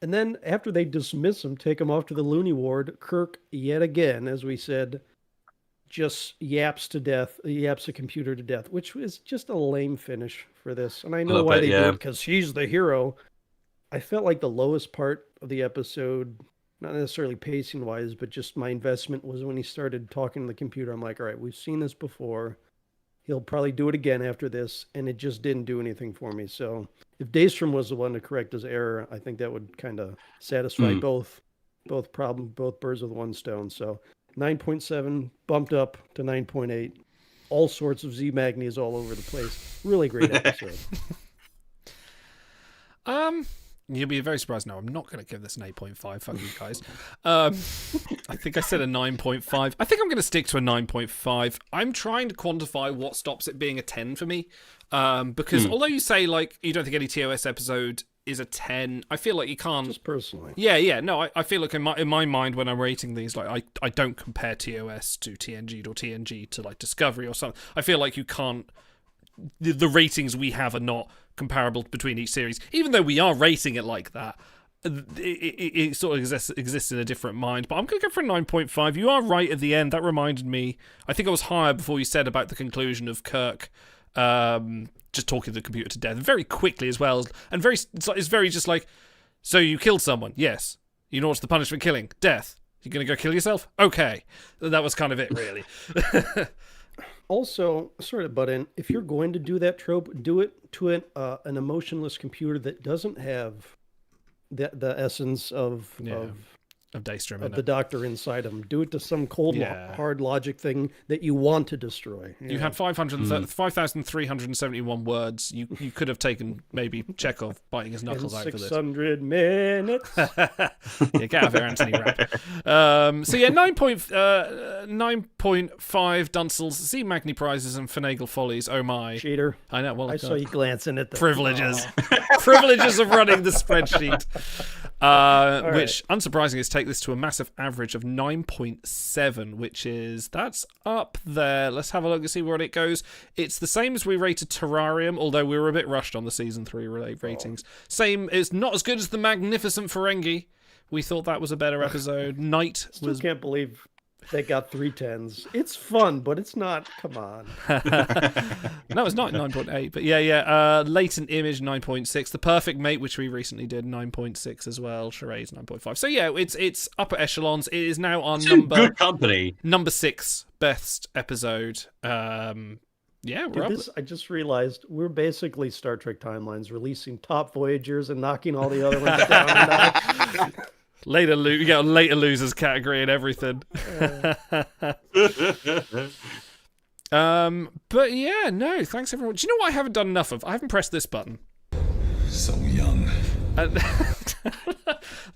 and then after they dismiss him, take him off to the loony ward, Kirk yet again, as we said, just yaps a computer to death, which is just a lame finish for this. And I know why they do it, because he's the hero. I felt like the lowest part of the episode, not necessarily pacing wise, but just my investment was when he started talking to the computer. I'm like, all right, we've seen this before. He'll probably do it again after this, and it just didn't do anything for me. So if Daystrom was the one to correct his error, I think that would kind of satisfy both birds with one stone. So 9.7 bumped up to 9.8. All sorts of Z Magni's all over the place. Really great episode. You'll be very surprised. No, I'm not going to give this an 8.5. Fuck you guys. I think I said a 9.5. I think I'm going to stick to a 9.5. I'm trying to quantify what stops it being a 10 for me. Because although you say like you don't think any TOS episode is a 10, I feel like you can't. Just personally. Yeah. No, I feel like in my mind when I'm rating these, like I don't compare TOS to TNG or TNG to like Discovery or something. I feel like you can't. The ratings we have are not comparable between each series, even though we are rating it like that. it sort of exists in a different mind. But I'm going to go for a 9.5. You are right at the end. That reminded me. I think I was higher before you said about the conclusion of Kirk just talking the computer to death very quickly as well. And it's very just like, so you killed someone? Yes. You know what's the punishment? Killing. Death. You're going to go kill yourself? Okay. That was kind of it, really. Also, sorry to butt in, if you're going to do that trope, do it to an emotionless computer that doesn't have the essence of Daystrom of the Doctor inside him. Do it to some cold, hard logic thing that you want to destroy. You had 5,371 words. You could have taken maybe Chekhov biting his knuckles out for this. 600 minutes. Yeah, get out of here, Anthony Rapp. So yeah, 9.5 Dunsels, Z Magni prizes and Finagle Follies. Oh my. Cheater. I know. Well, I saw you glancing at the privileges. Privileges of running the spreadsheet. Which, unsurprisingly, is take this to a massive average of 9.7, which that's up there. Let's have a look and see where it goes. It's the same as we rated Terrarium, although we were a bit rushed on the season 3 ratings. Same, it's not as good as the Magnificent Ferengi. We thought that was a better episode. Night was. Can't believe they got 3 10s. It's fun, but it's not. Come on. No, it's not 9.8. But yeah. Latent Image 9.6. The Perfect Mate, which we recently did, 9.6 as well. Charades 9.5. So yeah, it's upper echelons. It is now our good company. Number 6 best episode. Yeah, I just realized we're basically Star Trek Timelines releasing top Voyagers and knocking all the other ones down a notch. Later losers category and everything. But yeah, no, thanks everyone. Do you know what I haven't done enough of? I haven't pressed this button. So young. And that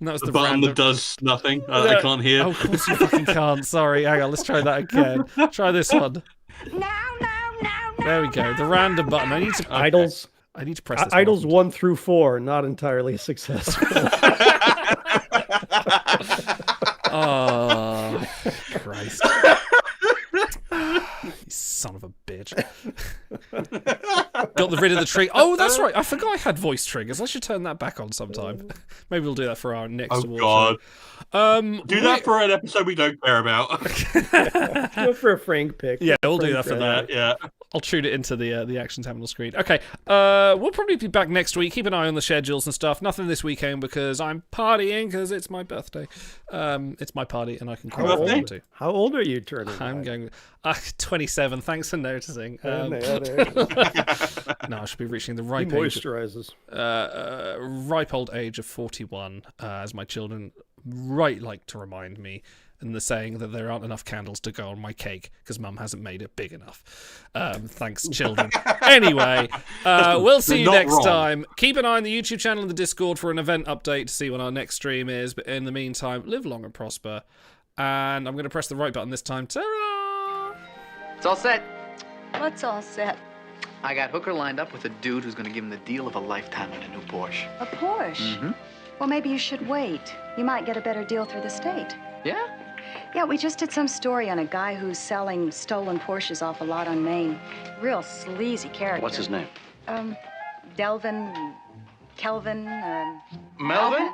was the button that does nothing. I can't hear. Oh, of course you fucking can't. Sorry, hang on, let's try that again. Try this one. No. There we go. The random button. I need to Idols. I need to press this. Idols 1 through 4, not entirely successful. Oh, Christ. You son of a bitch. Got rid of the trigger. Oh, that's right. I forgot I had voice triggers. I should turn that back on sometime. Maybe we'll do that for our next award God. Show. Do that for an episode we don't care about. Do it for a Frank pick. Yeah, we'll do that for that. Yeah. I'll tune it into the action tab on the screen. Okay, we'll probably be back next week. Keep an eye on the schedules and stuff. Nothing this weekend because I'm partying because it's my birthday. It's my party and I can call it too. How old are you turning? I'm going 27. Thanks for noticing. No, I should be reaching the ripe age. Moisturizes. Ripe old age of 41, as my children like to remind me. And the saying that there aren't enough candles to go on my cake because Mum hasn't made it big enough. Thanks, children. Anyway, we'll see you next time. Keep an eye on the YouTube channel and the Discord for an event update to see when our next stream is. But in the meantime, live long and prosper. And I'm going to press the right button this time. Ta-ra! It's all set. What's all set? I got Hooker lined up with a dude who's going to give him the deal of a lifetime in a new Porsche. A Porsche? Mm-hmm. Well, maybe you should wait. You might get a better deal through the state. Yeah? Yeah, we just did some story on a guy who's selling stolen Porsches off a lot on Main. Real sleazy character. What's his name? Delvin, Kelvin, Melvin?